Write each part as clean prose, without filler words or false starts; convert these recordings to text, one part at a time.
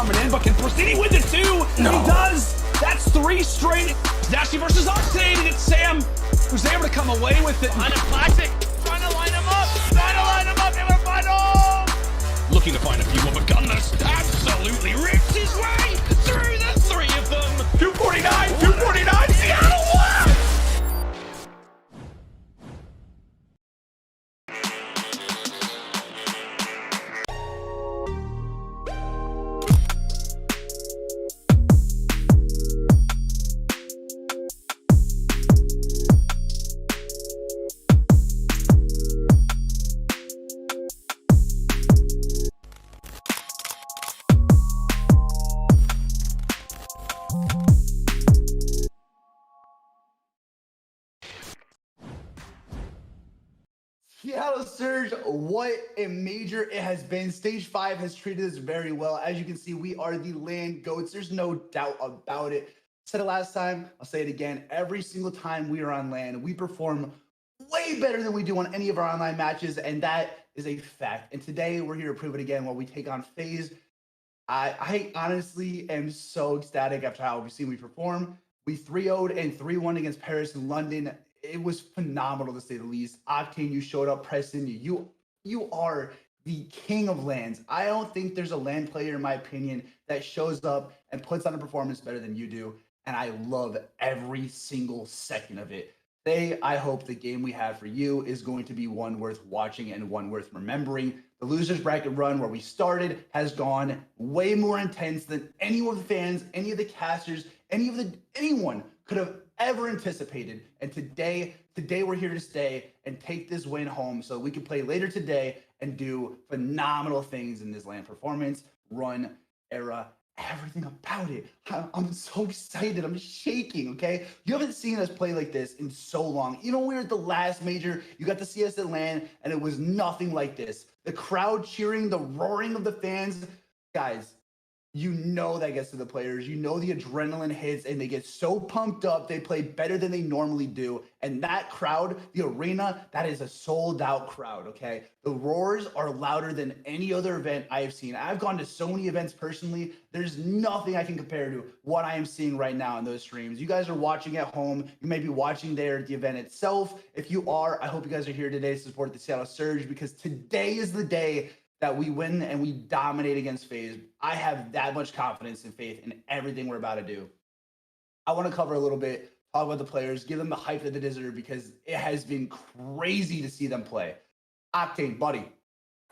coming in, but can Pristini win it too? No. He does. That's 3 straight. Dashy versus Octane, and it's Sam who's able to come away with it. On a classic, trying to line him up in the final. Looking to find a few more, but Gunless absolutely rips his way through the 3 of them. 249, Seattle won! Seattle Surge, what a major it has been. Stage 5 has treated us very well. As you can see, we are the land goats. There's no doubt about it. I said it last time, I'll say it again. Every single time we are on land, we perform way better than we do on any of our online matches, and that is a fact. And today, we're here to prove it again while we take on FaZe. I honestly am so ecstatic after how we've seen we perform. We 3-0'd and 3-1 against Paris and London. It was phenomenal to say the least. Octane, you showed up. Preston, you are the king of lands. I don't think there's a land player, in my opinion, that shows up and puts on a performance better than you do. And I love every single second of it. Today, I hope the game we have for you is going to be one worth watching and one worth remembering. The losers bracket run where we started has gone way more intense than any of the fans, any of the casters, anyone could have ever anticipated. And today we're here to stay and take this win home so we can play later today and do phenomenal things in this land performance, run, era, everything about it. I'm so excited. I'm shaking, okay? You haven't seen us play like this in so long. Even when we were at the last major, you got to see us at land, and it was nothing like this. The crowd cheering, the roaring of the fans. Guys, you know that gets to the players. You know the adrenaline hits, and they get so pumped up. They play better than they normally do. And that crowd, the arena, that is a sold-out crowd, okay? The roars are louder than any other event I have seen. I've gone to so many events personally. There's nothing I can compare to what I am seeing right now in those streams. You guys are watching at home. You may be watching there at the event itself. If you are, I hope you guys are here today to support the Seattle Surge, because today is the day that we win and we dominate against FaZe. I have that much confidence and faith in everything we're about to do. I want to cover a little bit, talk about the players, give them the hype that they deserve, because it has been crazy to see them play. Octane, buddy,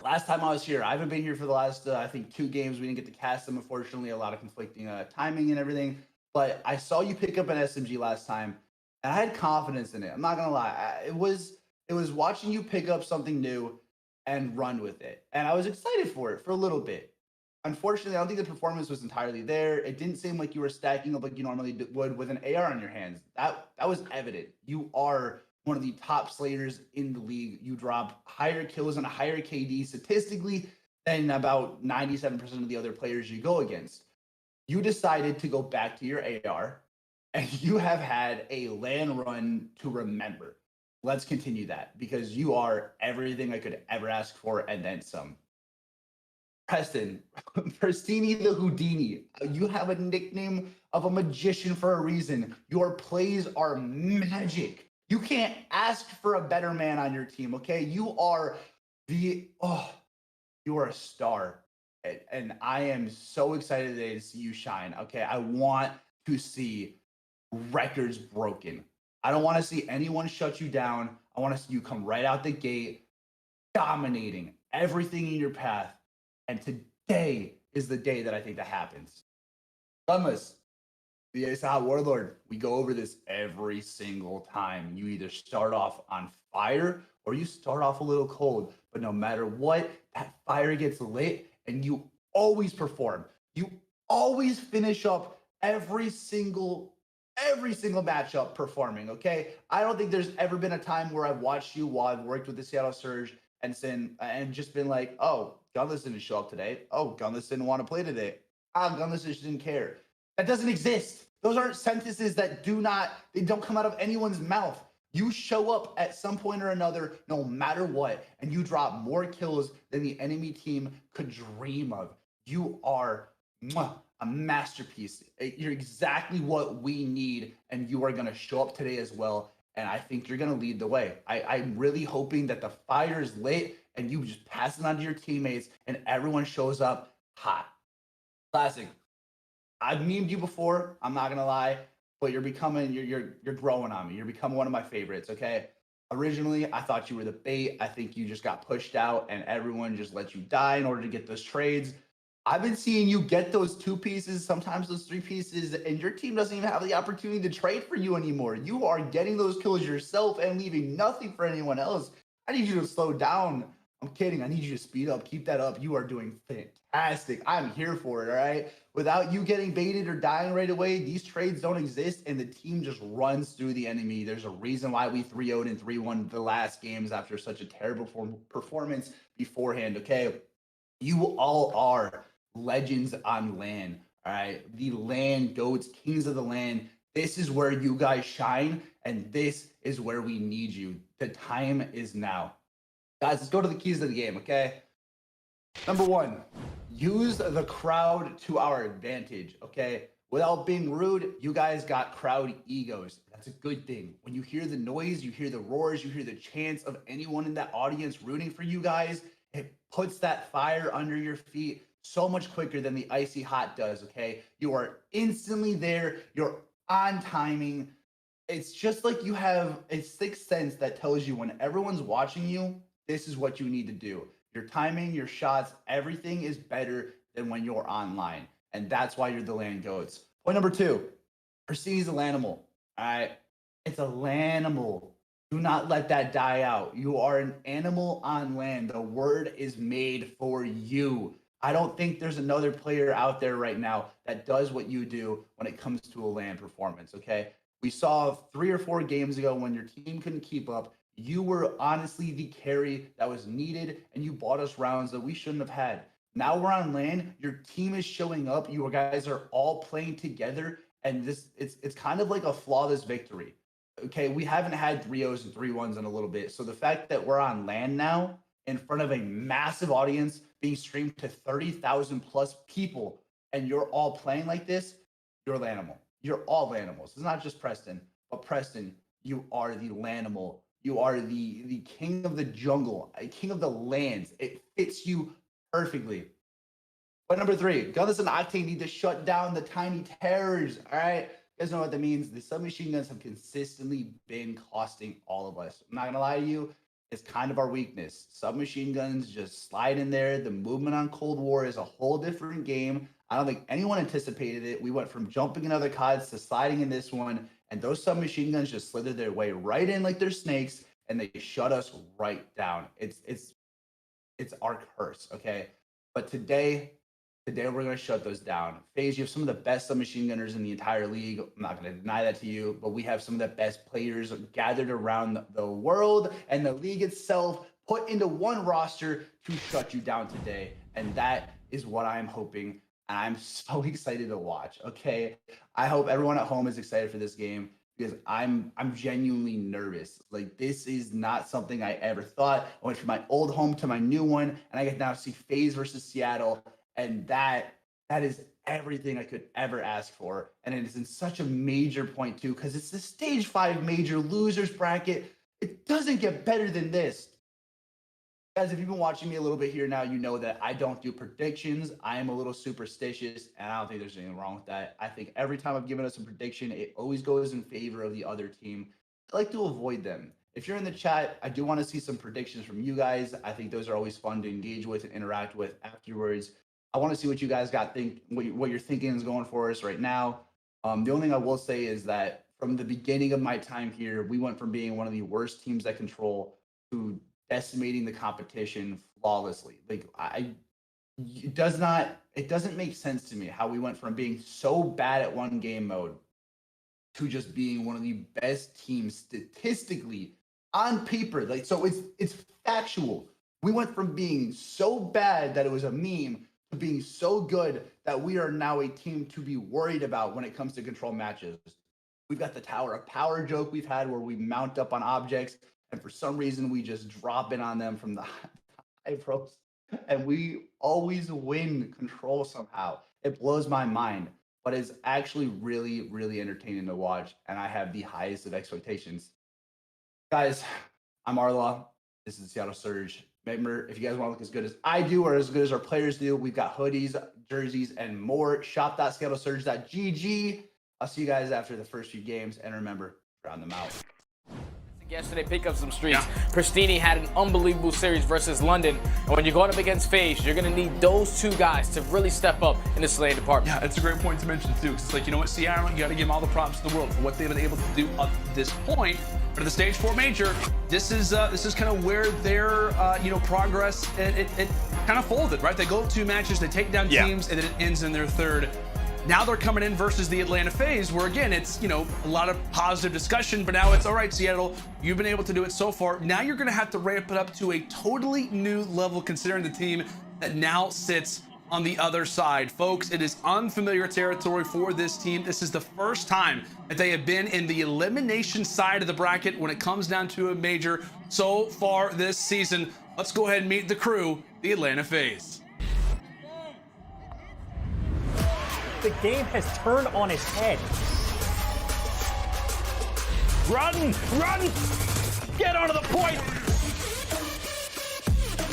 last time I was here, I haven't been here for the last, I think, 2 games. We didn't get to cast them, unfortunately, a lot of conflicting timing and everything. But I saw you pick up an SMG last time, and I had confidence in it. I'm not going to lie. It was watching you pick up something new and run with it. And I was excited for it for a little bit. Unfortunately, I don't think the performance was entirely there. It didn't seem like you were stacking up like you normally would with an AR on your hands. That was evident. You are one of the top slayers in the league. You drop higher kills and a higher KD statistically than about 97% of the other players you go against. You decided to go back to your AR, and you have had a land run to remember. Let's continue that, because you are everything I could ever ask for and then some. Preston, Pristini the Houdini. You have a nickname of a magician for a reason. Your plays are magic. You can't ask for a better man on your team, okay? You are you are a star. And I am so excited today to see you shine, okay? I want to see records broken. I don't want to see anyone shut you down. I want to see you come right out the gate, dominating everything in your path. And today is the day that I think that happens. Gunless, the Ace Hot Warlord, we go over this every single time. You either start off on fire or you start off a little cold. But no matter what, that fire gets lit and you always perform. You always finish up every single matchup performing, okay? I don't think there's ever been a time where I've watched you while I've worked with the Seattle Surge and just been like, oh, Gunless didn't show up today. Oh, Gunless didn't want to play today. Gunless just didn't care. That doesn't exist. Those aren't sentences that they don't come out of anyone's mouth. You show up at some point or another, no matter what, and you drop more kills than the enemy team could dream of. You are a masterpiece. You're exactly what we need, and you are going to show up today as well. And I think you're going to lead the way. I'm really hoping that the fire is lit and you just pass it on to your teammates and everyone shows up hot. Classic. I've memed you before. I'm not gonna lie, but you're growing on me. You're becoming one of my favorites. Okay. Originally, I thought you were the bait. I think you just got pushed out, and everyone just let you die in order to get those trades. I've been seeing you get those 2 pieces, sometimes those 3 pieces, and your team doesn't even have the opportunity to trade for you anymore. You are getting those kills yourself and leaving nothing for anyone else. I need you to slow down. I'm kidding. I need you to speed up. Keep that up. You are doing fantastic. I'm here for it. All right. Without you getting baited or dying right away, these trades don't exist and the team just runs through the enemy. There's a reason why we 3-0'd and 3-1 the last games after such a terrible performance beforehand. Okay. You all are legends on LAN. All right. The LAN goats, kings of the LAN. This is where you guys shine, and this is where we need you. The time is now. Guys, let's go to the keys of the game, okay? Number 1, use the crowd to our advantage, okay? Without being rude, you guys got crowd egos. That's a good thing. When you hear the noise, you hear the roars, you hear the chants of anyone in that audience rooting for you guys, it puts that fire under your feet so much quicker than the icy hot does, okay? You are instantly there. You're on timing. It's just like you have a sixth sense that tells you when everyone's watching you, this is what you need to do. Your timing, your shots, everything is better than when you're online. And that's why you're the LAN goats. Point number 2, Perceive a LANimal. All right. It's a LANimal. Do not let that die out. You are an animal on LAN. The word is made for you. I don't think there's another player out there right now that does what you do when it comes to a LAN performance. Okay. We saw 3 or 4 games ago when your team couldn't keep up. You were honestly the carry that was needed, and you bought us rounds that we shouldn't have had. Now we're on LAN. Your team is showing up. You guys are all playing together, and it's kind of like a flawless victory. Okay, we haven't had 3-0s and 3-1s in a little bit. So the fact that we're on LAN now in front of a massive audience being streamed to 30,000 plus people, and you're all playing like this, you're LANimal. You're all LANimals. It's not just Preston, but Preston, you are the LANimal. You are the king of the jungle, a king of the lands. It fits you perfectly. But number 3, Gunnless and Octane need to shut down the tiny terrors. All right. You guys know what that means. The submachine guns have consistently been costing all of us. I'm not going to lie to you. It's kind of our weakness. Submachine guns just slide in there. The movement on Cold War is a whole different game. I don't think anyone anticipated it. We went from jumping in other CODs to sliding in this one. And those submachine guns just slithered their way right in like they're snakes, and they shut us right down. It's our curse, okay? But today we're gonna shut those down. FaZe, you have some of the best submachine gunners in the entire league. I'm not gonna deny that to you, but we have some of the best players gathered around the world and the league itself put into one roster to shut you down today. And that is what I'm hoping. I'm so excited to watch. Okay. I hope everyone at home is excited for this game because I'm genuinely nervous. Like, this is not something I ever thought. I went from my old home to my new one, and I get now to see FaZe versus Seattle. And that is everything I could ever ask for. And it is in such a major point too, because it's the stage 5 major losers bracket. It doesn't get better than this. Guys, if you've been watching me a little bit here now, you know that I don't do predictions. I am a little superstitious, and I don't think there's anything wrong with that. I think every time I've given us a prediction, it always goes in favor of the other team. I like to avoid them. If you're in the chat, I do want to see some predictions from you guys. I think those are always fun to engage with and interact with afterwards. I want to see what you guys what you're thinking is going for us right now. The only thing I will say is that from the beginning of my time here, we went from being one of the worst teams at Control to decimating the competition flawlessly. Like, it doesn't make sense to me how we went from being so bad at one game mode to just being one of the best teams statistically on paper. Like, so it's factual. We went from being so bad that it was a meme to being so good that we are now a team to be worried about when it comes to Control matches. We've got the Tower of Power joke we've had where we mount up on objects, and for some reason we just drop in on them from the high pros, and we always win Control somehow. It blows my mind, but it's actually really, really entertaining to watch. And I have the highest of expectations. Guys, I'm Arlaw. This is the Seattle Surge. Remember, if you guys want to look as good as I do or as good as our players do, we've got hoodies, jerseys, and more. Shop.seattlesurge.gg. I'll see you guys after the first few games. And remember, round them out. Yesterday, pick up some streaks. Pristini had an unbelievable series versus London. And when you're going up against FaZe, you're going to need those two guys to really step up in the slaying department. Yeah, it's a great point to mention, too. It's like, you know what, Seattle, you got to give them all the props in the world for what they've been able to do up to this point. But at the Stage 4 Major, this is kind of where their, progress, it kind of folded, right? They go 2 matches, they take down teams, and then it ends in their third. Now they're coming in versus the Atlanta FaZe, where again, it's, a lot of positive discussion, but now it's all right, Seattle, you've been able to do it so far. Now you're going to have to ramp it up to a totally new level considering the team that now sits on the other side. Folks, it is unfamiliar territory for this team. This is the first time that they have been in the elimination side of the bracket when it comes down to a major so far this season. Let's go ahead and meet the crew, the Atlanta FaZe. The game has turned on its head. Run! Run! Get onto the point!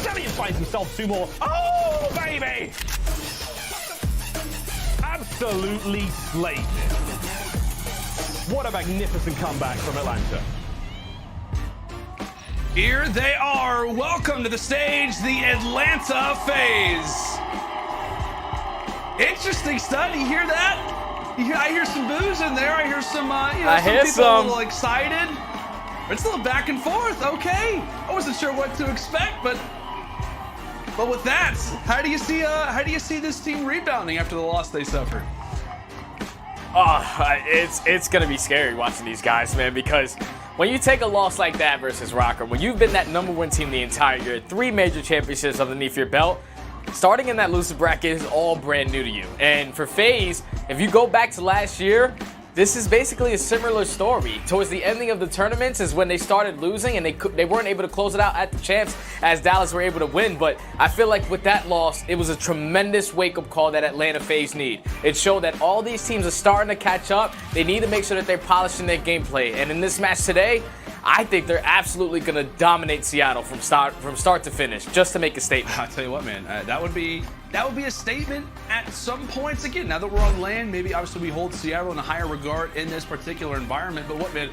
Damian finds himself 2 more. Oh, baby! Absolutely slayed it. What a magnificent comeback from Atlanta. Here they are. Welcome to the stage, the Atlanta FaZe. Interesting stuff. You hear that? I hear some boos in there. I hear some, some people a little excited. It's a little back and forth. Okay, I wasn't sure what to expect, but with that, how do you see this team rebounding after the loss they suffered? It's gonna be scary watching these guys, man, because when you take a loss like that versus Rocker, when you've been that #1 team the entire year, 3 major championships underneath your belt, starting in that loser bracket is all brand new to you. And for FaZe, if you go back to last year, this is basically a similar story. Towards the ending of the tournaments is when they started losing and they weren't able to close it out at the champs as Dallas were able to win. But I feel like with that loss, it was a tremendous wake-up call that Atlanta FaZe need. It showed that all these teams are starting to catch up. They need to make sure that they're polishing their gameplay. And in this match today, I think they're absolutely going to dominate Seattle from start to finish, just to make a statement. I'll tell you what, man, that would be a statement at some points. Again, now that we're on land, maybe obviously we hold Seattle in a higher regard in this particular environment. But what, man,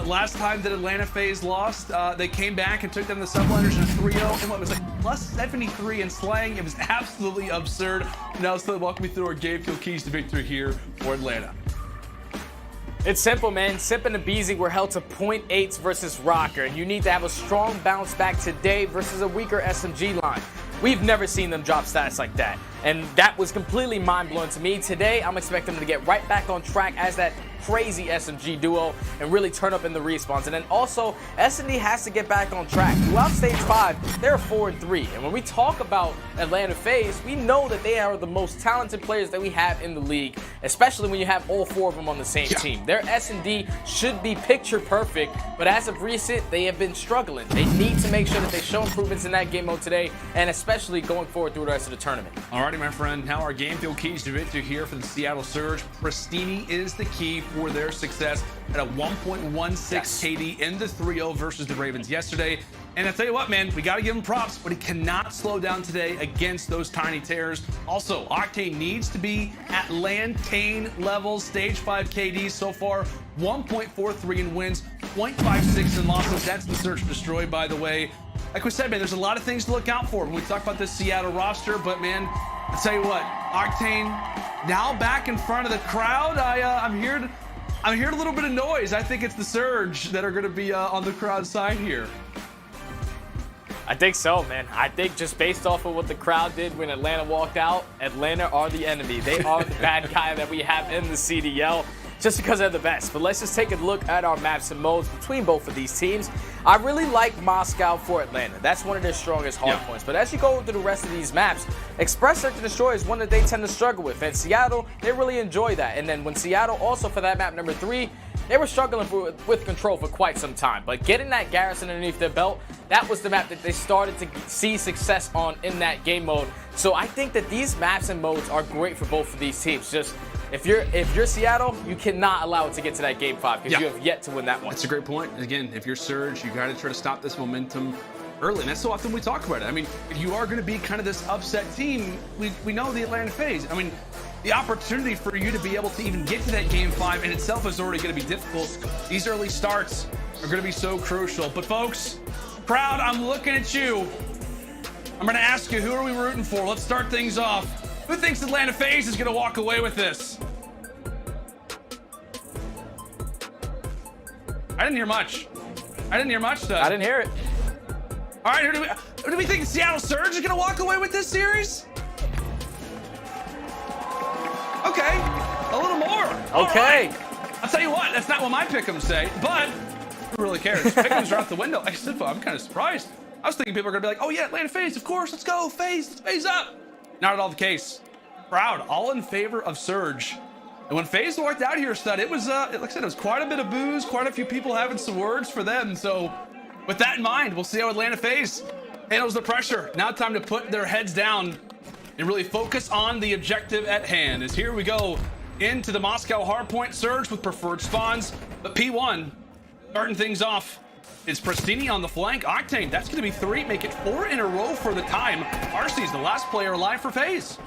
last time that Atlanta FaZe lost, they came back and took them the Subliners in a 3-0, and what was like plus 73 in slaying. It was absolutely absurd. Now let's walk me through our game field keys to victory here for Atlanta. It's simple, man. Sip and Abizi were held to 0.8s versus Rocker, and you need to have a strong bounce back today versus a weaker SMG line. We've never seen them drop stats like that, and that was completely mind-blowing to me. Today, I'm expecting them to get right back on track as that crazy SMG duo and really turn up in the respawns. And then also, S&D has to get back on track. Throughout Stage 5, they're 4-3. And when we talk about Atlanta FaZe, we know that they are the most talented players that we have in the league, especially when you have all 4 of them on the same team. Their S&D should be picture perfect, but as of recent, they have been struggling. They need to make sure that they show improvements in that game mode today, and especially going forward through the rest of the tournament. Alrighty, my friend. Now our game field keys to victory here for the Seattle Surge. Pristini is the key for their success at a 1.16 KD in the 3-0 versus the Ravens yesterday. And I tell you what, man, we got to give him props, but he cannot slow down today against those tiny terrors. Also, Octane needs to be at Lantane levels. Stage 5 KD so far, 1.43 in wins, 0.56 in losses. That's the Search Destroy, by the way. Like we said, man, there's a lot of things to look out for when we talk about this Seattle roster, but man, I'll tell you what, Octane now back in front of the crowd. I'm hearing a little bit of noise. I think it's the Surge that are going to be on the crowd side here. I think so, man. I think just based off of what the crowd did when Atlanta walked out, Atlanta are the enemy. They are the bad guy that we have in the CDL just because they're the best. But let's just take a look at our maps and modes between both of these teams. I really like Moscow for Atlanta. That's one of their strongest hard points. But as you go through the rest of these maps, Express Search and Destroy is one that they tend to struggle with. And Seattle, they really enjoy that. And then when Seattle also for that map number 3, they were struggling with control for quite some time. But getting that Garrison underneath their belt, that was the map that they started to see success on in that game mode. So I think that these maps and modes are great for both of these teams. Just if you're Seattle, you cannot allow it to get to that game 5 because you have yet to win that one. That's a great point. Again, if you're Surge, you got to try to stop this momentum early, and that's so often we talk about it. I mean, if you are going to be kind of this upset team, we know the Atlanta FaZe. I mean, the opportunity for you to be able to even get to that game 5 in itself is already going to be difficult. These early starts are going to be so crucial. But folks, crowd, I'm looking at you. I'm going to ask you, who are we rooting for? Let's start things off. Who thinks Atlanta FaZe is going to walk away with this? I didn't hear much. I didn't hear it. All right, who do we think Seattle Surge is going to walk away with this series? Okay, a little more. Okay. Right. I'll tell you what, that's not what my pick'ems say, but who really cares? Pick'ems are out the window. I'm kind of surprised. I was thinking people are going to be like, oh yeah, Atlanta FaZe, of course, let's go, FaZe, let's FaZe up. Not at all the case. Crowd, all in favor of Surge. And when FaZe walked out here, Stud, it was, like I said, it was quite a bit of booze, quite a few people having some words for them. So with that in mind, we'll see how Atlanta FaZe handles the pressure. Now time to put their heads down and really focus on the objective at hand. As here we go into the Moscow hardpoint. Surge with preferred spawns, but P1 starting things off. It's Pristini on the flank. Octane, that's going to be 3, make it 4 in a row for the time. RC's the last player alive for FaZe.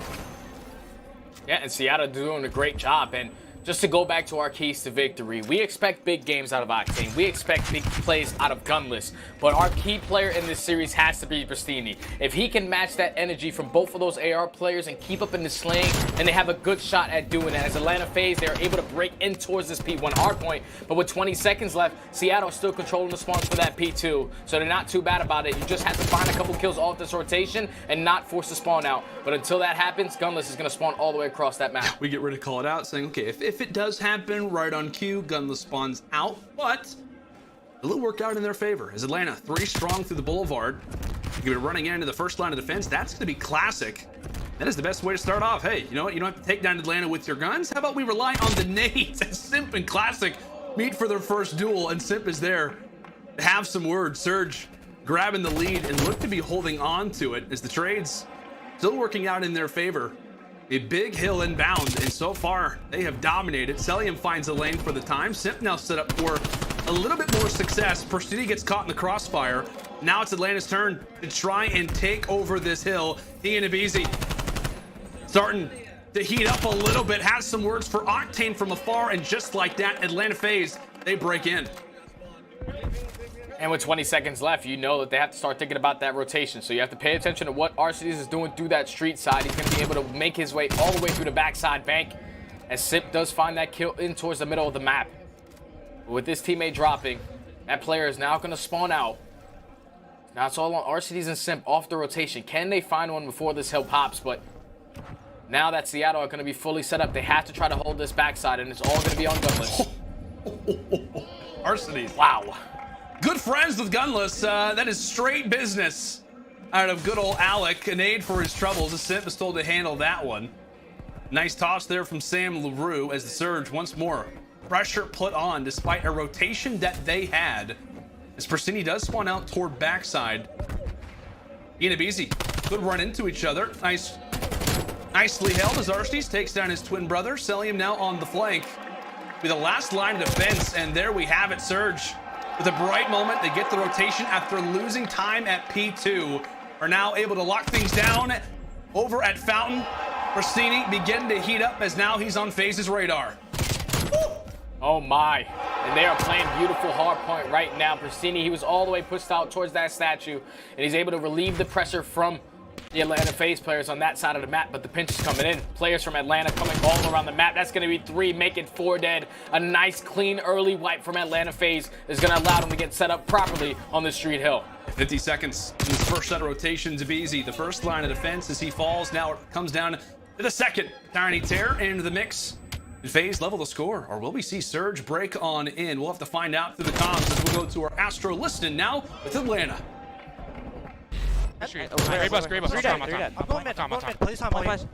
Yeah, and Seattle doing a great job. And just to go back to our keys to victory, we expect big games out of Octane. We expect big plays out of Gunless. But our key player in this series has to be Pristini. If he can match that energy from both of those AR players and keep up in the sling, then they have a good shot at doing that. As Atlanta FaZe, they're able to break in towards this P1 hardpoint. But with 20 seconds left, Seattle's still controlling the spawns for that P2. So they're not too bad about it. You just have to find a couple kills off this rotation and not force the spawn out. But until that happens, Gunless is going to spawn all the way across that map. We get ready to call it out, saying, okay, if it does happen right on cue, Gunless spawns out, but a little work out in their favor. As Atlanta 3 strong through the boulevard, you're gonna be running into the first line of defense. That's gonna be classic. That is the best way to start off. Hey, you know what? You don't have to take down Atlanta with your guns. How about we rely on the nades? As Simp and Classic meet for their first duel, and Simp is there to have some words. Surge grabbing the lead and look to be holding on to it as the trades still working out in their favor. A big hill inbound, and so far they have dominated. Celium finds a lane for the time. Simp now set up for a little bit more success. Persidi gets caught in the crossfire. Now it's Atlanta's turn to try and take over this hill. He and Ibizi starting to heat up a little bit. Has some words for Octane from afar, and just like that, Atlanta FaZe, they break in. And with 20 seconds left, you know that they have to start thinking about that rotation. So you have to pay attention to what Arcides is doing through that street side. He's going to be able to make his way all the way through the backside bank, as Simp does find that kill in towards the middle of the map. But with this teammate dropping, that player is now going to spawn out. Now it's all on Arcides and Simp off the rotation. Can they find one before this hill pops? But now that Seattle are going to be fully set up, they have to try to hold this backside, and it's all going to be on Gunless. Arcides. Wow. Good friends with Gunless. That is straight business out of good old Alec. An aid for his troubles. The Simp is told to handle that one. Nice toss there from Sam LaRue as the Surge once more. Pressure put on despite a rotation that they had. As Persini does spawn out toward backside. Ian and Ibizi could run into each other. Nicely held as Arcides takes down his twin brother. Celium now on the flank. Be the last line of defense, and there we have it. Surge with a bright moment. They get the rotation after losing time at P2. Are now able to lock things down over at Fountain. Persini beginning to heat up as now he's on FaZe's radar. Oh my. And they are playing beautiful hard point right now. Persini, he was all the way pushed out towards that statue, and he's able to relieve the pressure from the Atlanta FaZe players on that side of the map, but the pinch is coming in. Players from Atlanta coming all around the map. That's going to be 3, make it 4 dead. A nice, clean, early wipe from Atlanta FaZe is going to allow them to get set up properly on the street hill. 50 seconds in this first set of rotations. Ibizi, the first line of defense as he falls. Now it comes down to the second. Tiny Tear into the mix. Did FaZe level the score, or will we see Surge break on in? We'll have to find out through the comms as we'll go to our Astro listening now with Atlanta. Gray bus. I'm going mid. Please time. Nice,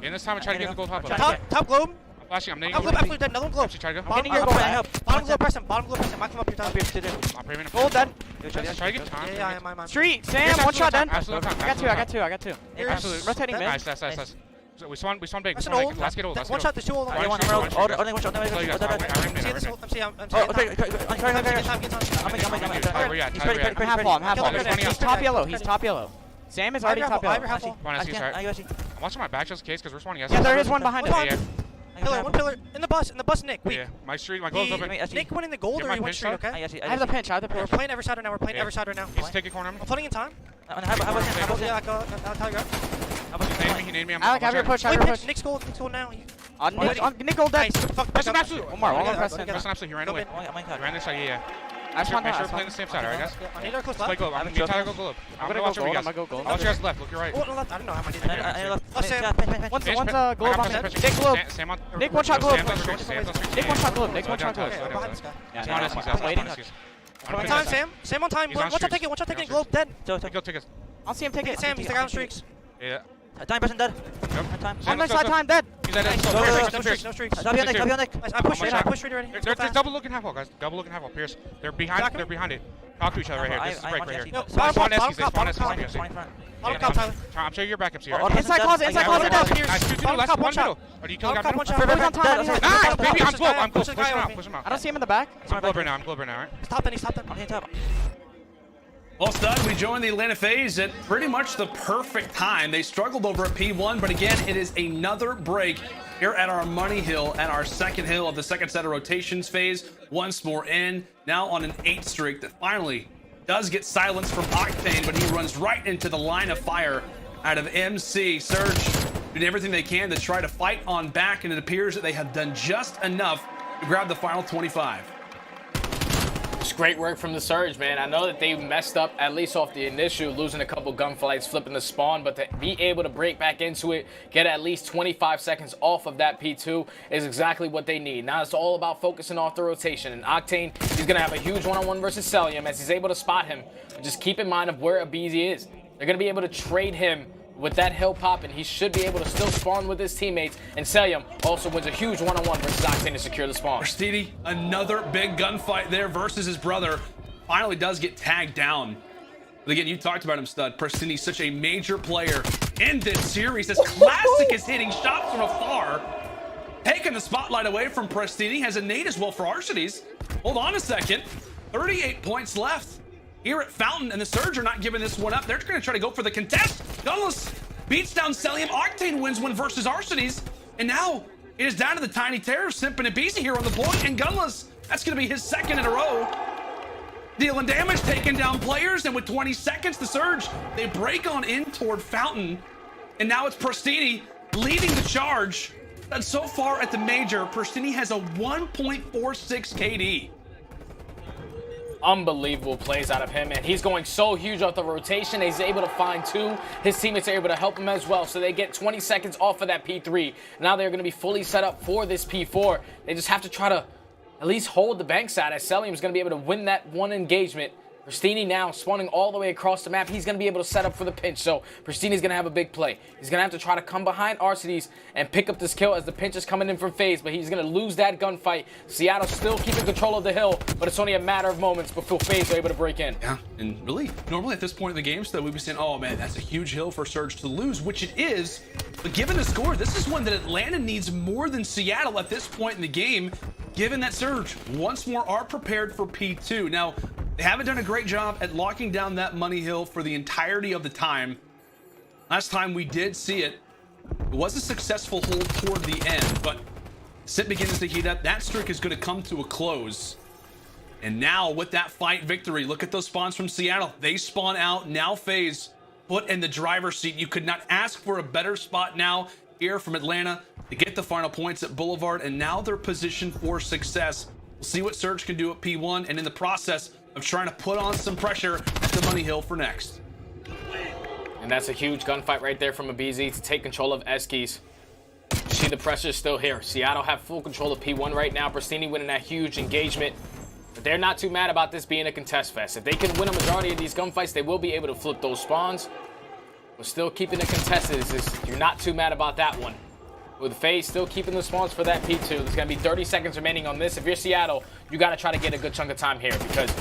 In this time, I try to get the gold top. Top globe. Flashing, I'm I'm nading. absolutely dead. Another one globe. Actually, try to go. Bottom Getting your globe, goal, help. bottom globe, press him. Bottom globe, press him. Might come up your time. I'm braving him. Goal dead. Try to get time. Yeah, mine. Street, Sam, Yes, one shot dead. absolute time, I got two. Absolute. Rotating mid. Nice. So we spawn big. Press an ult. Let's get ult. One shot, there's two ult. One shot. I'm Only one shot. seeing this ult. I'm seeing. Oh, okay. Get time. Half wall. He's top yellow. Sam is already top yellow. Half wall. I'm watching my back just in case because we're spawning S. Yeah, there is one behind One us. One pillar. In the bus, Nick. Weak. Yeah, my glove's open. Nick winning the gold or he went straight, okay? I have the pinch. We're playing every side right now. He's taking corner. I'm putting in time. How Yeah, I'll tell you. He named me. Alec, have your push. Nick's gold now. Nick gold dead. Press an absolute. One more. Press an absolute. He ran away. He ran this side. Yeah. I just want Make sure to we're playing the same side, alright, guys? I need our close Play left. globe. I'm gonna Tyler go globe. I'm gonna watch over you guys. I'm gonna go gold. I'll watch you guys left. Look your right. Oh, no, left. I don't know how many. One's globe on me. Nick globe. Sam on. Nick one shot globe. Sam's on street. Nick one shot globe. Nick one shot globe. Behind this guy. I'm waiting. Time, Sam. Sam on time. He's on One shot taking. Globe dead. Take it. I'll see him take it. Sam, he's the guy on streaks. Yeah. Time person dead. Yep. On my side, time dead. He's dead. No streaks. Top Nick already. I push straight already. They're double looking half wall, guys. Double looking half wall. Pierce. They're behind it. Talk to each other right here. This is break right here. No, Spawn bottom Eskies. They cup, spawn bottom Eskies. cup, Tyler. I'm sure your backups here. Inside closet down. Nice. Two left. One middle. Or do you kill the guy? One shot. Everyone's on top. Nice, baby. I'm globe. Push Push this guy him off out. me. Push him out. I don't see him in the back. I'm globe right now, right? He's top then. Well, Stud, we joined the Atlanta phase at pretty much the perfect time. They struggled over at P1, but again, it is another break here at our money hill, at our second hill of the second set of rotations phase. Once more in, now on an 8 streak that finally does get silenced from Octane, but he runs right into the line of fire out of MC. Surge doing everything they can to try to fight on back, and it appears that they have done just enough to grab the final 25. It's great work from the Surge, man. I know that they messed up, at least off the initial, losing a couple gunfights, flipping the spawn, but to be able to break back into it, get at least 25 seconds off of that P2 is exactly what they need. Now it's all about focusing off the rotation, and Octane, he's going to have a huge one-on-one versus Celium as he's able to spot him. But just keep in mind of where Abizi is. They're going to be able to trade him with that hill popping. He should be able to still spawn with his teammates, and Celium also wins a huge one-on-one versus Octane to secure the spawn. Pristini, another big gunfight there versus his brother. Finally does get tagged down. But again, you talked about him, Stud. Pristini, such a major player in this series. As Classic is hitting shots from afar, taking the spotlight away from Pristini. Has a nade as well for Arcides. Hold on a second. 38 points left here at Fountain, and the Surge are not giving this one up. They're going to try to go for the contest. Gunless beats down Celium. Octane wins one versus Arcides, and now it is down to the Tiny Terror. Simp and Abizi here on the point, and Gunless, that's going to be his second in a row. Dealing damage, taking down players, and with 20 seconds, the Surge, they break on in toward Fountain, and now it's Pristini leading the charge. And so far at the Major, Pristini has a 1.46 KD. Unbelievable plays out of him, and he's going so huge off the rotation. He's able to find 2. His teammates are able to help him as well, so they get 20 seconds off of that P3. Now they're going to be fully set up for this P4. They just have to try to at least hold the bank side, as Celium is going to be able to win that one engagement. Pristini now spawning all the way across the map. He's going to be able to set up for the pinch, so Pristini's going to have a big play. He's going to have to try to come behind Arcides and pick up this kill as the pinch is coming in from FaZe, but he's going to lose that gunfight. Seattle still keeping control of the hill, but it's only a matter of moments before FaZe are able to break in. Yeah, and really, normally at this point in the game, so we'd be saying, oh man, that's a huge hill for Surge to lose, which it is, but given the score, this is one that Atlanta needs more than Seattle at this point in the game, given that Surge once more are prepared for P2. Now, they haven't done a great job at locking down that money hill for the entirety of the time. Last time we did see it, it was a successful hold toward the end, but Sit begins to heat up. That streak is going to come to a close. And now with that fight victory, look at those spawns from Seattle. They spawn out. Now FaZe put in the driver's seat. You could not ask for a better spot now here from Atlanta to get the final points at Boulevard, and now they're positioned for success. We'll see what Surge can do at P1, and in the process of trying to put on some pressure at the money hill for next. And that's a huge gunfight right there from Abizi to take control of Eskies. See, the pressure is still here. Seattle have full control of P1 right now. Pristini winning that huge engagement. But they're not too mad about this being a contest fest. If they can win a majority of these gunfights, they will be able to flip those spawns. But still keeping it contested. You're not too mad about that one. With FaZe still keeping the spawns for that P2. There's going to be 30 seconds remaining on this. If you're Seattle, you got to try to get a good chunk of time here because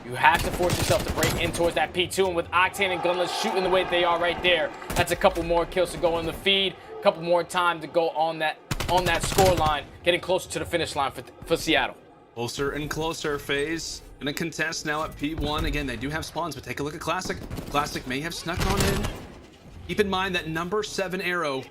you have to force yourself to break in towards that P2. And with Octane and Gunless shooting the way they are right there, that's a couple more kills to go in the feed, a couple more time to go on that score line, getting closer to the finish line for Seattle. Closer and closer. FaZe gonna contest now at P1. Again, they do have spawns, but take a look at Classic. Classic may have snuck on in. Keep in mind that number 7 arrow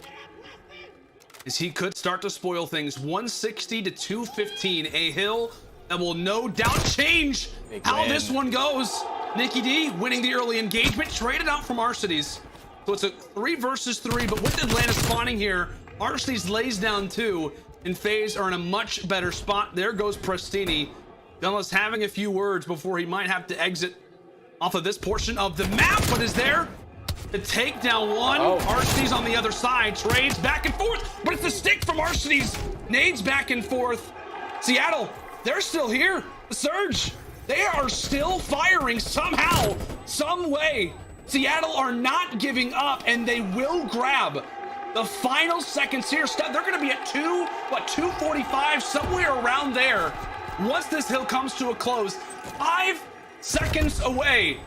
is he could start to spoil things. 160 to 215, a hill that will no doubt change how this one goes. Nikki D winning the early engagement, traded out from Arcides. So it's a 3 versus 3, but with Atlanta spawning here, Arcides lays down 2, and FaZe are in a much better spot. There goes Prestini. Gunless having a few words before he might have to exit off of this portion of the map, but is there the takedown one. Arcides on the other side, trades back and forth, but it's a stick from Arcides. Nades back and forth. Seattle, they're still here. The Surge, they are still firing somehow, some way. Seattle are not giving up, and they will grab the final seconds here. They're going to be at 2:45, somewhere around there. Once this hill comes to a close, 5 seconds away.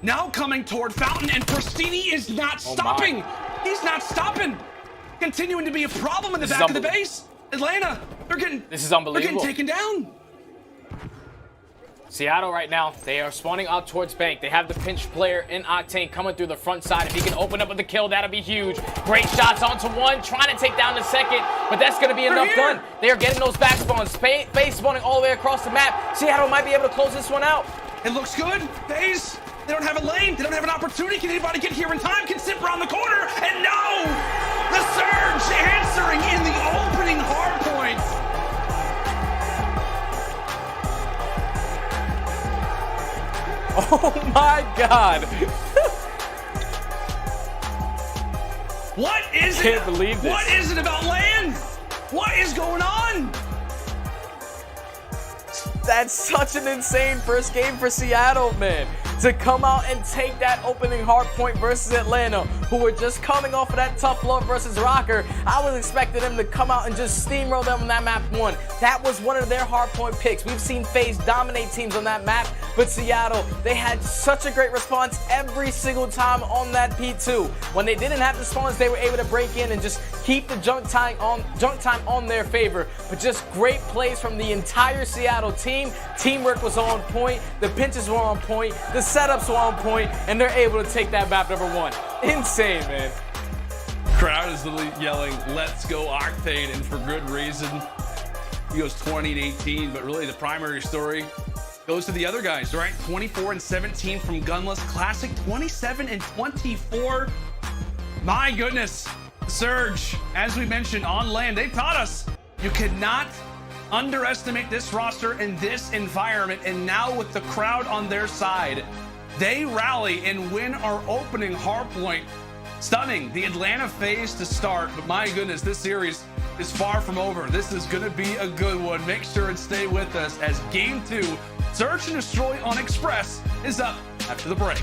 Now coming toward Fountain, and Prestini is not stopping. He's not stopping. Continuing to be a problem in the back of the base. Atlanta, they're getting taken down. Seattle right now, they are spawning out towards Bank. They have the pinch player in Octane coming through the front side. If he can open up with the kill, that'll be huge. Great shots onto one, trying to take down the second, but that's going to be enough done. They are getting those back spawns. FaZe spawning all the way across the map. Seattle might be able to close this one out. It looks good. FaZe, they don't have a lane. They don't have an opportunity. Can anybody get here in time? Can sip around the corner, and no! The Surge answering in the opening hard point. Oh my God. What is it? Can't believe this. What is it about land? What is going on? That's such an insane first game for Seattle, man. To come out and take that opening hard point versus Atlanta, who were just coming off of that tough love versus Rocker. I was expecting them to come out and just steamroll them on that map 1. That was one of their hard point picks. We've seen FaZe dominate teams on that map, but Seattle, they had such a great response every single time on that P2. When they didn't have the spawns, they were able to break in and just keep the junk time on their favor. But just great plays from the entire Seattle team. Teamwork was on point. The pinches were on point. The setups were on point, and they're able to take that map number 1. Insane, man. Crowd is literally yelling, "Let's go Octane," and for good reason. He goes 20 and 18, but really the primary story goes to the other guys, right? 24 and 17 from Gunless. Classic 27 and 24. My goodness, Surge, as we mentioned on land, they taught us you cannot underestimate this roster in this environment. And now with the crowd on their side, they rally and win our opening hardpoint. Stunning the Atlanta FaZe to start, but my goodness, this series is far from over. This is going to be a good one. Make sure and stay with us as Game 2, Search and Destroy on Express, is up after the break.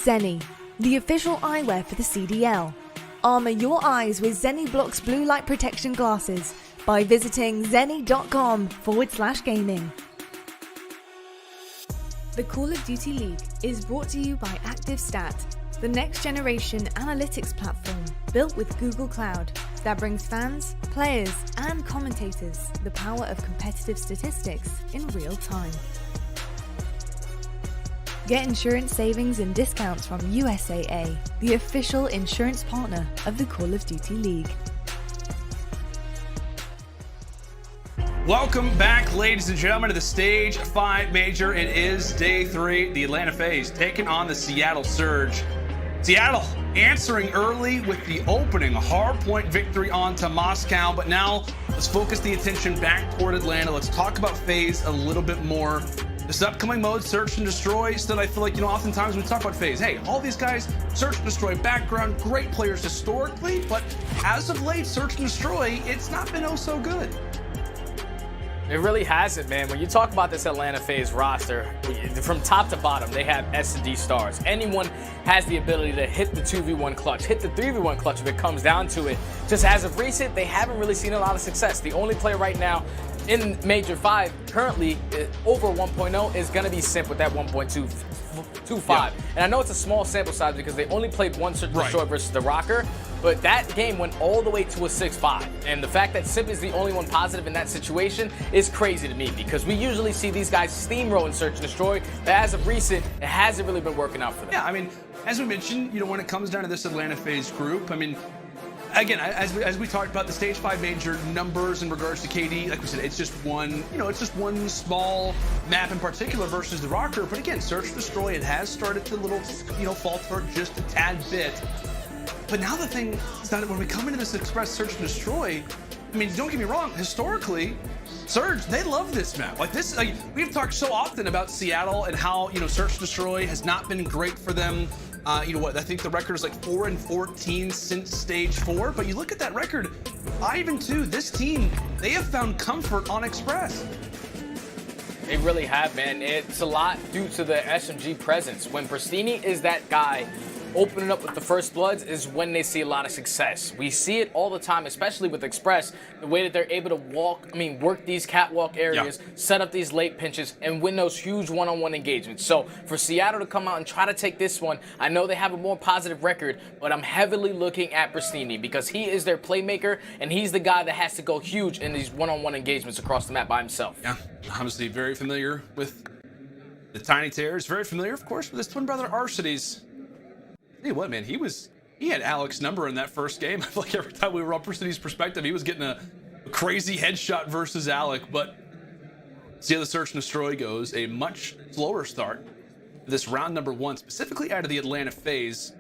Zenni, the official eyewear for the CDL. Armor your eyes with Zenni Blocks blue light protection glasses by visiting zenni.com/gaming. The Call of Duty League is brought to you by ActiveStat, the next generation analytics platform built with Google Cloud that brings fans, players, and commentators the power of competitive statistics in real time. Get insurance savings and discounts from USAA, the official insurance partner of the Call of Duty League. Welcome back, ladies and gentlemen, to the Stage 5 Major. It is day 3. The Atlanta FaZe taking on the Seattle Surge. Seattle answering early with the opening, a hardpoint victory onto Moscow. But now let's focus the attention back toward Atlanta. Let's talk about FaZe a little bit more. This upcoming mode, Search and Destroy, still I feel like, oftentimes we talk about FaZe. Hey, all these guys, Search and Destroy background, great players historically, but as of late, Search and Destroy, it's not been oh so good. It really hasn't, man. When you talk about this Atlanta FaZe roster, from top to bottom, they have S&D stars. Anyone has the ability to hit the 2v1 clutch, hit the 3v1 clutch if it comes down to it. Just as of recent, they haven't really seen a lot of success. The only player right now in Major 5 currently over 1.0 is going to be Simp with that 1.25. Yeah. And I know it's a small sample size because they only played one Search and Destroy versus the Rocker, but that game went all the way to a 6-5. And the fact that Simp is the only one positive in that situation is crazy to me because we usually see these guys steamroll in Search and Destroy, but as of recent, it hasn't really been working out for them. Yeah, I mean, as we mentioned, when it comes down to this Atlanta FaZe group, I mean, again, as we talked about the Stage 5 Major numbers in regards to KD, like we said, it's just one, it's just one small map in particular versus the Rocker. But again, Search and Destroy, it has started to falter just a tad bit. But now the thing is that when we come into this Express Search and Destroy, I mean, don't get me wrong, historically, Surge, they love this map. Like this, we've talked so often about Seattle and how, Search and Destroy has not been great for them. I think the record is like 4-14 since Stage 4. But you look at that record, 5-2. This team, they have found comfort on Express. They really have, man. It's a lot due to the SMG presence. When Pristini is that guy opening up with the first bloods is when they see a lot of success. We see it all the time, especially with Express, the way that they're able to work these catwalk areas, set up these late pinches, and win those huge one-on-one engagements. So for Seattle to come out and try to take this one, I know they have a more positive record, but I'm heavily looking at Pristini because he is their playmaker, and he's the guy that has to go huge in these one-on-one engagements across the map by himself. Yeah, obviously very familiar with the Tiny Terrors, very familiar, of course, with his twin brother Arcides. Tell you what, man, he had Alex's number in that first game. I feel like every time we were on Pristini's perspective, he was getting a crazy headshot versus Alec. But see how the Search and Destroy goes. A much slower start to this round number 1, specifically out of the Atlanta FaZe.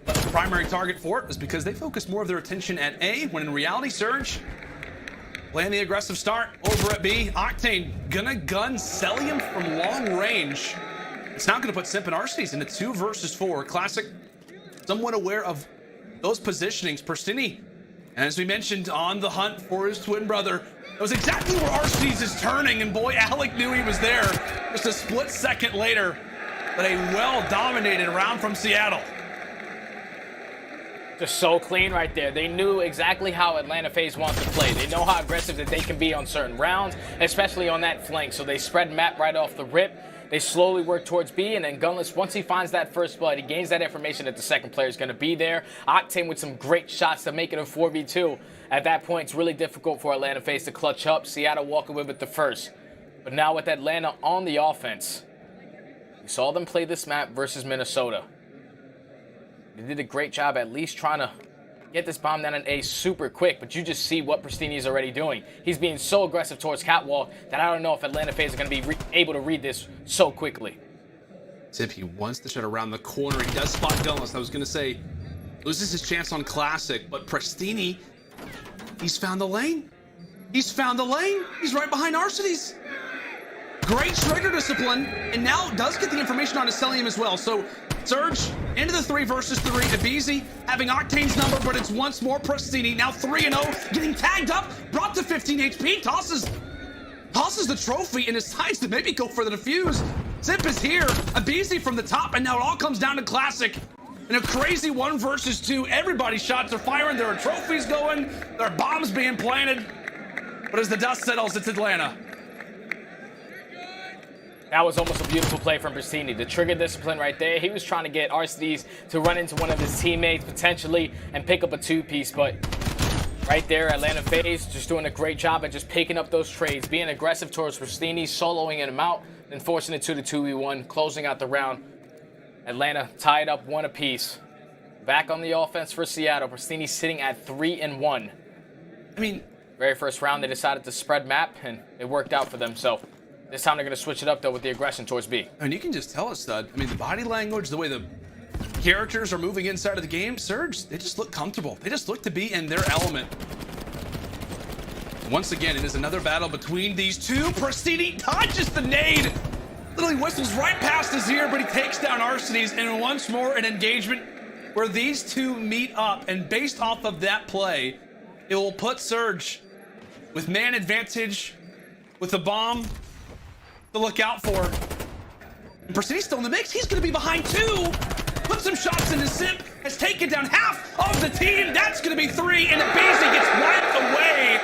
But the primary target for it was because they focused more of their attention at A, when in reality, Surge playing the aggressive start over at B. Octane gonna gun Celium from long range. It's not gonna put Simp and Arcides into 2 versus 4. Classic, somewhat aware of those positionings. Pristini, and as we mentioned, on the hunt for his twin brother. That was exactly where Arcides is turning, and boy, Alec knew he was there just a split second later. But a well-dominated round from Seattle. Just so clean right there. They knew exactly how Atlanta FaZe wants to play. They know how aggressive that they can be on certain rounds, especially on that flank. So they spread map right off the rip. They slowly work towards B, and then Gunless, once he finds that first blood, he gains that information that the second player is going to be there. Octane with some great shots to make it a 4v2. At that point, it's really difficult for Atlanta FaZe to clutch up. Seattle walk away with the first. But now with Atlanta on the offense, we saw them play this map versus Minnesota. They did a great job at least trying to get this bomb down in A super quick, but you just see what Pristini is already doing. He's being so aggressive towards Catwalk that I don't know if Atlanta FaZe are going to be able to read this so quickly. If he wants to shut around the corner, he does spot Gunless. I was going to say, loses his chance on Classic, but Pristini, he's found the lane. He's found the lane. He's right behind Arcides. Great trigger discipline, and now does get the information on his Celium as well. So Surge into the 3 versus 3. Abizi having Octane's number, but it's once more Pristini. Now 3-0, getting tagged up, brought to 15 HP, tosses the trophy, and decides to maybe go for the defuse. Zip is here. Abizi from the top, and now it all comes down to Classic. In a crazy 1 versus 2, everybody's shots are firing. There are trophies going. There are bombs being planted. But as the dust settles, it's Atlanta. That was almost a beautiful play from Bristini. The trigger discipline right there. He was trying to get Arcides to run into one of his teammates potentially and pick up a 2-piece, but right there, Atlanta FaZe just doing a great job at just picking up those trades, being aggressive towards Bristini, soloing him out, then forcing it to the 2v1, closing out the round. Atlanta tied up 1 apiece. Back on the offense for Seattle. Bristini sitting at 3-1. I mean, very first round, they decided to spread map, and it worked out for them. So this time they're going to switch it up, though, with the aggression towards B. and you can just tell us that. I mean, the body language, the way the characters are moving inside of the game, Surge, they just look comfortable. They just look to be in their element. Once again, it is another battle between these two. Bristini dodges the nade. Literally whistles right past his ear, but he takes down Arcides, and once more an engagement where these two meet up, and based off of that play, it will put Surge with man advantage, with the bomb to look out for. And Bristini's still in the mix. He's going to be behind 2. Put some shots into Zip, has taken down half of the team. That's going to be 3, and Abizi gets wiped away.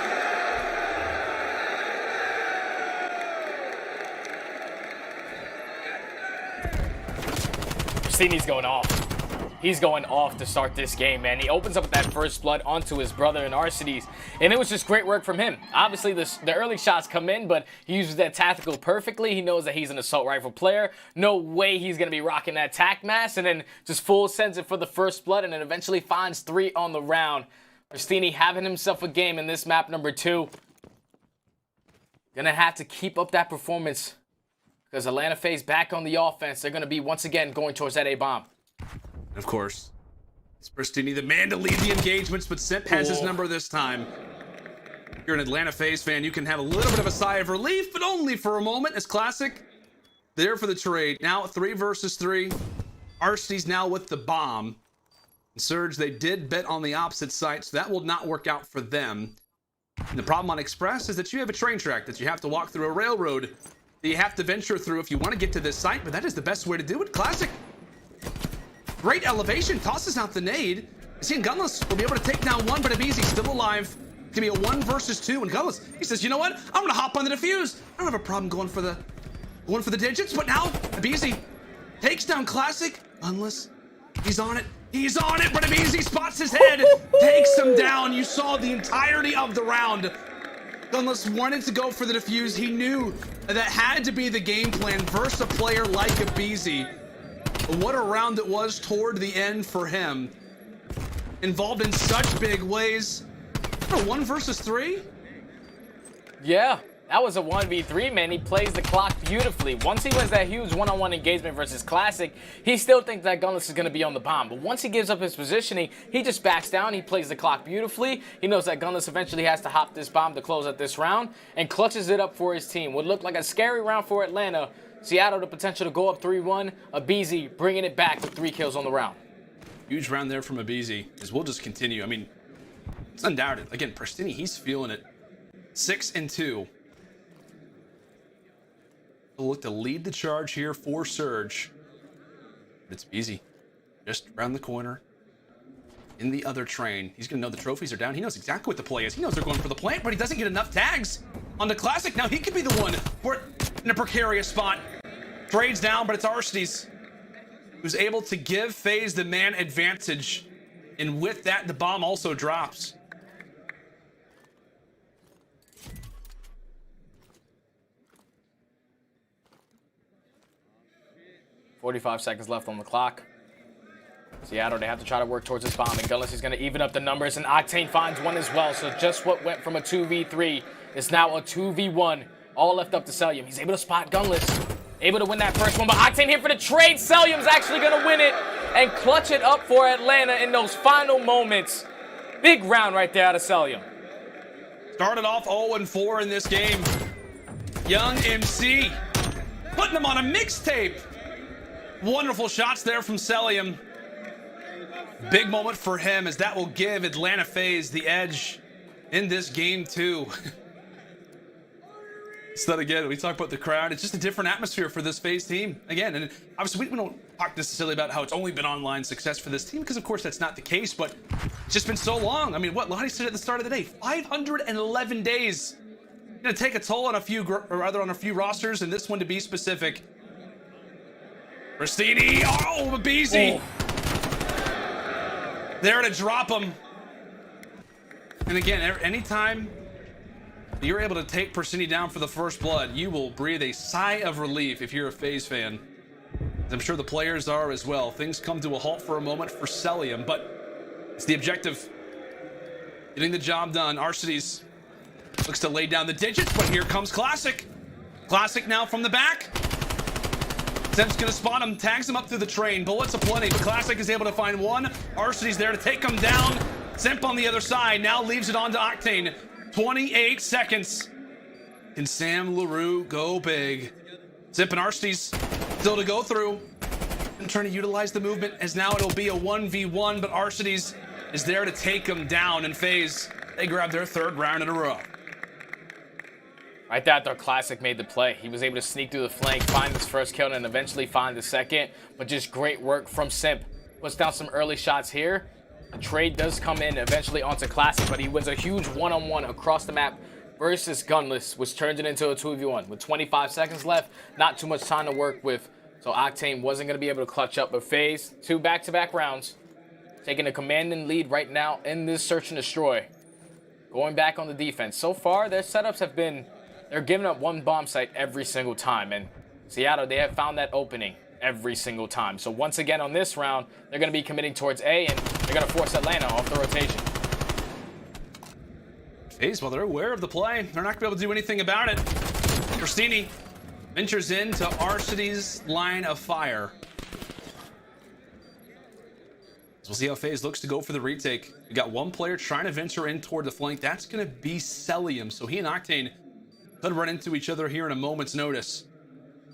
Bristini's going off. He's going off to start this game, man. He opens up with that first blood onto his brother in Arcides, and it was just great work from him. Obviously, the early shots come in, but he uses that tactical perfectly. He knows that he's an assault rifle player. No way he's going to be rocking that tac mask, and then just full sends it for the first blood, and then eventually finds 3 on the round. Bristini having himself a game in this map number 2. Gonna have to keep up that performance because Atlanta FaZe back on the offense. They're going to be, once again, going towards that A-bomb. Of course, it's Bristini, the man to lead the engagements, but Simp has his number this time. If you're an Atlanta FaZe fan, you can have a little bit of a sigh of relief, but only for a moment, as Classic there for the trade. Now 3 versus 3. Arcides now with the bomb. And Surge, they did bet on the opposite side, so that will not work out for them. And the problem on Express is that you have a train track that you have to walk through, a railroad that you have to venture through if you want to get to this site, but that is the best way to do it. Classic. Great elevation, tosses out the nade. Seeing Gunless will be able to take down 1, but Abizi's still alive. It's gonna be a 1 versus 2, and Gunless, he says, you know what? I'm gonna hop on the defuse. I don't have a problem going for the digits, but now Abizi takes down Classic. Gunless, he's on it, but Abizi spots his head, takes him down. You saw the entirety of the round. Gunless wanted to go for the defuse. He knew that had to be the game plan versus a player like Abizi. What a round it was toward the end for him. Involved in such big ways. What a 1 versus 3? Yeah, that was a 1v3, man. He plays the clock beautifully. Once he wins that huge one-on-one engagement versus Classic, he still thinks that Gunless is going to be on the bomb. But once he gives up his positioning, he just backs down. He plays the clock beautifully. He knows that Gunless eventually has to hop this bomb to close out this round and clutches it up for his team. What looked like a scary round for Atlanta. Seattle the potential to go up 3-1. Abizi bringing it back with 3 kills on the round. Huge round there from Abizi, as we'll just continue. I mean, it's undoubted. Again, Bristini, he's feeling it. 6-2. He'll look to lead the charge here for Surge. But it's Abizi, just around the corner. In the other train. He's going to know the trophies are down. He knows exactly what the play is. He knows they're going for the plant, but he doesn't get enough tags on the Classic. Now he could be the one for in a precarious spot. Trades down, but it's Arcides who's able to give FaZe the man advantage. And with that, the bomb also drops. .45 seconds left on the clock. Seattle, they have to try to work towards this bomb, and Gunless is going to even up the numbers, and Octane finds 1 as well. So just what went from a 2v3 is now a 2v1. All left up to Celium. He's able to spot Gunless, able to win that first one, but Octane here for the trade. Celium's actually going to win it and clutch it up for Atlanta in those final moments. Big round right there out of Celium. Started off 0-4 in this game. Young MC putting them on a mixtape. Wonderful shots there from Celium. Big moment for him, as that will give Atlanta FaZe the edge in this game too. So that again, we talk about the crowd. It's just a different atmosphere for this FaZe team. Again, and obviously we don't talk necessarily about how it's only been online success for this team, because of course that's not the case, but it's just been so long. I mean, what Lonnie said at the start of the day, 511 days. Gonna take a toll on a few, or rather on a few rosters, and this one to be specific. Rastini, oh, Beezy. There to drop him. And again, anytime you're able to take Persini down for the first blood, you will breathe a sigh of relief if you're a FaZe fan. I'm sure the players are as well. Things come to a halt for a moment for Celium, but it's the objective. Getting the job done. Arcides looks to lay down the digits, but here comes Classic. Classic now from the back. Simp's gonna spot him, tags him up through the train. Bullets aplenty, but Classic is able to find one. Arcides there to take him down. Simp on the other side, now leaves it on to Octane. 28 seconds. Can Sam LaRue go big? Simp and Arcides still to go through. And trying to utilize the movement, as now it'll be a 1v1, but Arcides is there to take him down. And FaZe, they grab their third round in a row. Right there, I thought Classic made the play. He was able to sneak through the flank, find his first kill, and eventually find the second. But just great work from Simp. Puts down some early shots here. The trade does come in eventually onto Classic, but he wins a huge one-on-one across the map versus Gunless, which turns it into a 2v1. With 25 seconds left, not too much time to work with, so Octane wasn't going to be able to clutch up. But FaZe, 2 back-to-back rounds, taking a commanding lead right now in this search and destroy. Going back on the defense. So far, their setups have been, they're giving up one bomb site every single time, and Seattle, they have found that opening every single time. So once again on this round, they're going to be committing towards A, and they're going to force Atlanta off the rotation. FaZe, well, they're aware of the play. They're not going to be able to do anything about it. Christini ventures into Arcides' line of fire. So we'll see how FaZe looks to go for the retake. We got one player trying to venture in toward the flank. That's going to be Celium. So he and Octane could run into each other here in a moment's notice.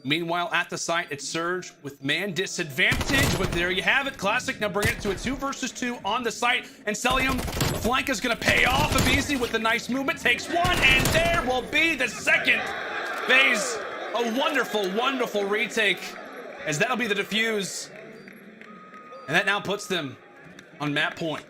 Meanwhile, at the site, it's Surge with man disadvantage, but there you have it. Classic now bringing it to a 2 versus 2 on the site, and Celium, the flank is going to pay off. Abizi with the nice movement takes one, and there will be the second. FaZe, a wonderful, wonderful retake, as that'll be the defuse, and that now puts them on map point.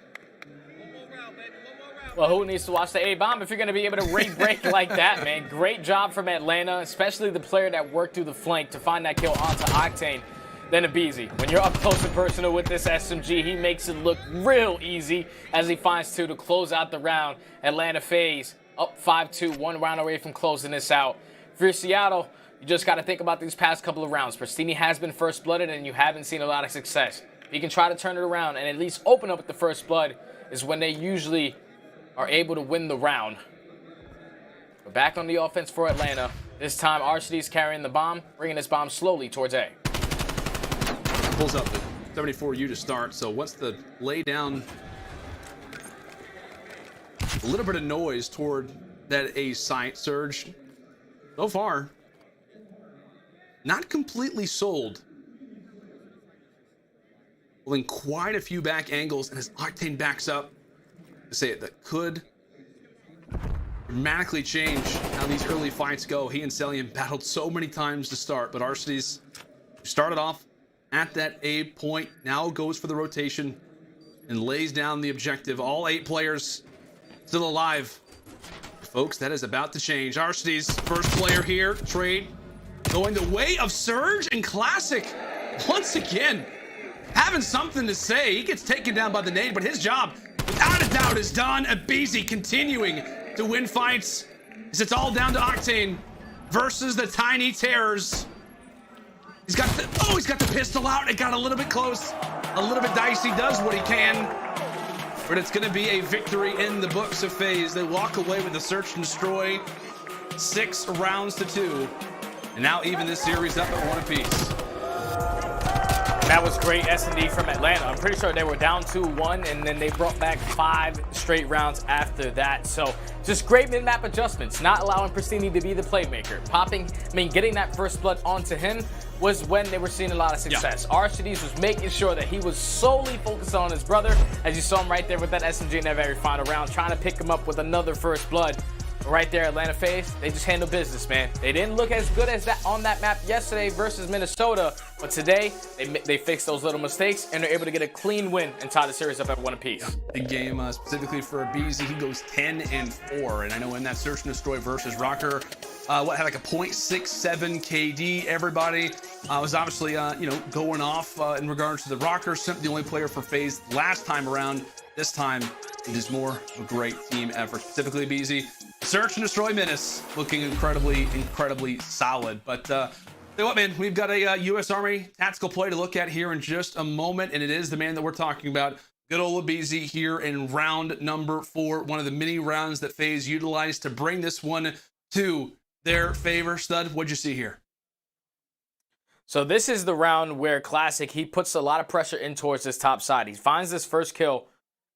Well, who needs to watch the A-bomb if you're going to be able to re-break like that, man? Great job from Atlanta, especially the player that worked through the flank to find that kill onto Octane. Then Abizi. When you're up close and personal with this SMG, he makes it look real easy as he finds 2 to close out the round. Atlanta FaZe up 5-2, 1 round away from closing this out. For your Seattle, you just got to think about these past couple of rounds. Pristini has been first blooded, and you haven't seen a lot of success. If you can try to turn it around and at least open up with the first blood is when they usually are able to win the round. But back on the offense for Atlanta. This time, Arcides carrying the bomb, bringing this bomb slowly towards A. Pulls up the 74U to start, so once the lay down a little bit of noise toward that A site, Surge, so far, not completely sold. Pulling quite a few back angles, and as Octane backs up, to say it, that could dramatically change how these early fights go. He and Celium battled so many times to start, but Arcides started off at that A point, now goes for the rotation and lays down the objective. All 8 players still alive. Folks, that is about to change. Arcides, first player here, trade going the way of Surge and Classic. Once again, having something to say. He gets taken down by the nade, but his job, without a doubt, is done. Abizi continuing to win fights as it's all down to Octane versus the Tiny Terrors. He's got the pistol out. It got a little bit close, a little bit dicey. Does what he can, but it's going to be a victory in the books of FaZe. They walk away with the search and destroy, 6 rounds to 2, and now even this series up at 1 apiece. That was great S&D from Atlanta. I'm pretty sure they were down 2-1, and then they brought back 5 straight rounds after that. So just great mid-map adjustments, not allowing Pristini to be the playmaker. Getting that first blood onto him was when they were seeing a lot of success. Yeah. Arcides was making sure that he was solely focused on his brother, as you saw him right there with that SMG in that very final round, trying to pick him up with another first blood. Right there, Atlanta FaZe, they just handle business, man. They didn't look as good as that on that map yesterday versus Minnesota, but today they fixed those little mistakes and they're able to get a clean win and tie the series up at 1 apiece. Big game specifically for BZ. He goes 10-4, and I know in that search and destroy versus Rocker, had like a 0.67 KD. Everybody was obviously going off in regards to the Rocker. Simp, the only player for FaZe last time around. This time, it is more of a great team effort, specifically BZ. Search and destroy Menace looking incredibly solid. But tell you what, man, we've got a U.S. Army tactical play to look at here in just a moment, and it is the man that we're talking about, good old BZ here in round number 4, one of the many rounds that FaZe utilized to bring this one to their favor. Stud, what'd you see here? So this is the round where Classic, he puts a lot of pressure in towards this top side. He finds this first kill.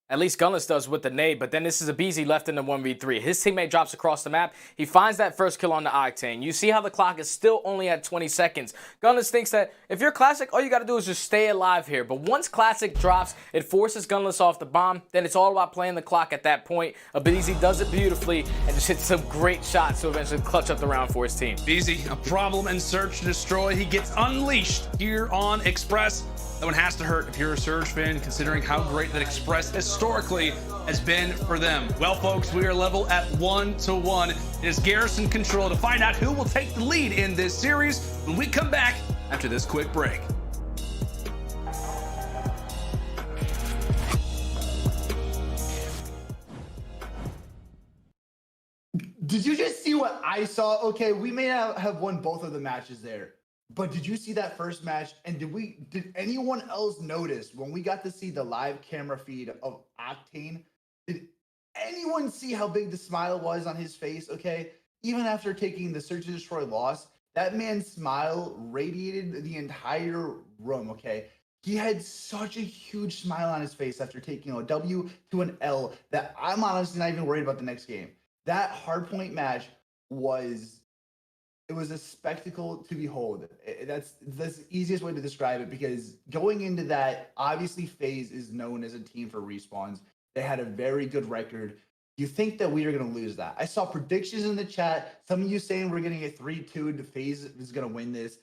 At least Gunless does with the nade, but then this is a BZ left in the 1v3. His teammate drops across the map. He finds that first kill on the Octane. You see how the clock is still only at 20 seconds. Gunless thinks that if you're Classic, all you got to do is just stay alive here. But once Classic drops, it forces Gunless off the bomb. Then it's all about playing the clock at that point. A BZ does it beautifully and just hits some great shots to eventually clutch up the round for his team. BZ, a problem in search and destroy. He gets unleashed here on Express. That one has to hurt if you're a Surge fan, considering how great that Express historically has been for them. Well, folks, we are level at 1-1. It is Garrison control to find out who will take the lead in this series when we come back after this quick break. Did you just see what I saw? Okay, we may not have won both of the matches there. But did you see that first match? And did anyone else notice when we got to see the live camera feed of Octane? Did anyone see how big the smile was on his face? Okay, even after taking the Search and Destroy loss, that man's smile radiated the entire room. Okay, he had such a huge smile on his face after taking a W to an L that I'm honestly not even worried about the next game. That hardpoint match was. It was a spectacle to behold. That's the easiest way to describe it, because going into that, obviously FaZe is known as a team for respawns. They had a very good record. You think that we are going to lose that? I saw predictions in the chat. Some of you saying we're going to get 3-2 to FaZe is going to win this.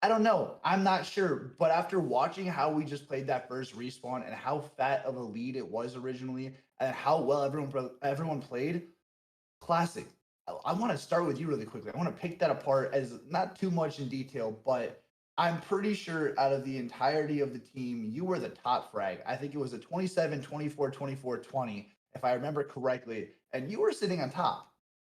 I don't know. I'm not sure. But after watching how we just played that first respawn and how fat of a lead it was originally and how well everyone played, Classic. I want to start with you really quickly. I want to pick that apart as not too much in detail, but I'm pretty sure out of the entirety of the team, you were the top frag. I think it was a 27, 24, 24, 20, if I remember correctly, and you were sitting on top.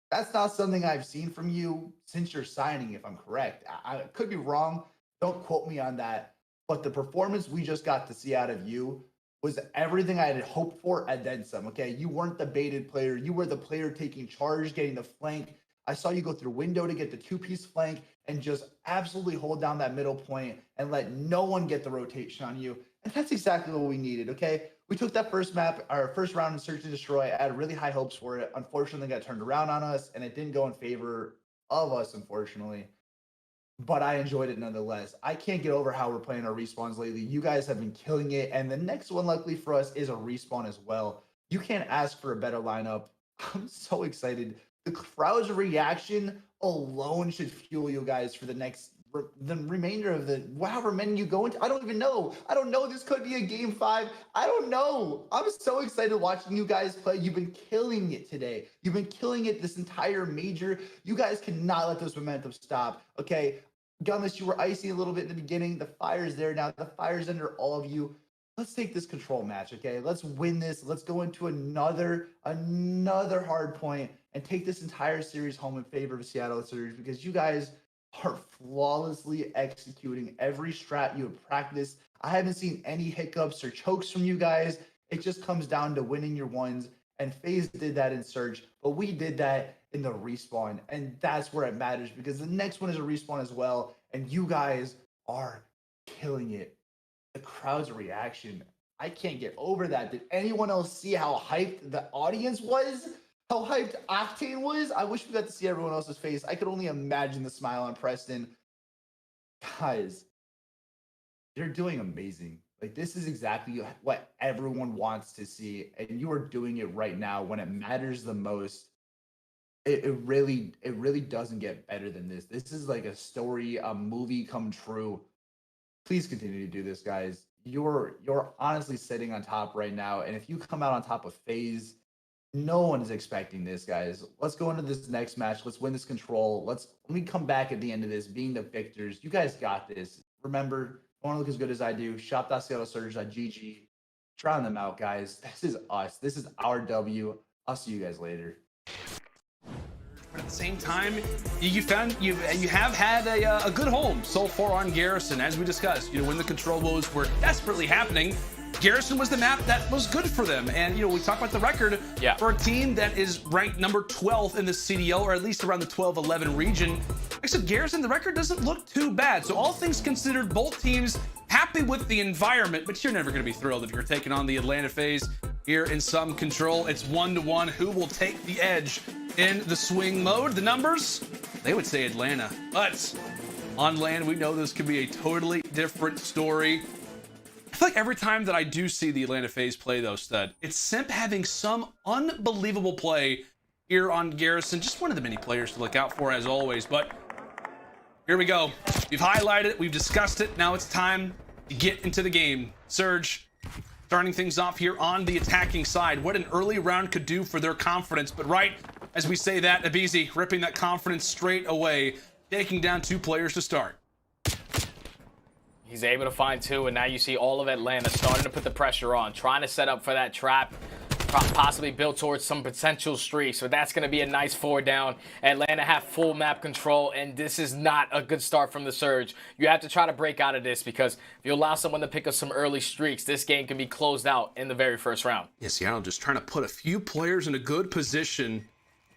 That's not something I've seen from you since your signing, if I'm correct. I could be wrong. Don't quote me on that. But the performance we just got to see out of you was everything I had hoped for and then some, okay? You weren't the baited player. You were the player taking charge, getting the flank. I saw you go through window to get the two-piece flank and just absolutely hold down that middle point and let no one get the rotation on you. And that's exactly what we needed, okay? We took that first map, our first round in Search and Destroy. I had really high hopes for it. Unfortunately, it got turned around on us, and it didn't go in favor of us, unfortunately. But I enjoyed it nonetheless. I can't get over how we're playing our respawns lately. You guys have been killing it. And the next one, luckily for us, is a respawn as well. You can't ask for a better lineup. I'm so excited. The crowd's reaction alone should fuel you guys for the remainder of the however many you go into. I don't even know. I don't know. This could be a game 5. I don't know. I'm so excited watching you guys play. You've been killing it today. You've been killing it this entire major. You guys cannot let this momentum stop. Okay. Gunless, you were icy a little bit in the beginning. The fire's there now. The fire's under all of you. Let's take this control match, okay? Let's win this. Let's go into another hard point and take this entire series home in favor of Seattle Surge, because you guys are flawlessly executing every strat you have practiced. I haven't seen any hiccups or chokes from you guys. It just comes down to winning your ones, and FaZe did that in Surge, but we did that in the respawn, and that's where it matters, because the next one is a respawn as well, and you guys are killing it. The crowd's reaction, I can't get over that. Did anyone else see how hyped the audience was? How hyped Octane was? I wish we got to see everyone else's face. I could only imagine the smile on Preston. Guys, you're doing amazing. Like, this is exactly what everyone wants to see, and you are doing it right now when it matters the most. it really doesn't get better than this. This is like a story, a movie come true. Please continue to do this, guys. You're honestly sitting on top right now, and if you come out on top of FaZe, no one is expecting this, guys. Let's go into this next match. Let's win this control. Let me come back at the end of this, being the victors. You guys got this. Remember, I want to look as good as I do. Shop.seattlesurge.gg. Try them out, guys. This is us. This is our W. I'll see you guys later. But at the same time, you have had a good home so far on Garrison. As we discussed, when the control woes were desperately happening, Garrison was the map that was good for them. And, we talk about the record for a team that is ranked number 12 in the CDL, or at least around the 12-11 region. Like I said, Garrison, the record doesn't look too bad. So all things considered, both teams happy with the environment, but you're never going to be thrilled if you're taking on the Atlanta FaZe here in some control. It's 1-1. Who will take the edge in the swing mode? The numbers, they would say Atlanta. But on land, we know this could be a totally different story. I feel like every time that I do see the Atlanta FaZe play, though, Stud, it's Simp having some unbelievable play here on Garrison. Just one of the many players to look out for, as always. But here we go. We've highlighted it. We've discussed it. Now it's time to get into the game. Surge starting things off here on the attacking side. What an early round could do for their confidence. But right as we say that, Abizi ripping that confidence straight away, taking down 2 players to start. He's able to find 2, and now you see all of Atlanta starting to put the pressure on, trying to set up for that trap, possibly build towards some potential streaks. So that's going to be a nice 4 down. Atlanta have full map control, and this is not a good start from the Surge. You have to try to break out of this, because if you allow someone to pick up some early streaks, this game can be closed out in the very first round. Yeah, Seattle just trying to put a few players in a good position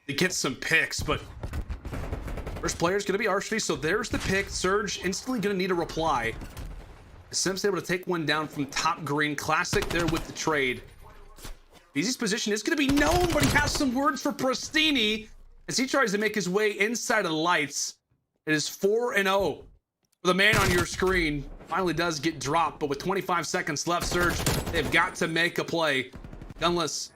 to get some picks, but first player is going to be Archie, so there's the pick. Surge instantly going to need a reply. Simp's able to take one down from top green. Classic there with the trade. Beezy's position is going to be known, but he has some words for Pristini as he tries to make his way inside of the lights. It is 4-0. The man on your screen finally does get dropped, but with 25 seconds left, Surge, they've got to make a play. Gunless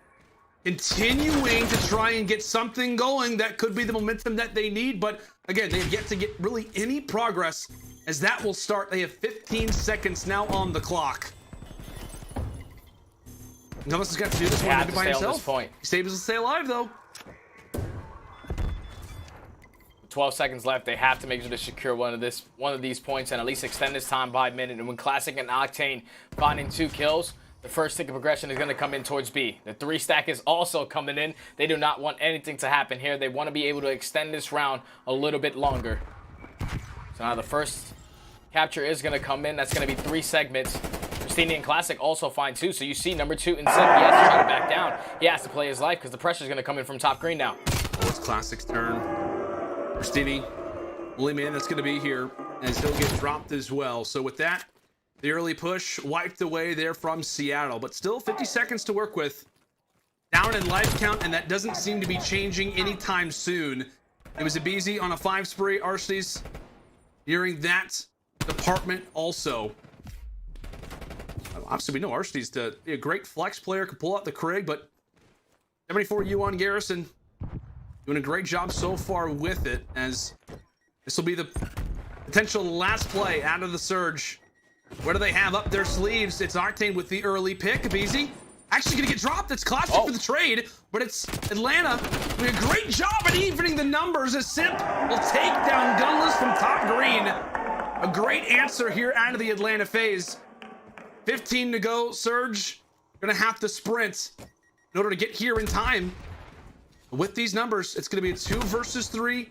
continuing to try and get something going that could be the momentum that they need, but again, they have yet to get really any progress as that will start. They have 15 seconds now on the clock. Gunless has got to do this one by himself. He stays to stay alive, though. 12 seconds left. They have to make sure to secure one of these points and at least extend this time by a minute. And when Classic and Octane finding 2 kills, the first tick of progression is going to come in towards B. The 3 stack is also coming in. They do not want anything to happen here. They want to be able to extend this round a little bit longer. So now the first capture is going to come in. That's going to be 3 segments. Pristini and Classic also find 2. So you see number 2 in Simp. He has to try to back down. He has to play his life because the pressure is going to come in from top green now. Oh, it's Classic's turn. Pristini, only man that's going to be here, as he'll get dropped as well. So with that, the early push wiped away there from Seattle, but still 50 seconds to work with. Down in life count, and that doesn't seem to be changing anytime soon. It was Abizi on a 5 spree. Arcees nearing that department also. Obviously, we know Arcees to be a great flex player, could pull out the Krig, but 74U on Garrison doing a great job so far with it, as this will be the potential last play out of the Surge. What do they have up their sleeves? It's Octane with the early pick. Abizi actually gonna get dropped. It's Classic for the trade, but it's Atlanta doing a great job at evening the numbers as Simp will take down Gunless from top green. A great answer here out of the Atlanta FaZe. 15 to go. Surge gonna have to sprint in order to get here in time. With these numbers, it's gonna be a 2 versus 3.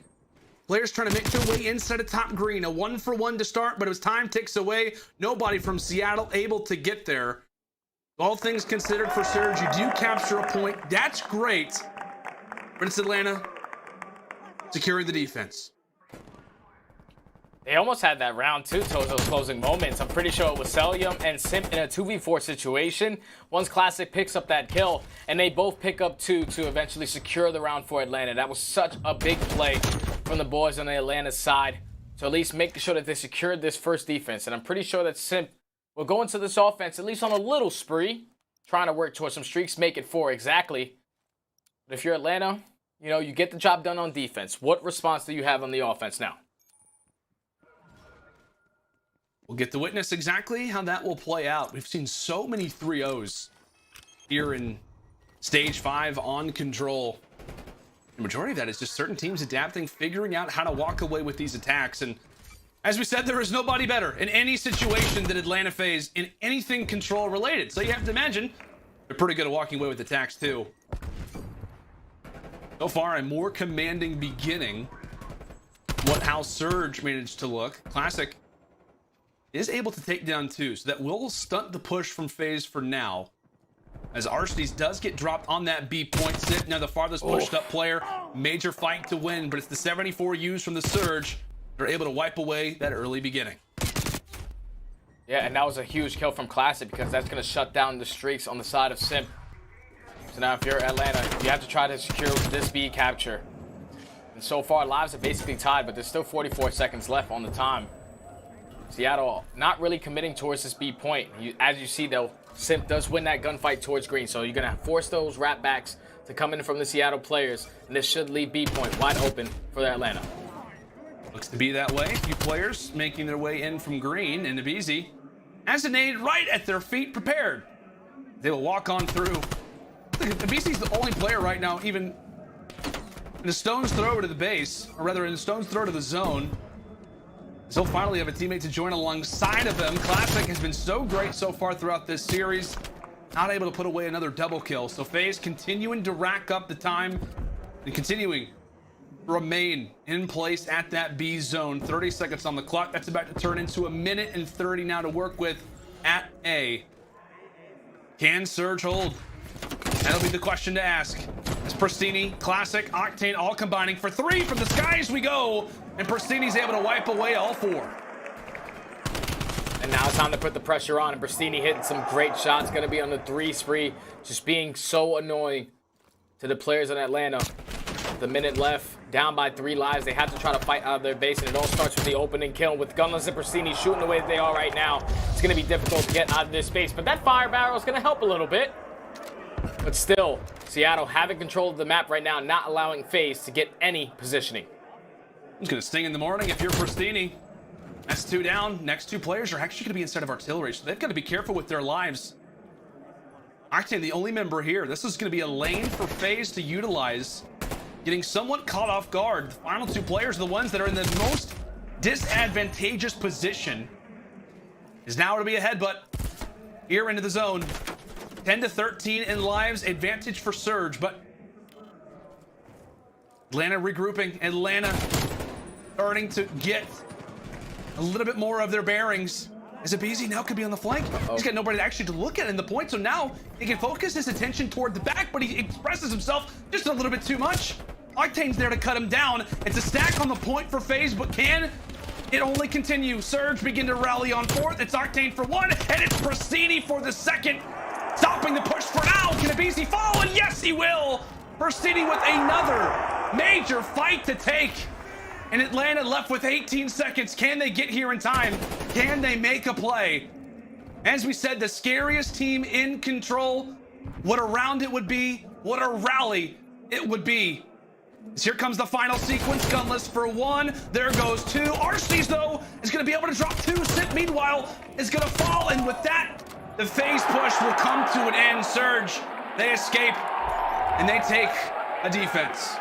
Players trying to make their way inside of top green. A 1-for-1 to start, but as time ticks away, nobody from Seattle able to get there. All things considered for Surge, you do capture a point. That's great. But it's Atlanta securing the defense. They almost had that round too towards those closing moments. I'm pretty sure it was Celium and Simp in a 2v4 situation. Once Classic picks up that kill, and they both pick up 2 to eventually secure the round for Atlanta. That was such a big play from the boys on the Atlanta side to at least make sure that they secured this first defense. And I'm pretty sure that Simp will go into this offense at least on a little spree, trying to work towards some streaks, make it 4 exactly. But if you're Atlanta, You know, you get the job done on defense. What response do you have on the offense now? We'll get to witness exactly how that will play out. We've seen so many 3-0s here in Stage 5 on Control. The majority of that is just certain teams adapting, figuring out how to walk away with these attacks. And as we said, there is nobody better in any situation than Atlanta FaZe in anything Control related. So you have to imagine they're pretty good at walking away with attacks too. So far, a more commanding beginning. How Surge managed to look. Classic is able to take down 2, so that will stunt the push from FaZe for now. As Arshnies does get dropped on that B point. Sit now the farthest pushed up player. Major fight to win, but it's the 74 used from the Surge. They're able to wipe away that early beginning. Yeah, and that was a huge kill from Classic because that's going to shut down the streaks on the side of Simp. So now if you're Atlanta, you have to try to secure this B capture. And so far, lives are basically tied, but there's still 44 seconds left on the time. Seattle not really committing towards this B point. As you see, though, Simp does win that gunfight towards green, so you're going to force those wrap backs to come in from the Seattle players, and this should leave B point wide open for Atlanta. Looks to be that way. A few players making their way in from green, and Nabizi has a nade right at their feet prepared. They will walk on through. Nabizi's the only player right now, even in a stone's throw to the base, or rather in a stone's throw to the zone. So finally have a teammate to join alongside of him. Classic has been so great so far throughout this series. Not able to put away another double kill. So FaZe continuing to rack up the time and continuing to remain in place at that B zone. 30 seconds on the clock. That's about to turn into 1 minute and 30 now to work with at A. Can Surge hold? That'll be the question to ask. As Pristini, Classic, Octane all combining for 3 from the skies we go. And Pristini's able to wipe away all 4. And now it's time to put the pressure on. And Pristini hitting some great shots. Going to be on the 3 spree. Just being so annoying to the players in Atlanta. The minute left, down by 3 lives. They have to try to fight out of their base. And it all starts with the opening kill with Gunless and Pristini shooting the way that they are right now. It's going to be difficult to get out of this space. But that fire barrel is going to help a little bit. But still, Seattle having control of the map right now, not allowing FaZe to get any positioning. It's going to sting in the morning if you're Pristini. That's 2 down. Next 2 players are actually going to be inside of artillery, so they've got to be careful with their lives. Octane, the only member here. This is going to be a lane for FaZe to utilize. Getting somewhat caught off guard. The final 2 players are the ones that are in the most disadvantageous position. Is now to be ahead, but here into the zone. 10 to 13 in lives, advantage for Surge, but Atlanta regrouping. Atlanta starting to get a little bit more of their bearings. As Abizi now could be on the flank. He's got nobody actually to look at in the point, so now he can focus his attention toward the back, but he expresses himself just a little bit too much. Octane's there to cut him down. It's a stack on the point for FaZe, but can it only continue? Surge begin to rally on 4th. It's Octane for 1, and it's Pristini for the 2nd. Stopping the push for now. Can Abizi fall? And yes, he will. Pristini with another major fight to take. And Atlanta left with 18 seconds. Can they get here in time? Can they make a play? As we said, the scariest team in Control. What a round it would be. What a rally it would be. As here comes the final sequence. Gunless for 1. There goes 2. Arshnies, though, is going to be able to drop 2. Sip, meanwhile, is going to fall. And with that, the FaZe push will come to an end. Surge, they escape, and they take a defense.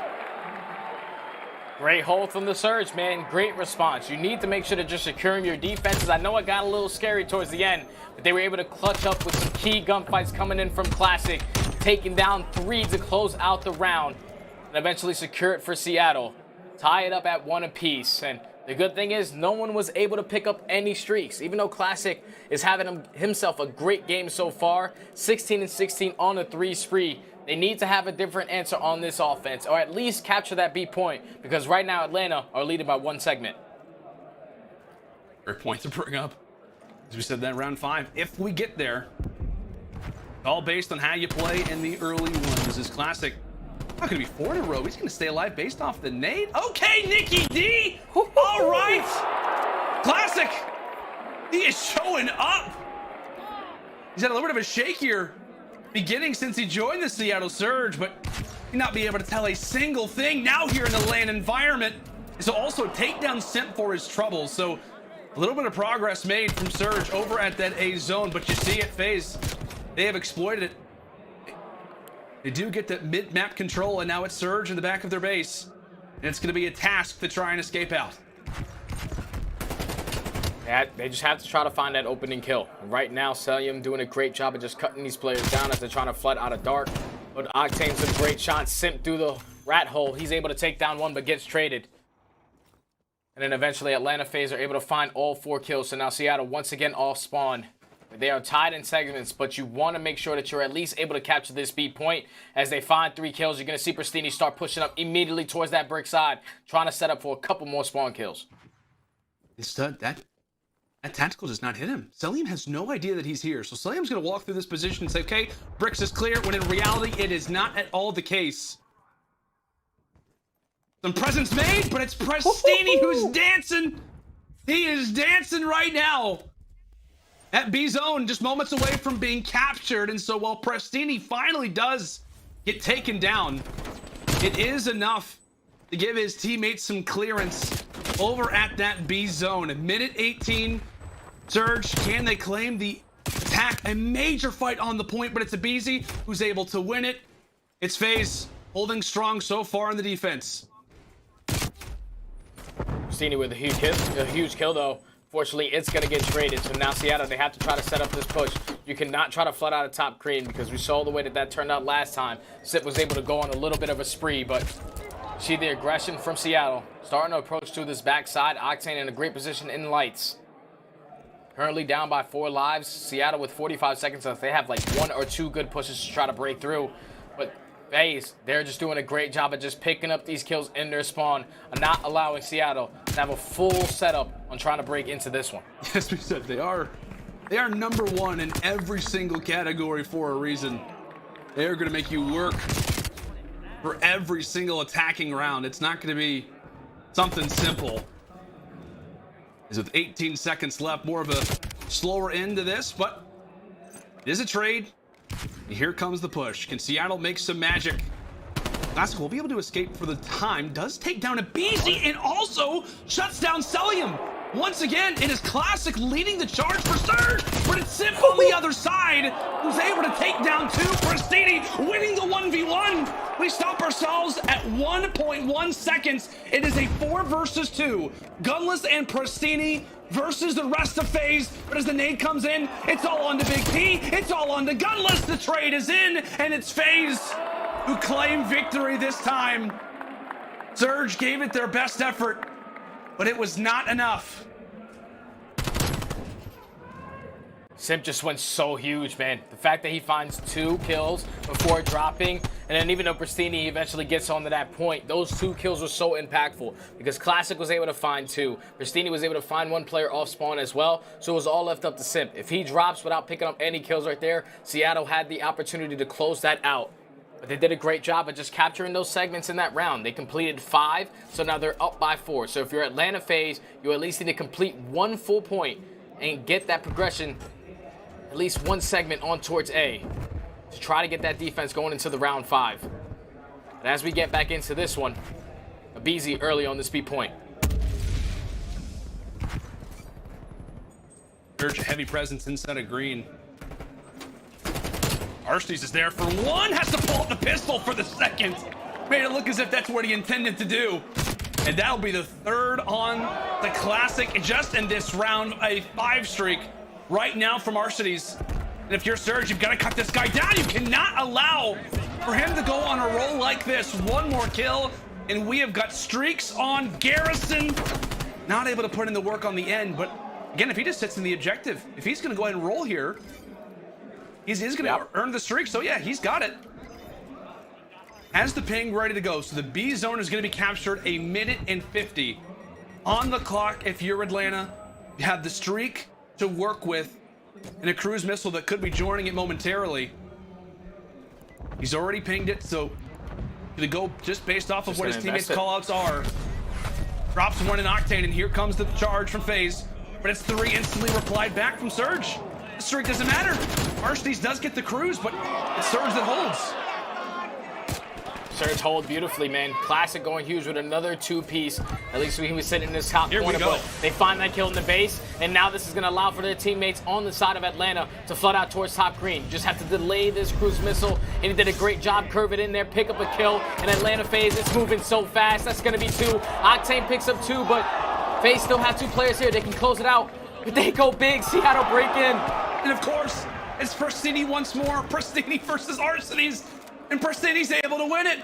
Great hold from the Surge, man. Great response. You need to make sure that you're securing your defenses. I know it got a little scary towards the end, but they were able to clutch up with some key gunfights coming in from Classic, taking down 3 to close out the round, and eventually secure it for Seattle. Tie it up at 1 apiece. And the good thing is no one was able to pick up any streaks, even though Classic is having himself a great game so far. 16 and 16 on the 3 spree. They need to have a different answer on this offense, or at least capture that B point, because right now Atlanta are leading by 1 segment. Great point to bring up. As we said, that round 5, if we get there, all based on how you play in the early ones. This is Classic. Not going to be 4 in a row. He's going to stay alive based off the nade. Okay, Nikki D. All right. Classic. He is showing up. He's had a little bit of a shakier beginning since he joined the Seattle Surge, but not be able to tell a single thing now here in the LAN environment. So also take down Simp for his troubles. So a little bit of progress made from Surge over at that A zone, but you see it, FaZe, they have exploited it. They do get that mid-map control, and now it's Surge in the back of their base. And it's going to be a task to try and escape out. Yeah, they just have to try to find that opening kill. Right now, Celium doing a great job of just cutting these players down as they're trying to flood out of dark. But Octane's a great shot. Simp through the rat hole. He's able to take down one, but gets traded. And then eventually Atlanta FaZe are able to find all 4 kills. So now Seattle once again off spawn. They are tied in segments, but you want to make sure that you're at least able to capture this B point. As they find 3 kills, you're going to see Pristini start pushing up immediately towards that brick side, trying to set up for a couple more spawn kills. That tactical does not hit him. Celium has no idea that he's here. So Celium's going to walk through this position and say, okay, bricks is clear, when in reality, it is not at all the case. Some presence made, but it's Pristini who's dancing. He is dancing right now. That B zone just moments away from being captured. And so while Pristini finally does get taken down, it is enough to give his teammates some clearance over at that B zone. At minute 18, Surge, can they claim the attack? A major fight on the point, but it's Abizi who's able to win it. It's FaZe holding strong so far in the defense. Pristini with a huge kill though. Fortunately, it's going to get traded. So now Seattle, they have to try to set up this push. You cannot try to flood out of top green because we saw the way that turned out last time. Sip was able to go on a little bit of a spree, but see the aggression from Seattle. Starting to approach to this backside. Octane in a great position in lights. Currently down by 4 lives. Seattle with 45 seconds left. They have like 1 or 2 good pushes to try to break through. But FaZe, they're just doing a great job of just picking up these kills in their spawn and not allowing Seattle to have a full setup on trying to break into this one. As we said, they are number 1 in every single category for a reason. They are going to make you work for every single attacking round. It's not going to be something simple. As with 18 seconds left, more of a slower end to this, but it is a trade. And here comes the push. Can Seattle make some magic? Classic will be able to escape for the time. Does take down Abizi and also shuts down Celium. Once again, it is Classic leading the charge for Surge, but it's Simp on the other side who's able to take down 2. Pristini winning the 1v1. We stop ourselves at 1.1 seconds. It is a 4 versus 2. Gunless and Pristini versus the rest of FaZe. But as the nade comes in, it's all on to Big P. It's all on to Gunless. The trade is in, and it's FaZe who claim victory this time. Surge gave it their best effort, but it was not enough. Simp just went so huge, man. The fact that he finds 2 kills before dropping, and then even though Pristini eventually gets onto that point, those 2 kills were so impactful because Classic was able to find 2. Pristini was able to find 1 player off spawn as well, so it was all left up to Simp. If he drops without picking up any kills right there, Seattle had the opportunity to close that out. But they did a great job of just capturing those segments in that round. They completed 5, so now they're up by 4. So if you're Atlanta FaZe, you at least need to complete 1 full point and get that progression, at least 1 segment on towards A, to try to get that defense going into the round 5. And as we get back into this one, Abizi early on this B point. Surge a heavy presence inside of green. Arstees is there for 1, has to pull out the pistol for the 2nd. Made it look as if that's what he intended to do. And that'll be the 3rd on the Classic just in this round, a 5 streak right now from Arstees. And if you're Surge, you've got to cut this guy down. You cannot allow for him to go on a roll like this. 1 more kill, and we have got streaks on Garrison. Not able to put in the work on the end, but again, if he just sits in the objective, if he's going to go ahead and roll here, he's going to earn the streak. So yeah, he's got it. Has the ping ready to go. So the B zone is going to be captured a minute and 50 on the clock. If you're Atlanta, you have the streak to work with and a cruise missile that could be joining it momentarily. He's already pinged it, so going to go just based off of what his teammates' callouts are. Drops 1 in Octane, and here comes the charge from FaZe. But it's 3 instantly replied back from Surge. The streak doesn't matter. Arstees does get the cruise, but it's Surge that holds. Surge hold beautifully, man. Classic going huge with another two-piece. At least he was sitting in this top Here we corner, go. but they find that kill in the base, and now this is going to allow for their teammates on the side of Atlanta to flood out towards top green. Just have to delay this cruise missile, and he did a great job, curve it in there, pick up a kill, and Atlanta FaZe, it's moving so fast. That's going to be 2. Octane picks up 2, but FaZe still have 2 players here. They can close it out, but they go big. Seattle break in. And of course, it's Pristini once more. Pristini versus Arcini's, and Pristini's able to win it.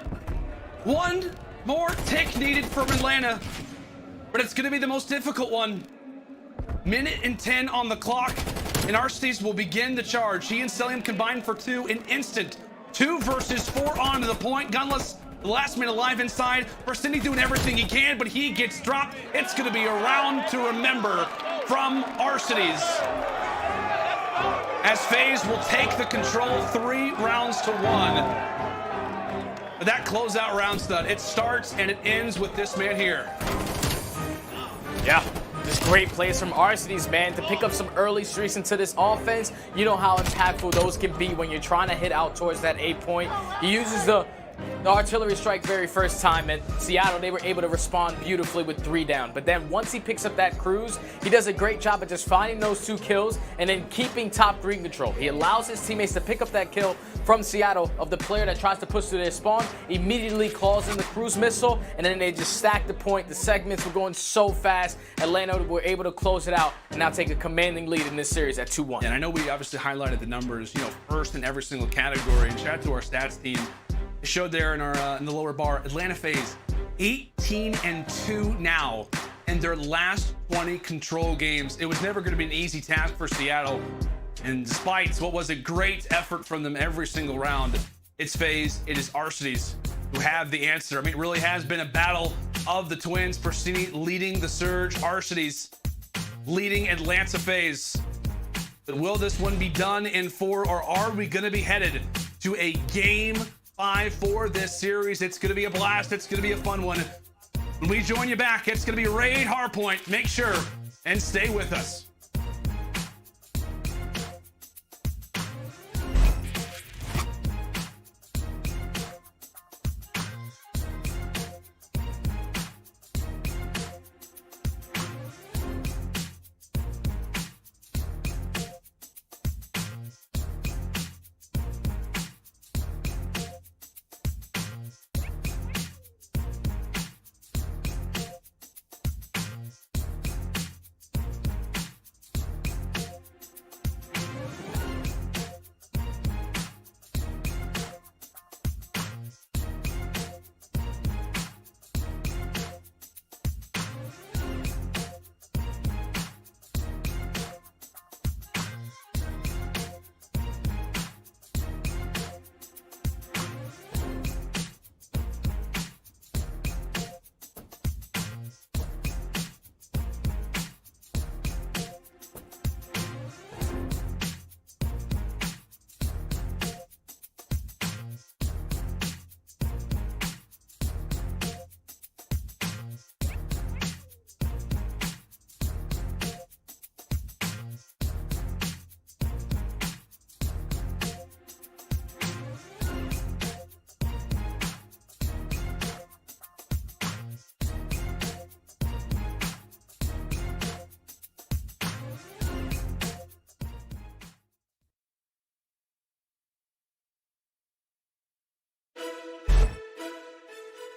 One more tick needed from Atlanta, but it's going to be the most difficult one. Minute and 10 on the clock, and Arcini's will begin the charge. He and Celium combined for 2 in instant. 2 versus 4 onto the point. Gunless, the last man alive inside. Pristini doing everything he can, but he gets dropped. It's going to be a round to remember from Arcini's, as FaZe will take the control 3 rounds to 1. But that closeout round stud, it starts and it ends with this man here. Yeah, just great plays from Arcini's, man, to pick up some early streaks into this offense. You know how impactful those can be when you're trying to hit out towards that 8 point. He uses the artillery strike very first time at Seattle. They were able to respond beautifully with 3 down. But then once he picks up that cruise, he does a great job of just finding those 2 kills and then keeping top green control. He allows his teammates to pick up that kill from Seattle of the player that tries to push through their spawn, immediately calls in the cruise missile, and then they just stack the point. The segments were going so fast. Atlanta were able to close it out and now take a commanding lead in this series at 2-1. And I know we obviously highlighted the numbers, first in every single category. And shout out to our stats team. It showed there in our in the lower bar, Atlanta FaZe 18-2 now in their last 20 control games. It was never going to be an easy task for Seattle. And despite what was a great effort from them every single round, it's FaZe, it is Arcini's who have the answer. I mean, it really has been a battle of the twins. Pristini leading the surge, Arcini's leading Atlanta FaZe. But will this one be done in 4, or are we going to be headed to a game 5 for this series? It's going to be a blast. It's going to be a fun one. When we join you back, it's going to be Raid Hardpoint. Make sure and stay with us.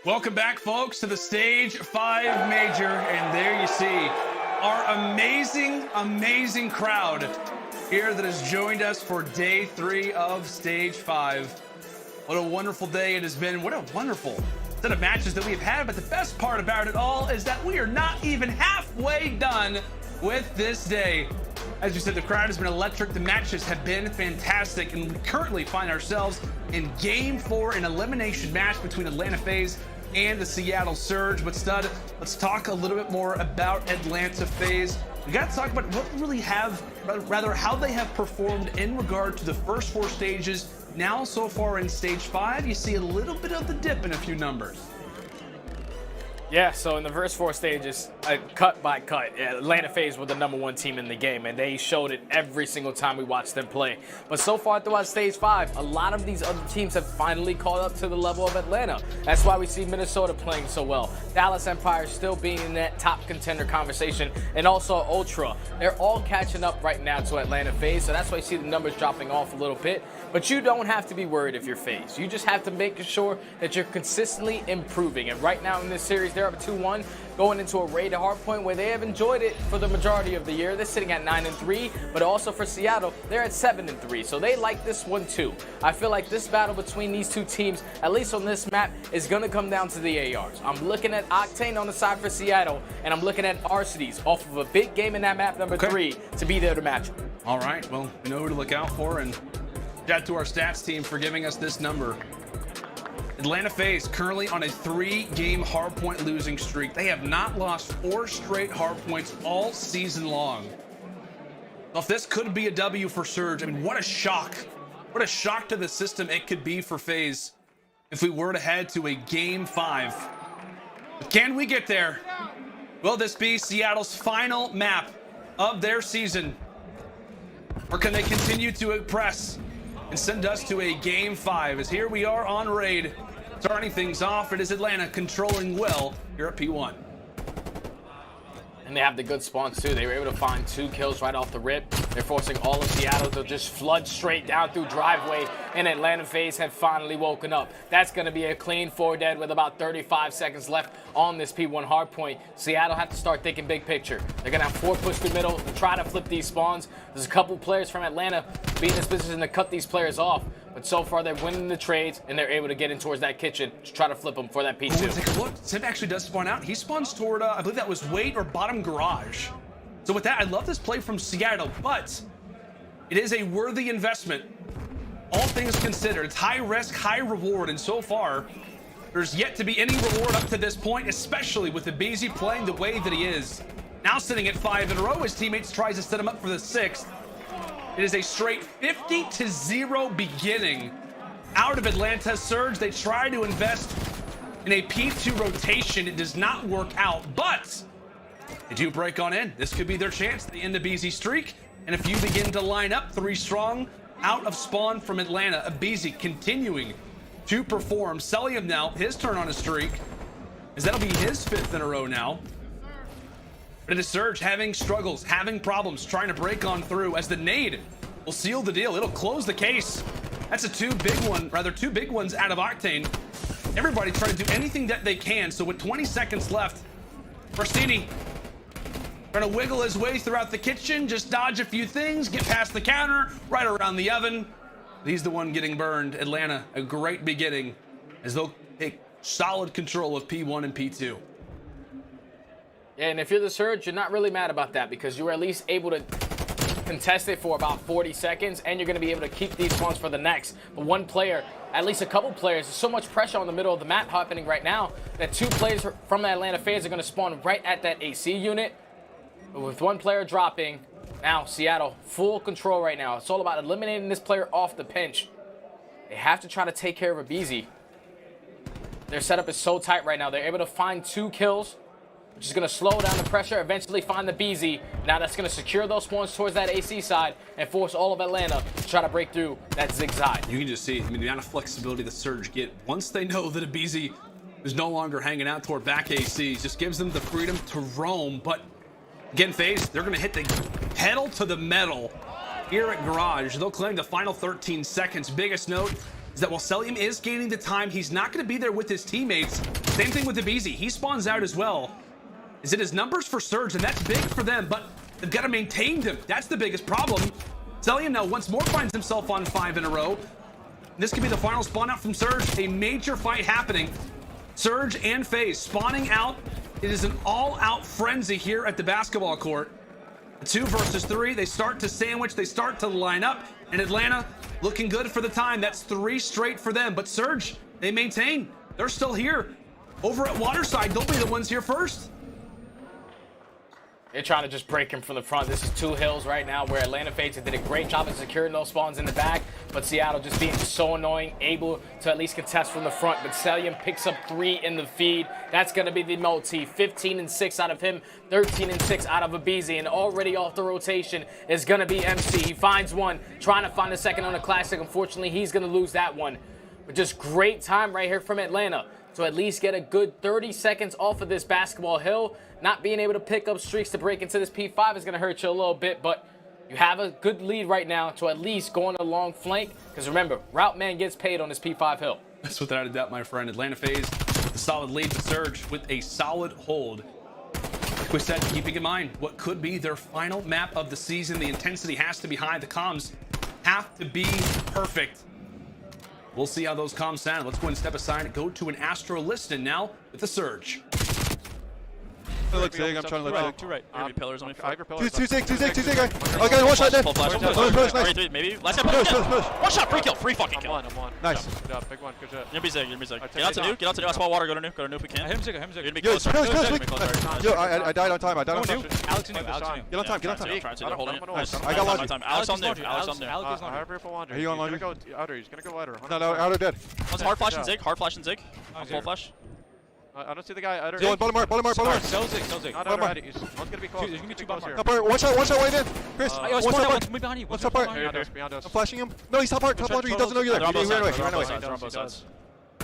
Welcome back, folks, to the Stage 5 Major. And there you see our amazing crowd here that has joined us for day 3 of Stage 5. What a wonderful day it has been. What a wonderful set of matches that we've had. But the best part about it all is that we are not even halfway done with this day. As you said, the crowd has been electric. The matches have been fantastic. And we currently find ourselves in Game 4, an elimination match between Atlanta FaZe and the Seattle Surge. But Stud, let's talk a little bit more about Atlanta FaZe. We got to talk about what we really have, rather how they have performed in regard to the first 4 stages. Now, so far in Stage 5, you see a little bit of the dip in a few numbers. Yeah, so in the first 4 stages, cut by cut, Atlanta FaZe were the #1 team in the game, and they showed it every single time we watched them play. But so far throughout Stage 5, a lot of these other teams have finally caught up to the level of Atlanta. That's why we see Minnesota playing so well. Dallas Empire still being in that top contender conversation, and also Ultra. They're all catching up right now to Atlanta FaZe, so that's why you see the numbers dropping off a little bit. But you don't have to be worried if you're FaZe. You just have to make sure that you're consistently improving. And right now in this series, they're up 2-1, going into a rated hardpoint where they have enjoyed it for the majority of the year. They're sitting at 9-3, but also for Seattle, they're at 7-3. So they like this one too. I feel like this battle between these two teams, at least on this map, is going to come down to the ARs. I'm looking at Octane on the side for Seattle, and I'm looking at Arcitys off of a big game in that map number 3 to be there to match them. All right, well, we know who to look out for, and shout out to our stats team for giving us this number. Atlanta FaZe currently on a 3-game hardpoint losing streak. They have not lost 4 straight hardpoints all season long. Well, if this could be a W for Surge, I mean, what a shock. What a shock to the system it could be for FaZe if we were to head to a Game 5. But can we get there? Will this be Seattle's final map of their season? Or can they continue to impress and send us to a Game 5? As here we are on raid, starting things off. It is Atlanta controlling well here at P1. And they have the good spawns too. They were able to find 2 kills right off the rip. They're forcing all of Seattle to just flood straight down through driveway, and Atlanta FaZe have finally woken up. That's going to be a clean 4 dead with about 35 seconds left on this P1 hardpoint. Seattle have to start thinking big picture. They're going to have 4 push through middle to try to flip these spawns. There's a couple players from Atlanta being in this position to cut these players off. But so far, they're winning the trades, and they're able to get in towards that kitchen to try to flip them for that P2. Oh, take a look. Sim actually does spawn out. He spawns toward, I believe that was Wait or bottom garage. So with that, I love this play from Seattle, but it is a worthy investment. All things considered, it's high risk, high reward, and so far, there's yet to be any reward up to this point, especially with the BZ playing the way that he is. Now sitting at 5 in a row, his teammates tries to set him up for the 6th. It is a straight 50-0 beginning out of Atlanta. Surge, they try to invest in a P2 rotation. It does not work out, but they do break on in. This could be their chance to end the BZ streak. And if you begin to line up 3 strong out of spawn from Atlanta, BZ continuing to perform. Celium now, his turn on a streak, as that'll be his 5th in a row now. But it is Surge having struggles, having problems, trying to break on through as the nade will seal the deal. It'll close the case. That's a 2 big ones out of Octane. Everybody trying to do anything that they can. So with 20 seconds left, Brastini trying to wiggle his way throughout the kitchen, just dodge a few things, get past the counter, right around the oven. He's the one getting burned. Atlanta, a great beginning as they'll take solid control of P1 and P2. Yeah, and if you're the Surge, you're not really mad about that because you were at least able to contest it for about 40 seconds, and you're going to be able to keep these spawns for the next. But one player, at least a couple players, there's so much pressure on the middle of the map happening right now that 2 players from the Atlanta FaZe are going to spawn right at that AC unit. But with 1 player dropping, now Seattle full control right now. It's all about eliminating this player off the pinch. They have to try to take care of a BZ. Their setup is so tight right now. They're able to find 2 kills, which is going to slow down the pressure, eventually find the BZ. Now that's going to secure those spawns towards that AC side and force all of Atlanta to try to break through that zigzag. You can just see, I mean, the amount of flexibility the Surge get once they know that a BZ is no longer hanging out toward back AC. Just gives them the freedom to roam. But again, FaZe, they're going to hit the pedal to the metal here at Garage. They'll claim the final 13 seconds. Biggest note is that while Celium is gaining the time, he's not going to be there with his teammates. Same thing with the BZ. He spawns out as well. Is it his numbers for Surge, and that's big for them, but they've got to maintain them. That's the biggest problem. Celium now once more finds himself on 5 in a row. This could be the final spawn out from Surge. A major fight happening. Surge and FaZe spawning out. It is an all-out frenzy here at the basketball court. 2 versus 3. They start to sandwich. They start to line up. And Atlanta looking good for the time. That's 3 straight for them. But Surge, they maintain. They're still here. Over at Waterside, they'll be the ones here first. They're trying to just break him from the front. This is two hills right now where Atlanta Fates did a great job of securing those spawns in the back, but Seattle just being so annoying, able to at least contest from the front. But Celium picks up 3 in the feed. That's going to be the multi. 15 and 6 out of him, 13 and 6 out of Abizi, and already off the rotation is going to be MC. He finds one, trying to find a second on the Classic. Unfortunately, he's going to lose that one. But just great time right here from Atlanta to at least get a good 30 seconds off of this basketball hill. Not being able to pick up streaks to break into this P5 is going to hurt you a little bit, but you have a good lead right now to at least go on a long flank, because remember, Route Man gets paid on this P5 hill. That's without a doubt, my friend. Atlanta FaZe, the solid lead to Surge with a solid hold. Like we said, keeping in mind what could be their final map of the season. The intensity has to be high. The comms have to be perfect. We'll see how those comms sound. Let's go and step aside and go to an Astro Liston now with the Surge. Look, Zig, I'm trying to look. Two right. Pillars on me. Two Zig, guy. Oh, guy, one shot dead. Full flash. Nice. Maybe. Last guy. Push. One shot. Free kill. Free fucking kill. I'm one. Nice. Good job. Big one. Good shot. You're gonna be Zig. Get out to new. I small water. Go to new if we can. Hit him Zig. You're gonna be Yo, close. Yo, I died on time. Alex new. Get on time. Trying to hold it. Nice. I got laundry. Alex on new. However, for laundry. Are you on He's laundry? gonna go outer. He's gonna go outer. No, outer dead. One's hard flash and Zig. Full flash. I don't see the guy outer. Yo, bottom mark. Sell Zig. Not outer. One's gonna be close. There's gonna be two bottom here. mark. Top part. One shot right in. Chris, Yo, one spawn top out. part. One behind you. One top part. Behind us. I'm flashing him. No, he's top part. Top laundry. He doesn't know you're there. He ran away. They're on both sides.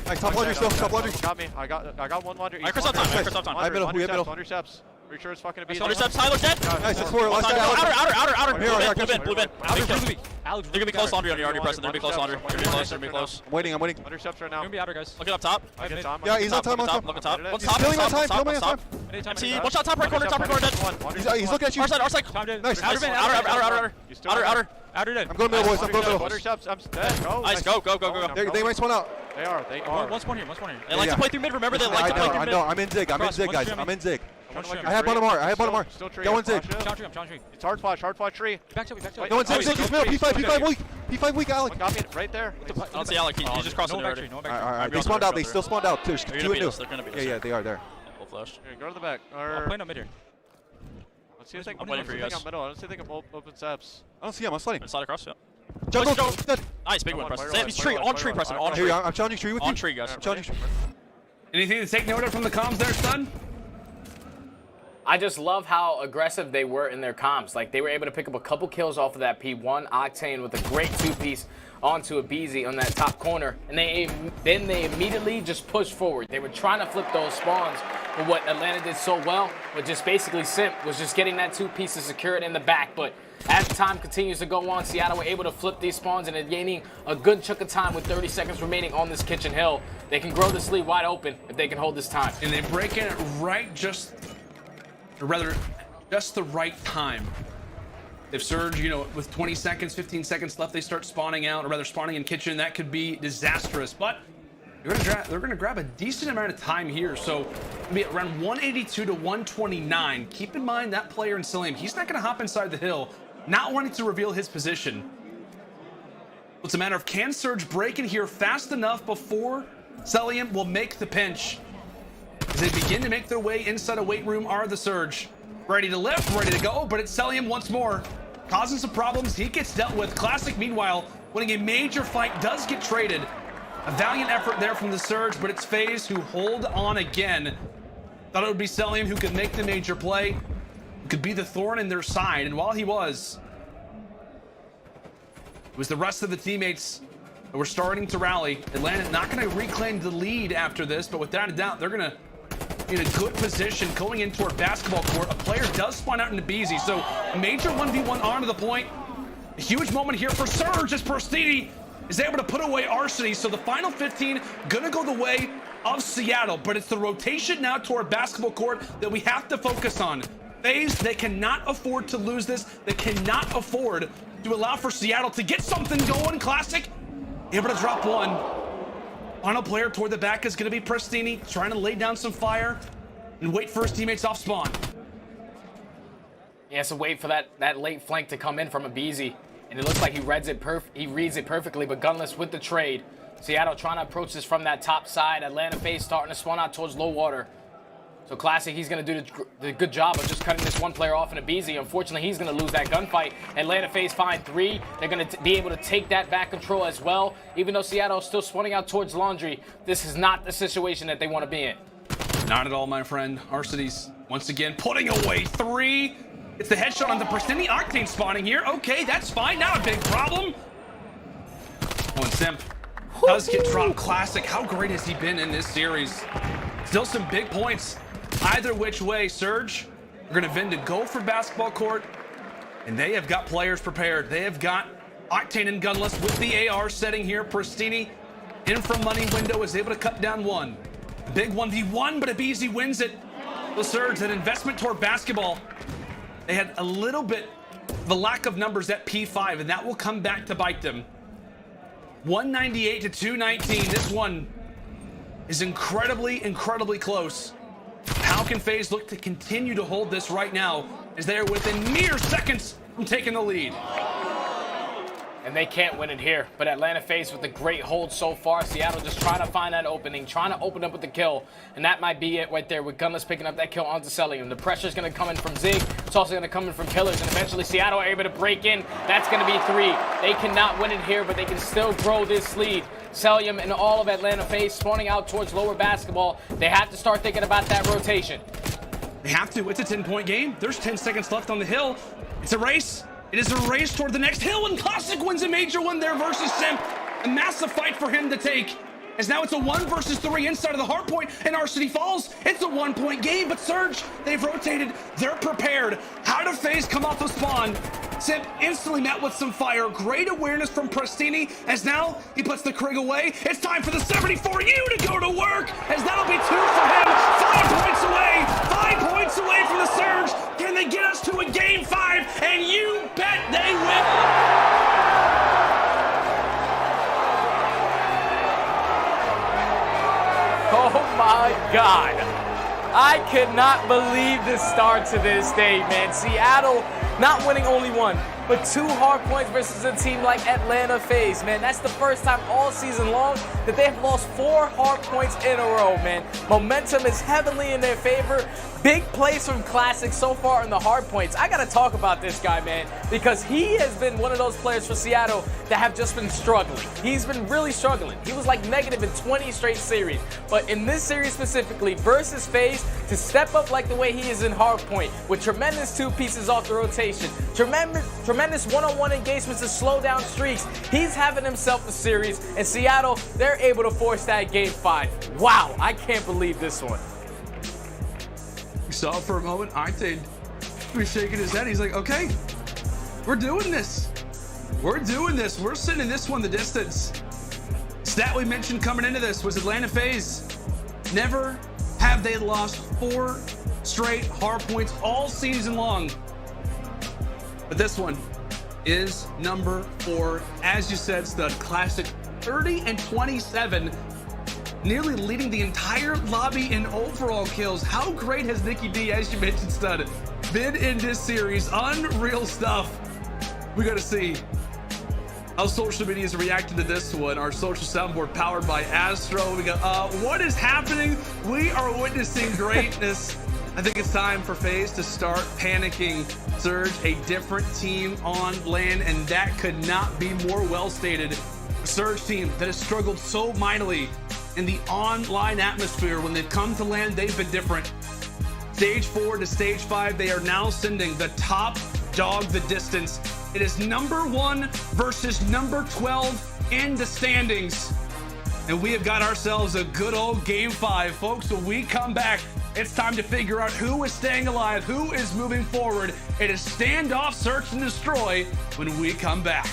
Nice, top laundry still. Top laundry. Got me. I got one laundry. Chris up time. I have middle. We have middle. Laundry steps. Pretty sure it's fucking a beat. Under steps. Tyler's dead. Nice, that's four. Last guy. Outer. Here, Blue bin. Alex, They're gonna be close laundry on you. Already pressing. They're gonna be close laundry. They're gonna be close. I'm waiting. Laundry steps right now. Gonna be outer, guys. Look it up top. Yeah, he's on time. Look at top. One He's top. killing on time. Killing on time. MC. One shot top right corner. Dead. He's looking at you. Our side. Time dead. Nice. Outer. Outer dead. I'm going middle, boys. I'm going middle. Laundry steps. I'm dead. Go. Nice. Go. They might spawn out. They are. One spawn here. They like to play through mid. Remember, they like to play through I mid. know. I'm in Zig, guys. I'm in Zig. I have bottom R. Still tree. Go on Zig. I'm trying tree. It's hard flash tree. Back to me. No one's Zig. He's middle. P5 weak. P5 weak, Alec. Got me right there. I don't see Alec. He's just crossing No the back tree. already. No back tree. Alright. They spawned out. They still spawned out. Two and new. They're gonna beat us. Yeah, they are there. Full flash. Here, go to the back. I'm playing up mid here. Let's see if they I'm waiting for you guys. middle. I don't see if they can open steps. I don't see him. I'm sliding. Slide across. Yeah. Jungle. Dead. Nice. Big one, Fire Preston. one, He's fire tree. one, On fire tree, one. Preston. On On Here, tree. I'm challenging tree with you. On tree, guys. I'm challenging. Anything to take note of from the comms there, son? I just love how aggressive they were in their comms. Like, they were able to pick up a couple kills off of that P1. Octane with a great two-piece onto Abizi on that top corner. And then they immediately just pushed forward. They were trying to flip those spawns. But what Atlanta did so well was just basically Simp was just getting that two-piece secured in the back. But as time continues to go on, Seattle were able to flip these spawns and are gaining a good chunk of time with 30 seconds remaining on this kitchen hill. They can grow this lead wide open if they can hold this time. And they break in it right just the right time. If Surge, with 20 seconds, 15 seconds left, they start spawning out, or rather spawning in kitchen, that could be disastrous. But they're gonna grab a decent amount of time here. So it'll be around 182 to 129. Keep in mind that player in Celium, he's not gonna hop inside the hill, not wanting to reveal his position. It's a matter of, can Surge break in here fast enough before Celium will make the pinch? As they begin to make their way inside a weight room are the Surge. Ready to lift, ready to go, but it's Celium once more. Causing some problems, he gets dealt with. Classic, meanwhile, winning a major fight, does get traded. A valiant effort there from the Surge, but it's FaZe who hold on again. Thought it would be Celium who could make the major play, who could be the thorn in their side, and while he was, it was the rest of the teammates that were starting to rally. Atlanta not going to reclaim the lead after this, but without a doubt, they're going to be in a good position going into our basketball court. A player does spawn out into Beezy, so a major 1v1 onto the point. A huge moment here for Surge as Perstini is able to put away Arsony. So the final 15 gonna go the way of Seattle, but it's the rotation now to our basketball court that we have to focus on. FaZe, they cannot afford to lose this. They cannot afford to allow for Seattle to get something going. Classic, able to drop one. Final player toward the back is going to be Prestini, trying to lay down some fire and wait for his teammates off spawn. He has to wait for that late flank to come in from Abizi. And it looks like he reads it perfectly, but gunless with the trade. Seattle trying to approach this from that top side. Atlanta FaZe starting to spawn out towards low water. So Classic, he's going to do the good job of just cutting this one player off in a BZ. Unfortunately, he's going to lose that gunfight. Atlanta FaZe find 3. They're going to be able to take that back control as well. Even though Seattle is still spawning out towards Laundry, this is not the situation that they want to be in. Not at all, my friend. Arcides, once again, putting away 3. It's the headshot on the Pristini. Octane spawning here. Okay, that's fine. Not a big problem. Oh, and Simp does get dropped. Classic. How great has he been in this series? Still some big points. Either which way, Surge are going to vend to go for basketball court, and they have got players prepared. They have got Octane and Gunless with the AR setting here. Pristini in from money window is able to cut down 1. Big 1v1, but Abizi wins it. The Surge, that investment toward basketball. They had a little bit of a lack of numbers at P5, and that will come back to bite them. 198 to 219. This one is incredibly, incredibly close. How can FaZe look to continue to hold this right now as they are within mere seconds from taking the lead? And they can't win it here. But Atlanta FaZe with a great hold so far. Seattle just trying to find that opening, trying to open up with the kill. And that might be it right there with Gunless picking up that kill onto Cellium. The pressure's going to come in from Zig. It's also going to come in from Killers. And eventually Seattle are able to break in. That's going to be 3. They cannot win it here, but they can still grow this lead. Cellium and all of Atlanta FaZe spawning out towards lower basketball. They have to start thinking about that rotation. They have to. It's a 10-point game. There's 10 seconds left on the hill. It's a race. It is a race toward the next hill, and Classic wins a major one there versus Simp. A massive fight for him to take. As now it's a 1 versus 3 inside of the hard point, and our city falls. It's a 1-point game, but Surge, they've rotated. They're prepared. How do FaZe come off of spawn? Simp instantly met with some fire. Great awareness from Pristini, as now he puts the Krig away. It's time for the 74U to go to work, as that'll be 2 for him. 5 points away. 5 points away from the Surge. Can they get us to a game 5? And you bet they will. Oh my God. I cannot believe the start to this day, man. Seattle not winning only 1, but 2 hard points versus a team like Atlanta FaZe, man. That's the first time all season long that they have lost 4 hard points in a row, man. Momentum is heavily in their favor. Big plays from Classic so far in the hard points. I gotta talk about this guy, man, because he has been one of those players for Seattle that have just been struggling. He's been really struggling. He was like negative in 20 straight series. But in this series specifically, versus FaZe, to step up like the way he is in hard point, with tremendous 2 pieces off the rotation, tremendous one-on-one engagements to slow down streaks, he's having himself a series, and Seattle, they're able to force that game 5. Wow, I can't believe this one. We saw it for a moment. Octane was shaking his head. He's like, okay, we're doing this. We're doing this. We're sending this one the distance. Stat we mentioned coming into this was Atlanta FaZe. Never have they lost 4 straight hard points all season long. But this one is number 4. As you said, Stud, Classic 30 and 27. Nearly leading the entire lobby in overall kills. How great has Nikki D, as you mentioned, Stud, been in this series? Unreal stuff. We got to see how social media is reacting to this one. Our social soundboard powered by Astro. We go, what is happening? We are witnessing greatness. I think it's time for FaZe to start panicking. Surge, a different team on land, and that could not be more well stated. A Surge team that has struggled so mightily in the online atmosphere. When they've come to land, they've been different. Stage 4 to stage 5, they are now sending the top dog the distance. It is number 1 versus number 12 in the standings. And we have got ourselves a good old game 5. Folks, when we come back, it's time to figure out who is staying alive, who is moving forward. It is standoff, search, and destroy when we come back.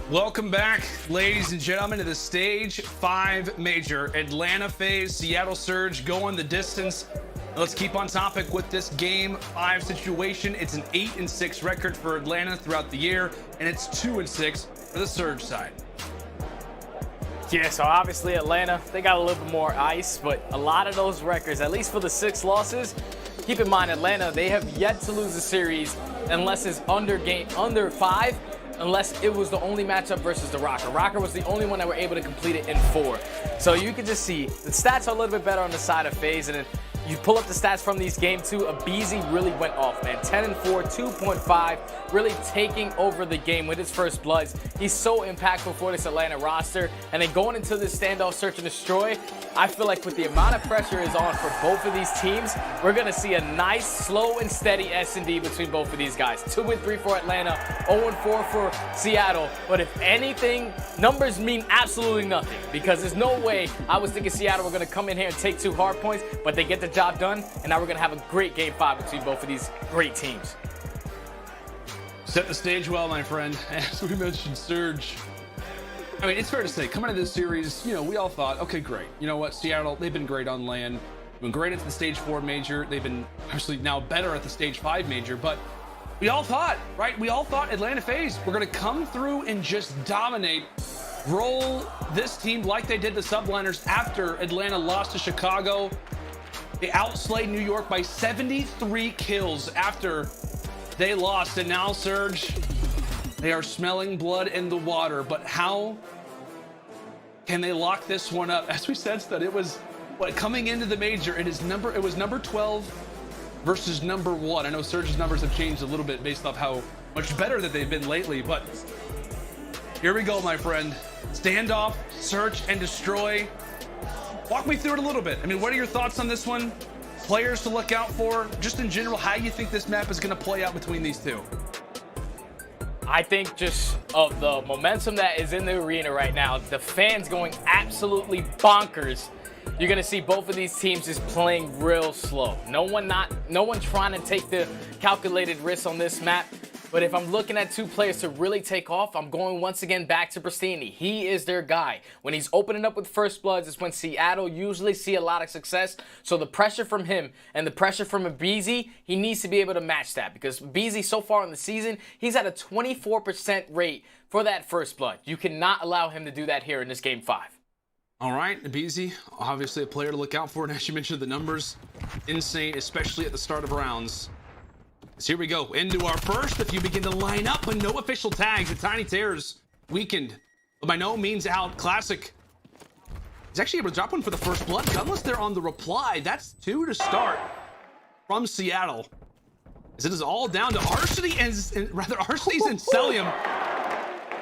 Welcome back, ladies and gentlemen, to the Stage 5 Major. Atlanta FaZe, Seattle Surge going the distance. Let's keep on topic with this Game 5 situation. It's an 8-6 record for Atlanta throughout the year, and it's 2-6 for the Surge side. Yeah, so obviously Atlanta, they got a little bit more ice, but a lot of those records, at least for the 6 losses, keep in mind Atlanta, they have yet to lose a series unless it's under 5, unless it was the only matchup versus the Rocker. Rocker was the only one that were able to complete it in 4. So you can just see the stats are a little bit better on the side of FaZe, and you pull up the stats from these game 2, Abizi really went off, man. 10-4, 2.5, really taking over the game with his first bloods. He's so impactful for this Atlanta roster. And then going into this standoff search and destroy, I feel like with the amount of pressure is on for both of these teams, we're gonna see a nice, slow and steady S&D between both of these guys. 2-3 for Atlanta, 0-4 for Seattle. But if anything, numbers mean absolutely nothing, because there's no way I was thinking Seattle were gonna come in here and take 2 hard points, but they get the job done, and now we're gonna have a great Game 5 between both of these great teams. Set the stage well, my friend. As we mentioned, Surge. I mean, it's fair to say, coming into this series, you know, we all thought, okay, great. You know what, Seattle, they've been great on land. They've been great at the Stage 4 Major. They've been actually now better at the Stage 5 Major, but we all thought, right? We all thought Atlanta FaZe were gonna come through and just dominate, roll this team like they did the Subliners after Atlanta lost to Chicago. They outslayed New York by 73 kills after they lost, and now Surge, they are smelling blood in the water. But how can they lock this one up? As we said, that it was coming into the major, it was number 12 versus number 1. I know Surge's numbers have changed a little bit based off how much better that they've been lately, but here we go, my friend. Standoff, search, and destroy. Walk me through it a little bit. I mean, what are your thoughts on this one? Players to look out for, just in general, how you think this map is going to play out between these two? I think just of the momentum that is in the arena right now, the fans going absolutely bonkers. You're going to see both of these teams just playing real slow. No one trying to take the calculated risks on this map. But if I'm looking at 2 players to really take off, I'm going once again back to Pristini. He is their guy. When he's opening up with first bloods, it's when Seattle usually see a lot of success. So the pressure from him and the pressure from Abizi, he needs to be able to match that, because Abizi so far in the season, he's at a 24% rate for that first blood. You cannot allow him to do that here in this Game 5. All right, Abizi, obviously a player to look out for. And as you mentioned, the numbers, insane, especially at the start of rounds. So here we go into our first. If you begin to line up, but no official tags, the Tiny Tears weakened, but by no means out. Classic. He's actually able to drop one for the first blood. Gunless there on the reply. That's 2 to start from Seattle. As it is all down to Arcity and Celium.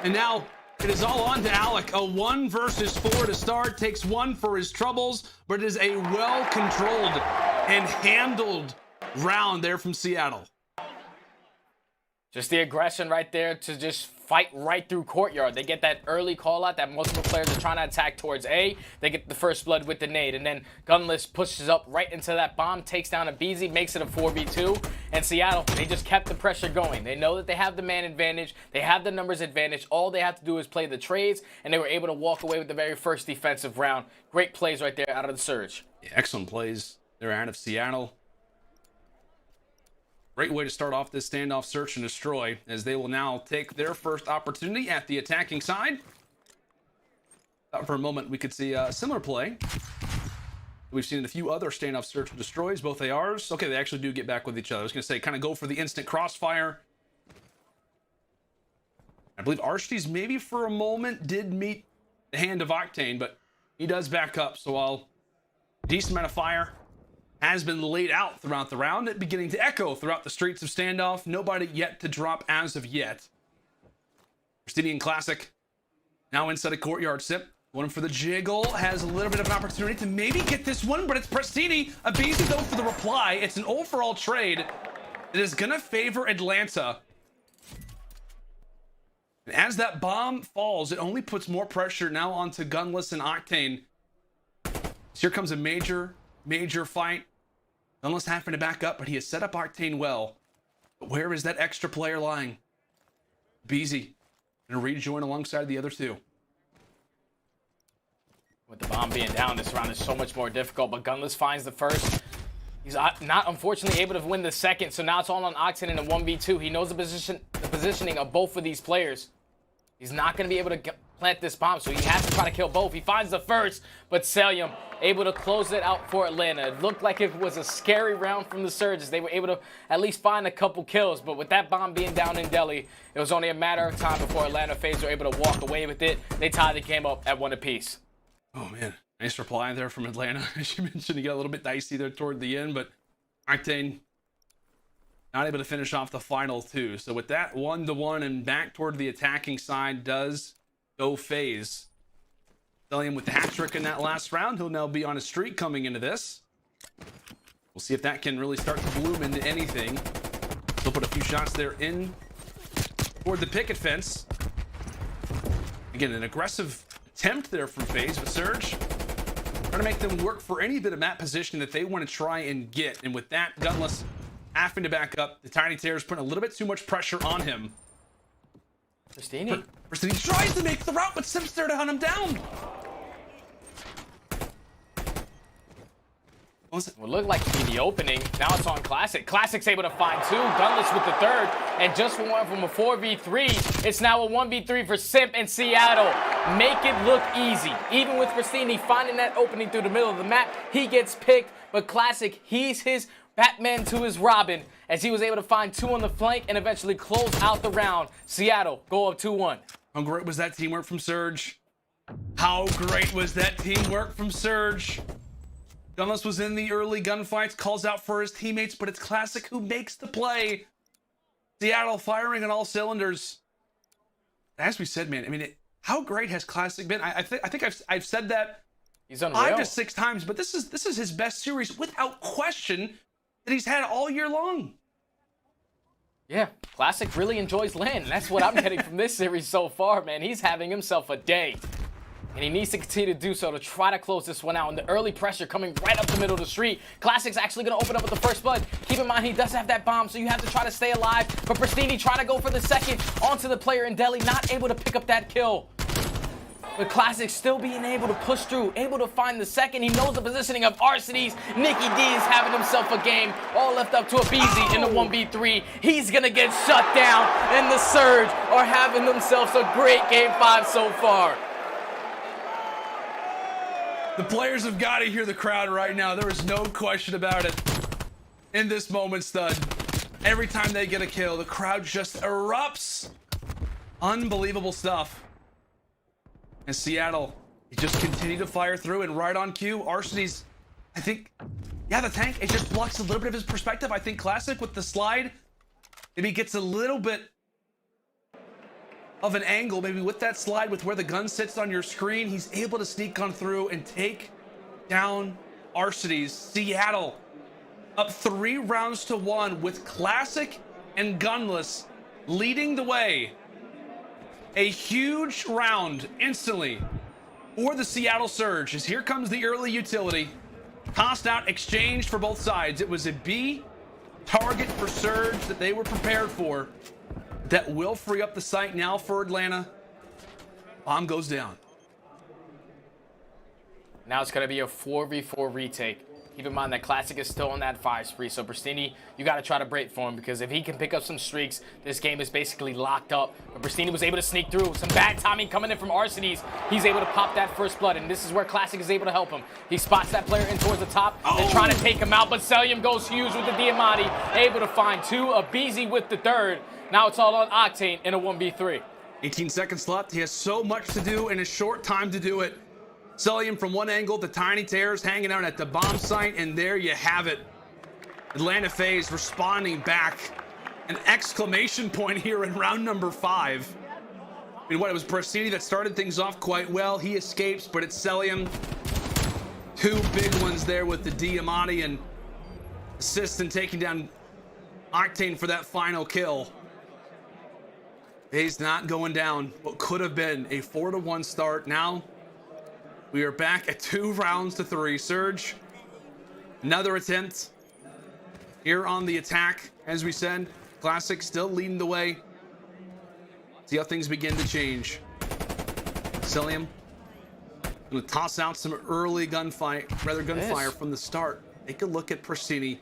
And now it is all on to Alec. A 1 versus 4 to start. Takes 1 for his troubles, but it is a well-controlled and handled round there from Seattle. Just the aggression right there to just fight right through courtyard. They get that early call out that multiple players are trying to attack towards A. They get the first blood with the nade, and then Gunless pushes up right into that bomb, takes down Abizi, makes it a 4v2. And Seattle, they just kept the pressure going. They know that they have the man advantage. They have the numbers advantage. All they have to do is play the trades, and they were able to walk away with the very first defensive round. Great plays right there out of the Surge. Yeah, excellent plays there out of Seattle. Great way to start off this standoff search and destroy, as they will now take their first opportunity at the attacking side. Thought for a moment we could see a similar play we've seen in a few other standoff search and destroys, both ARs. Okay, they actually do get back with each other. I was going to say, kind of go for the instant crossfire. I believe Arshties maybe for a moment did meet the hand of Octane, but he does back up. So while a decent amount of fire has been laid out throughout the round, it beginning to echo throughout the streets of standoff. Nobody yet to drop as of yet. Pristinian Classic now inside a courtyard sip. One for the jiggle, has a little bit of an opportunity to maybe get this one, but it's Pristini. Abizi though for the reply. It's an overall trade that is gonna favor Atlanta. And as that bomb falls, it only puts more pressure now onto Gunless and Octane. So here comes a major fight. Gunless having to back up, but he has set up Octane well. But where is that extra player lying? Abizi and rejoin alongside the other two. With the bomb being down, this round is so much more difficult, but Gunless finds the first. He's not unfortunately able to win the second, so now it's all on Octane in a 1v2. He knows the positioning of both of these players. He's not going to be able to plant this bomb, so he has to try to kill both. He finds the first, but Selim able to close it out for Atlanta. It looked like it was a scary round from the Surges. They were able to at least find a couple kills, but with that bomb being down in Delhi, it was only a matter of time before Atlanta FaZe were able to walk away with it. They tied the game up at 1 apiece. Oh, man. Nice reply there from Atlanta. As you mentioned, he got a little bit dicey there toward the end, but Octane not able to finish off the final two. So with that 1-1 and back toward the attacking side does go FaZe. Selim with the hat trick in that last round. He'll now be on a streak coming into this. We'll see if that can really start to bloom into anything. He'll put a few shots there in toward the picket fence. Again, an aggressive attempt there from FaZe, but Surge trying to make them work for any bit of map position that they want to try and get. And with that, Gunless having to back up. The Tiny Terrors putting a little bit too much pressure on him. Pristini tries to make the route, but Sim's there to hunt him down. It would look like to be the opening. Now it's on Classic. Classic's able to find two. Gunless with the third. And just went from a 4v3, it's now a 1v3 for Simp and Seattle. Make it look easy. Even with Pristini finding that opening through the middle of the map, he gets picked. But Classic, he's his Batman to his Robin, as he was able to find two on the flank and eventually close out the round. Seattle go up 2-1. How great was that teamwork from Surge? How great was that teamwork from Surge? Gunless was in the early gunfights, calls out for his teammates, but it's Classic who makes the play. Seattle firing on all cylinders. As we said, man, I mean, how great has Classic been? I think I've said that He's unreal. 5 to 6 times, but this is his best series without question that he's had all year long. Yeah, Classic really enjoys land. That's what I'm getting from this series so far, man. He's having himself a day. And he needs to continue to do so to try to close this one out. And the early pressure coming right up the middle of the street. Classic's actually going to open up with the first blood. Keep in mind, he does have that bomb, so you have to try to stay alive. But Pristini trying to go for the second onto the player in Delhi, not able to pick up that kill. But Classic still being able to push through, able to find the second. He knows the positioning of Arcades. Nicky D is having himself a game. All left up to a BZ in the 1v3. He's going to get shut down. And the Surge are having themselves a great game 5 so far. The players have got to hear the crowd right now. There is no question about it. In this moment, Stud, every time they get a kill, the crowd just erupts. Unbelievable stuff. And Seattle, he just continue to fire through, and right on cue, Arcades, I think, yeah, the tank, it just blocks a little bit of his perspective. I think Classic with the slide, maybe gets a little bit of an angle, maybe with that slide, with where the gun sits on your screen, he's able to sneak on through and take down Arcades. Seattle up 3 rounds to 1 with Classic and Gunless leading the way. A huge round instantly for the Seattle Surge, as here comes the early utility. Tossed out, exchanged for both sides. It was a B target for Surge that they were prepared for. That will free up the site now for Atlanta. Bomb goes down. Now it's going to be a 4v4 retake. Keep in mind that Classic is still on that 5 spree, so Pristini, you got to try to break for him, because if he can pick up some streaks, this game is basically locked up. But Pristini was able to sneak through. Some bad timing coming in from Arcades. He's able to pop that first blood, and this is where Classic is able to help him. He spots that player in towards the top. They're trying to take him out, but Selim goes huge with the Diamante, able to find 2, a BZ with the third. Now it's all on Octane in a 1v3. 18 seconds left. He has so much to do in a short time to do it. Selim from one angle, the Tiny Terrors hanging out at the bomb site, and there you have it. Atlanta FaZe responding back. An exclamation point here in round number 5. I mean, what, it was Pristini that started things off quite well. He escapes, but it's Selim. 2 big ones there with the Diamante and assist and taking down Octane for that final kill. FaZe not going down. What could have been a 4-1 start. Now we are back at 2 rounds to 3. Surge, another attempt here on the attack. As we said, Classic still leading the way. See how things begin to change. Cilium gonna toss out some early gunfire from the start. Take a look at Persini.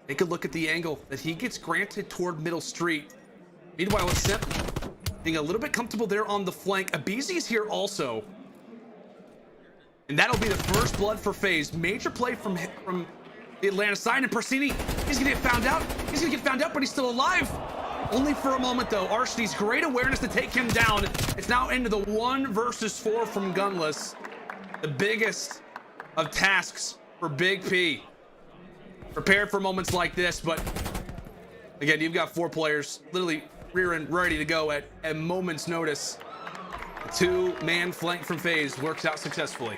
Take a look at the angle that he gets granted toward Middle Street. Meanwhile, with Simp being a little bit comfortable there on the flank. Abizi is here also. And that'll be the first blood for FaZe. Major play from the Atlanta side. And Persini, he's gonna get found out. He's gonna get found out, but he's still alive. Only for a moment though. Arseny's great awareness to take him down. It's now into the 1 versus 4 from Gunless. The biggest of tasks for Big P. Prepared for moments like this, but again, you've got 4 players literally rearing ready to go at a moment's notice. A 2-man flank from FaZe works out successfully.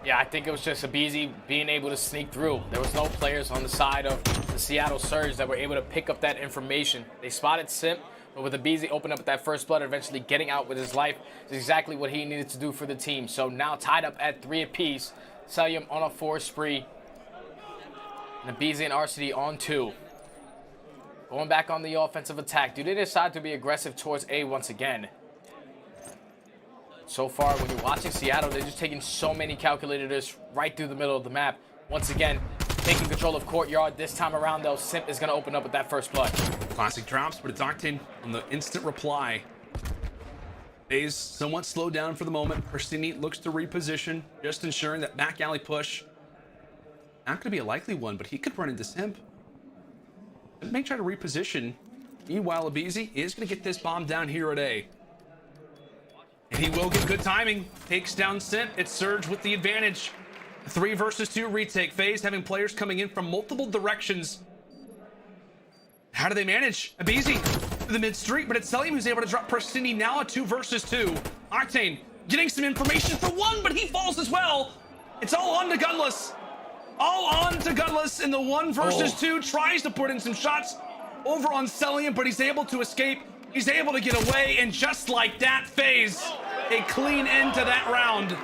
Yeah, I think it was just Abizi being able to sneak through. There was no players on the side of the Seattle Surge that were able to pick up that information. They spotted Simp, but with Abizi opening up with that first blood, eventually getting out with his life, is exactly what he needed to do for the team. So now tied up at 3 apiece. Cilium on a 4 spree. And Abizi and RCD on 2. Going back on the offensive attack. Do they decide to be aggressive towards A once again? So far, when you're watching Seattle, they're just taking so many calculators right through the middle of the map. Once again, taking control of Courtyard. This time around, though, Simp is going to open up with that first blood. Classic drops, but it's Octane on the instant reply. FaZe somewhat slowed down for the moment. Persini looks to reposition, just ensuring that back alley push. Not going to be a likely one, but he could run into Simp. Simp may try to reposition. Meanwhile, Abizi is going to get this bomb down here at A. And he will get good timing. Takes down Simp. It's Surge with the advantage. 3 versus 2 retake. FaZe having players coming in from multiple directions. How do they manage? Abizi to the mid street, but it's Cilium who's able to drop Persini now a 2 versus 2. Octane getting some information for 1, but he falls as well. It's all on to Gunless. All on to Gunless in the 1 versus 2. Tries to put in some shots over on Cilium, but he's able to escape. He's able to get away, and just like that, FaZe a clean end to that round.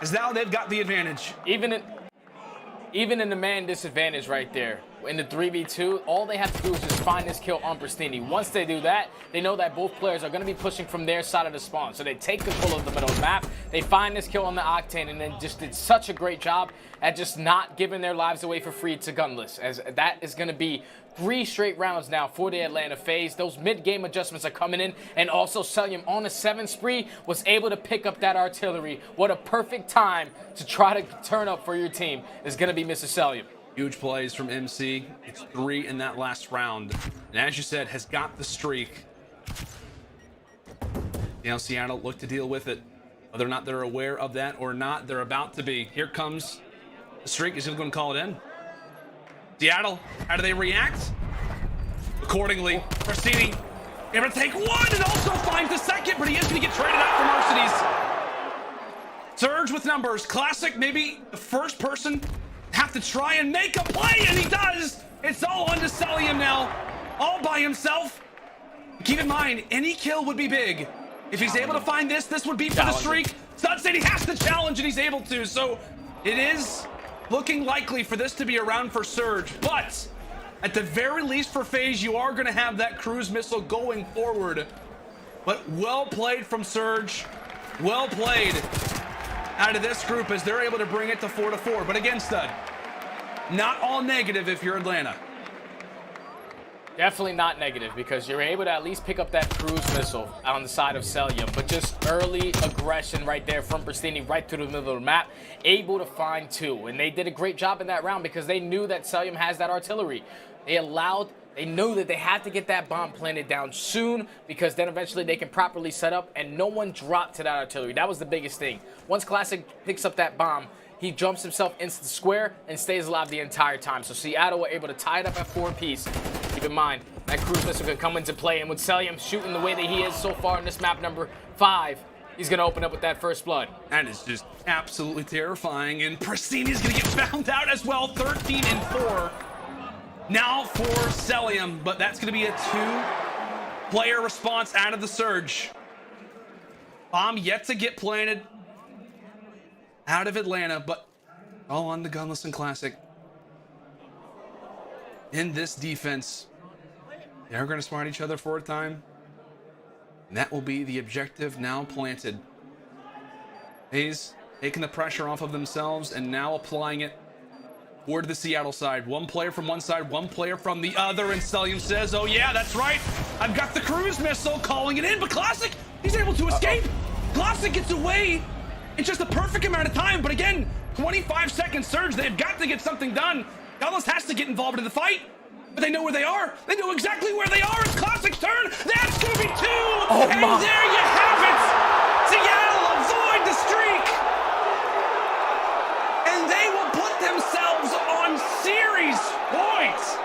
As now they've got the advantage. Even in the man disadvantage right there, in the 3v2, all they have to do is just find this kill on Pristini. Once they do that, they know that both players are going to be pushing from their side of the spawn. So they take control of the middle of the map, they find this kill on the Octane, and then just did such a great job at just not giving their lives away for free to Gunless. As that is going to be 3 straight rounds now for the Atlanta FaZe. Those mid-game adjustments are coming in, and also Cilium on a 7 spree was able to pick up that artillery. What a perfect time to try to turn up for your team is going to be Mr. Cilium. Huge plays from MC. It's 3 in that last round. And as you said, has got the streak. Now Seattle look to deal with it. Whether or not they're aware of that or not, they're about to be. Here comes the streak. Is he going to call it in? Seattle, how do they react? Accordingly, Persini able to take 1 and also finds the second, but he is going to get traded out from Arcedies. Surge with numbers. Classic, maybe the first person have to try and make a play, and he does. It's all on to Cilium now, all by himself. Keep in mind, any kill would be big. If he's able to find this, this would be for the streak. Stud said he has to challenge, and he's able to. So it is looking likely for this to be a round for Surge. But at the very least for FaZe, you are going to have that cruise missile going forward. But well played from Surge. Well played out of this group as they're able to bring it to 4-4. But again, Stud, not all negative if you're Atlanta. Definitely not negative, because you're able to at least pick up that cruise missile on the side of Cilium. But just early aggression right there from Pristini right through the middle of the map, able to find 2. And they did a great job in that round because they knew that Cilium has that artillery. They knew that they had to get that bomb planted down soon, because then eventually they can properly set up and no one dropped to that artillery. That was the biggest thing. Once Classic picks up that bomb, he jumps himself into the square and stays alive the entire time. So Seattle were able to tie it up at 4 apiece. Keep in mind, that cruise missile can come into play, and with Cilium shooting the way that he is so far in this map number 5, he's going to open up with that first blood. That is just absolutely terrifying, and Pristini's going to get found out as well. 13 and 4 now for Cilium, but that's going to be a 2-player response out of the Surge. Bomb yet to get planted out of Atlanta, but all on the Gunless and Classic. In this defense, They're going to smart each other for a time. And that will be the objective now planted. Hayes taking the pressure off of themselves and now applying it toward the Seattle side. One player from one side, one player from the other, and Stellium says, oh yeah, that's right. I've got the cruise missile calling it in, but Classic, he's able to escape. Classic gets away in just the perfect amount of time, but again, 25-second surge. They've got to get something done. Dallas has to get involved in the fight, but they know where they are. They know exactly where they are. It's Classic's turn. That's going to be 2. Oh, and my. there you have it. Seattle avoid the streak. And they will put themselves on series points.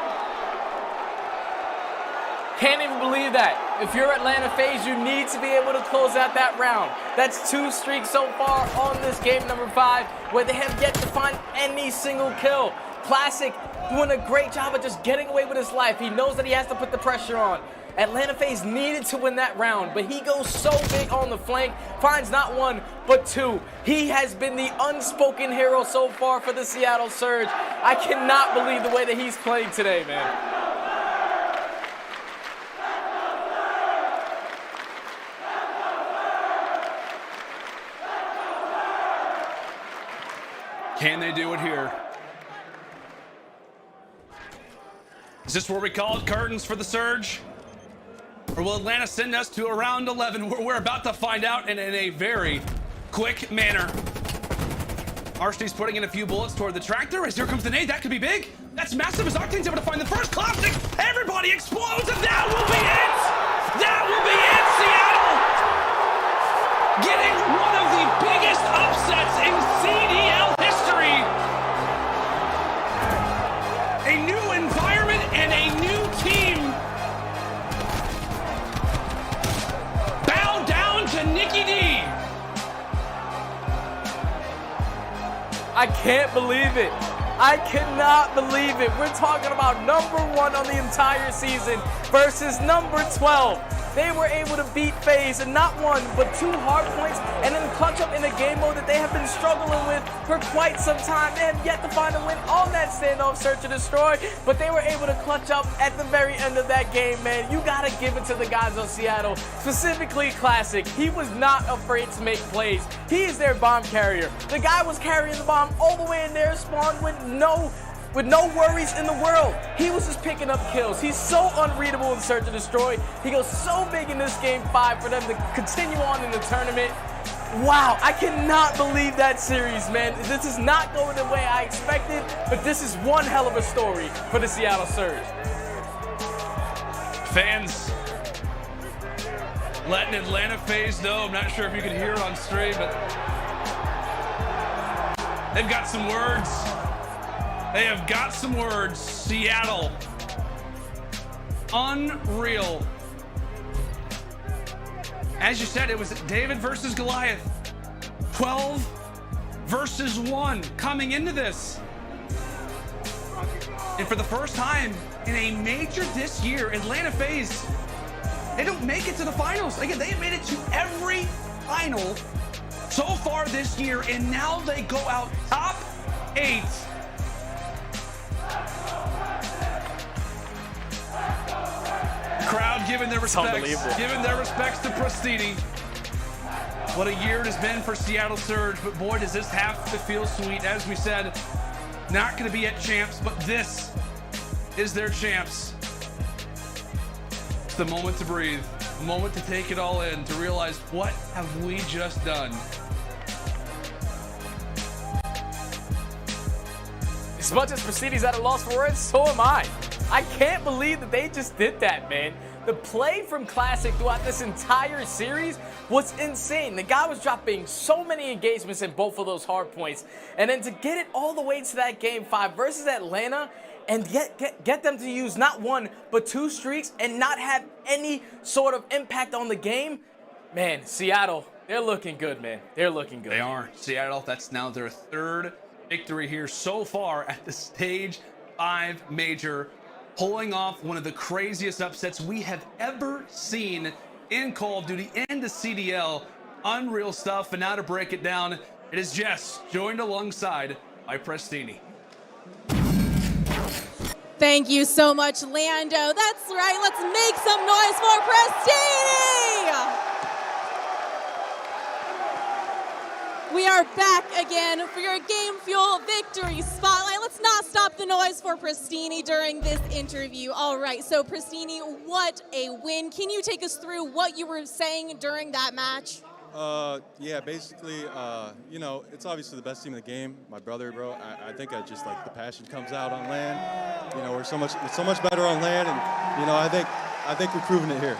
Can't even believe that. If you're Atlanta FaZe, you need to be able to close out that round. That's 2 streaks so far on this game number 5, where they have yet to find any single kill. Classic doing a great job of just getting away with his life. He knows that he has to put the pressure on. Atlanta FaZe needed to win that round, but he goes so big on the flank, finds not 1, but 2. He has been the unspoken hero so far for the Seattle Surge. I cannot believe the way that he's playing today, man. Can they do it here? Is this where we call it curtains for the Surge? Or will Atlanta send us to a round 11 where we're about to find out in a very quick manner? Arshni's putting in a few bullets toward the tractor as here comes the nade. That could be big. That's massive as Octane's able to find the first. Classic. Everybody explodes and that will be it. That will be it, Seattle. Getting one of the biggest upsets in CDL history. A new environment and a new team. Bow down to Nikki D. I can't believe it. I cannot believe it. We're talking about number 1 on the entire season versus number 12. They were able to beat FaZe in not 1, but 2 hard points and then clutch up in a game mode that they have been struggling with for quite some time. They have yet to find a win on that standoff search and destroy, but they were able to clutch up at the very end of that game, man. You gotta give it to the guys on Seattle, specifically Classic. He was not afraid to make plays. He is their bomb carrier. The guy was carrying the bomb all the way in their spawn with no worries in the world. He was just picking up kills. He's so unreadable in Search and Destroy. He goes so big in this game 5 for them to continue on in the tournament. Wow, I cannot believe that series, man. This is not going the way I expected, but this is one hell of a story for the Seattle Surge. Fans letting Atlanta FaZe know. I'm not sure if you can hear it on stream, but they've got some words. They have got some words. Seattle. Unreal. As you said, it was David versus Goliath. 12 versus 1 coming into this. And for the first time in a major this year, Atlanta FaZe, they don't make it to the finals. Again, they have made it to every final so far this year, and now they go out top 8. Crowd giving their respects to Prestini. What a year it has been for Seattle Surge, but boy, does this have to feel sweet. As we said, not going to be at champs, but this is their champs. It's the moment to breathe, the moment to take it all in, to realize, what have we just done? As much as Prestini's at a loss for words, so am I. I can't believe that they just did that, man. The play from Classic throughout this entire series was insane. The guy was dropping so many engagements in both of those hard points. And then to get it all the way to that game 5 versus Atlanta and get them to use not 1, but 2 streaks and not have any sort of impact on the game. Man, Seattle, they're looking good, man. They're looking good. They are. Seattle, that's now their 3rd victory here so far at the Stage 5 Major, pulling off one of the craziest upsets we have ever seen in Call of Duty and the CDL. Unreal stuff. And now to break it down, it is Jess, joined alongside by Prestini. Thank you so much, Lando. That's right. Let's make some noise for Pristini. We are back again for your Game Fuel Victory Spotlight. Let's not stop the noise for Pristini during this interview. All right, so Pristini, what a win. Can you take us through what you were saying during that match? Yeah, basically, you know, it's obviously the best team in the game. My brother, bro, I think I just like the passion comes out on land. You know, we're so much better on land, and you know, I think we're proving it here.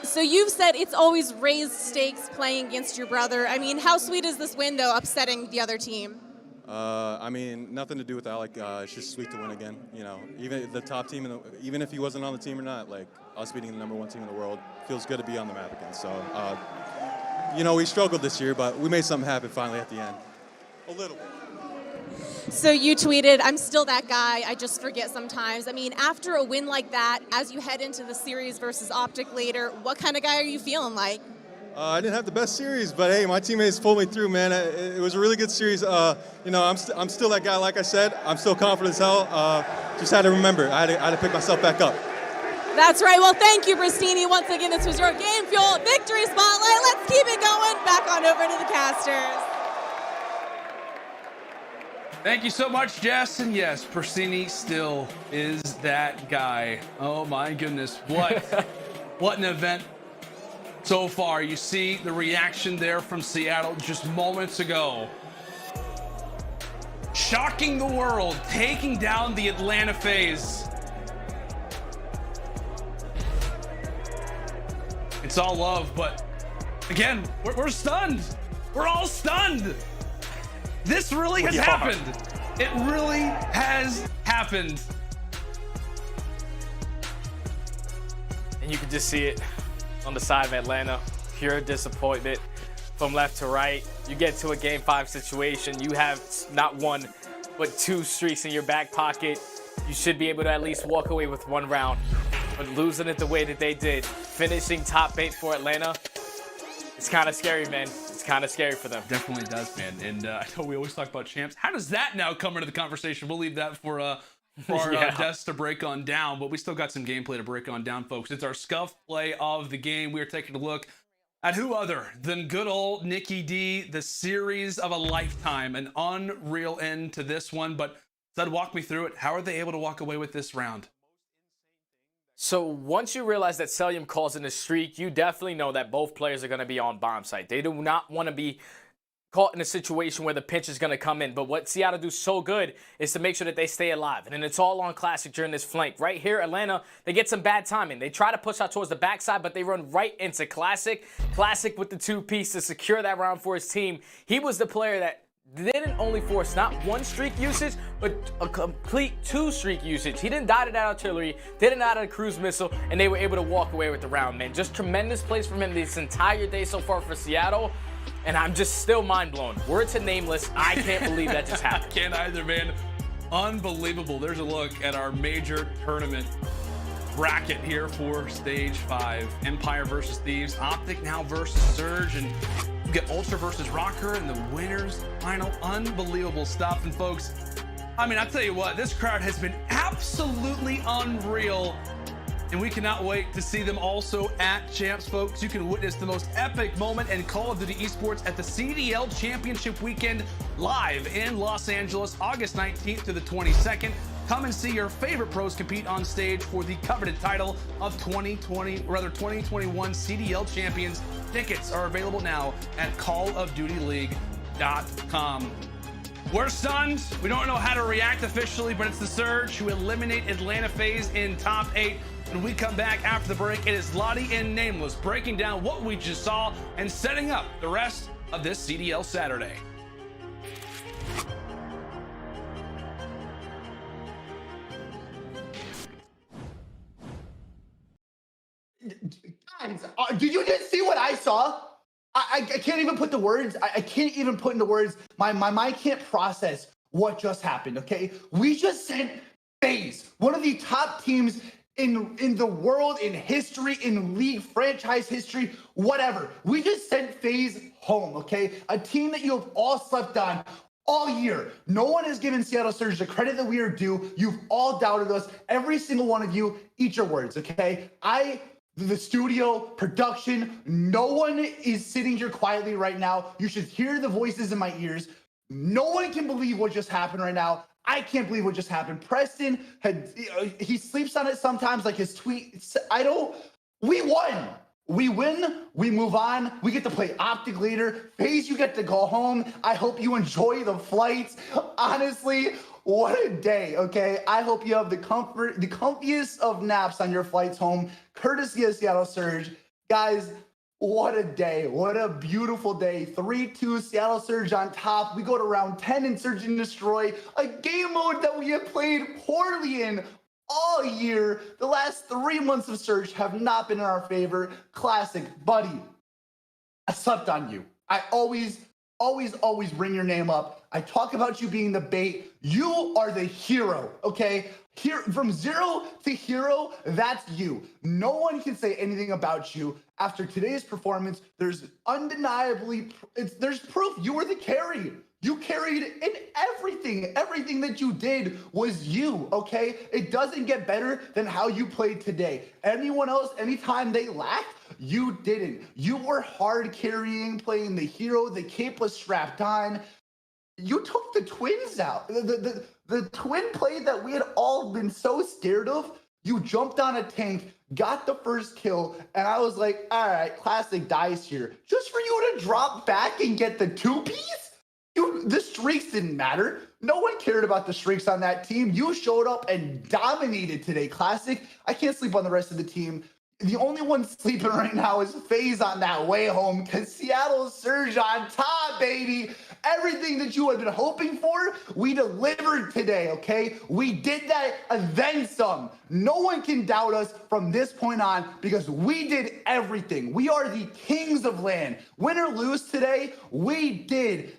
So you've said it's always raised stakes playing against your brother. I mean, how sweet is this win, though, upsetting the other team? I mean, nothing to do with Alec. It's just sweet to win again. You know, even the top team, even if he wasn't on the team or not, like us beating the #1 team in the world, feels good to be on the map again. So, you know, we struggled this year, but we made something happen finally at the end. A little bit. So you tweeted, "I'm still that guy, I just forget sometimes." I mean, after a win like that, as you head into the series versus Optic later, what kind of guy are you feeling like? I didn't have the best series, but hey, my teammates pulled me through, man. It was a really good series. You know, I'm still that guy, like I said. I'm still confident as hell. Just had to remember, I had to pick myself back up. That's right. Well, thank you, Pristini. Once again, this was your Game Fuel Victory Spotlight. Let's keep it going. Back on over to the casters. Thank you so much, Jess. And yes, Pristini still is that guy. Oh my goodness. What an event so far. You see the reaction there from Seattle just moments ago. Shocking the world, taking down the Atlanta FaZe. It's all love, but again, we're stunned. We're all stunned. This really has happened. It really has happened. And you can just see it on the side of Atlanta. Pure disappointment from left to right. You get to a Game 5 situation. You have not one, but 2 streaks in your back pocket. You should be able to at least walk away with 1 round. But losing it the way that they did, finishing top 8 for Atlanta, it's kind of scary, man. It's kind of scary for them. Definitely does, man. And I know we always talk about champs. How does that now come into the conversation? We'll leave that for our desks to break on down, but we still got some gameplay to break on down, folks. It's our scuff play of the game. We are taking a look at who other than good old Nikki D, the series of a lifetime, an unreal end to this one. But Sud, walk me through it. How are they able to walk away with this round? So once you realize that Celium calls in a streak, you definitely know that both players are going to be on bomb site. They do not want to be caught in a situation where the pinch is going to come in. But what Seattle do so good is to make sure that they stay alive. And then it's all on Classic during this flank. Right here, Atlanta, they get some bad timing. They try to push out towards the backside, but they run right into Classic. Classic with the 2-piece to secure that round for his team. He was the player that didn't only force not 1 streak usage, but a complete 2 streak usage. He didn't die to that artillery, didn't die to the cruise missile, and they were able to walk away with the round, man. Just tremendous plays from him this entire day so far for Seattle, and I'm just still mind blown. Word to Nameless, I can't believe that just happened. I can't either, man. Unbelievable. There's a look at our major tournament bracket here for Stage 5. Empire versus Thieves, Optic now versus Surge, and we get Ultra versus Rocker and the winners final. Unbelievable stuff. And folks, I mean, I'll tell you what, this crowd has been absolutely unreal, and we cannot wait to see them also at Champs, folks. You can witness the most epic moment in Call of Duty Esports at the CDL Championship Weekend live in Los Angeles, August 19th to the 22nd. Come and see your favorite pros compete on stage for the coveted title of 2021 CDL Champions. Tickets are available now at callofdutyleague.com. We're stunned. We don't know how to react officially, but it's the Surge who eliminate Atlanta FaZe in top 8. When we come back after the break, it is Lottie and Nameless breaking down what we just saw and setting up the rest of this CDL Saturday. Guys, did you just see what I saw? I can't even put the words. I can't even put into words. My mind can't process what just happened, okay? We just sent FaZe, one of the top teams in the world, in history, in league franchise history, whatever. We just sent FaZe home, okay? A team that you have all slept on. all year. No one has given Seattle Surge the credit that we are due. You've all doubted us. Every single one of you, eat your words, okay? The studio, production, no one is sitting here quietly right now. You should hear the voices in my ears. No one can believe what just happened right now. I can't believe what just happened. Preston he sleeps on it sometimes, like his tweet. We won. We win, we move on, we get to play Optic later. FaZe, you get to go home. I hope you enjoy the flights. Honestly, what a day, okay? I hope you have the comfiest of naps on your flights home, courtesy of Seattle Surge. Guys, what a day. What a beautiful day. 3-2 Seattle Surge on top. We go to round 10 in Search and Destroy, a game mode that we have played poorly in all year. The last 3 months of Surge have not been in our favor. Classic, buddy. I slept on you. I always bring your name up. I talk about you being the bait. You are the hero, okay? Here, from zero to hero, that's you. No one can say anything about you. After today's performance, there's proof you were the carry. You carried in everything. Everything that you did was you, okay? It doesn't get better than how you played today. Anyone else, anytime they lacked, you didn't. You were hard carrying, playing the hero. The cape was strapped on. You took the twins out. The twin play that we had all been so scared of. You jumped on a tank, got the first kill, and I was like, all right, classic dice here. Just for you to drop back and get the two-piece? The streaks didn't matter. No one cared about the streaks on that team. You showed up and dominated today, Classic. I can't sleep on the rest of the team. The only one sleeping right now is FaZe on that way home because Seattle Surge on top, baby. Everything that you had been hoping for, we delivered today, okay? We did that and then some. No one can doubt us from this point on because we did everything. We are the kings of LAN. Win or lose today, we did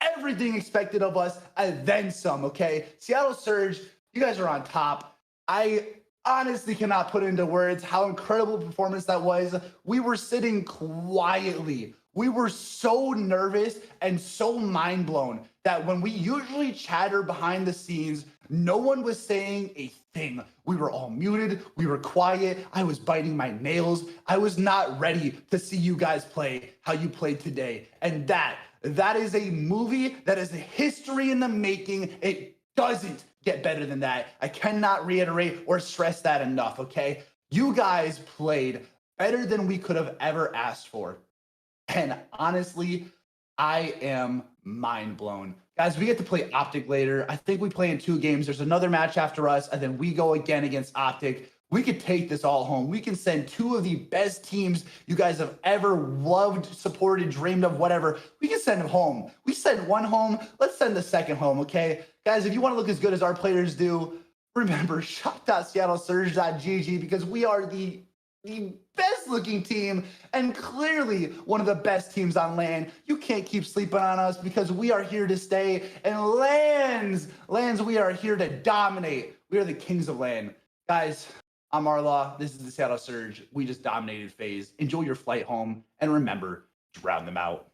everything expected of us and then some, okay? Seattle Surge, you guys are on top. I honestly cannot put into words how incredible a performance that was. We were sitting quietly. We were so nervous and so mind blown that when we usually chatter behind the scenes, no one was saying a thing. We were all muted. We were quiet. I was biting my nails. I was not ready to see you guys play how you played today. And that is a movie that is a history in the making. It doesn't get better than that. I cannot reiterate or stress that enough, okay? You guys played better than we could have ever asked for. And honestly, I am mind blown. Guys, we get to play Optic later. I think we play in 2 games. There's another match after us, and then we go again against Optic. We could take this all home. We can send 2 of the best teams you guys have ever loved, supported, dreamed of, whatever. We can send them home. We send 1 home. Let's send the 2nd home, okay? Guys, if you want to look as good as our players do, remember, shop.seattlesurge.gg because we are the best looking team and clearly one of the best teams on LAN. You can't keep sleeping on us because we are here to stay. And LANs, we are here to dominate. We are the kings of LAN. Guys, I'm Arlaw. This is the Seattle Surge. We just dominated FaZe. Enjoy your flight home. And remember, drown them out.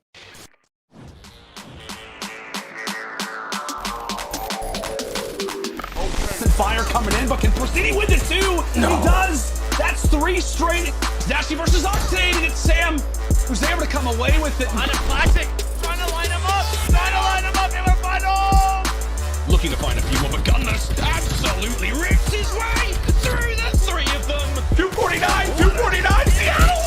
Fire coming in, but can Pristini win this too? No. He does. That's 3 straight. Dashy versus Octane, and it's Sam who's able to come away with it. On a Classic, trying to line him up in the final. Looking to find a few more, but Gunners absolutely rips his way through the 3 of them. 249, Seattle.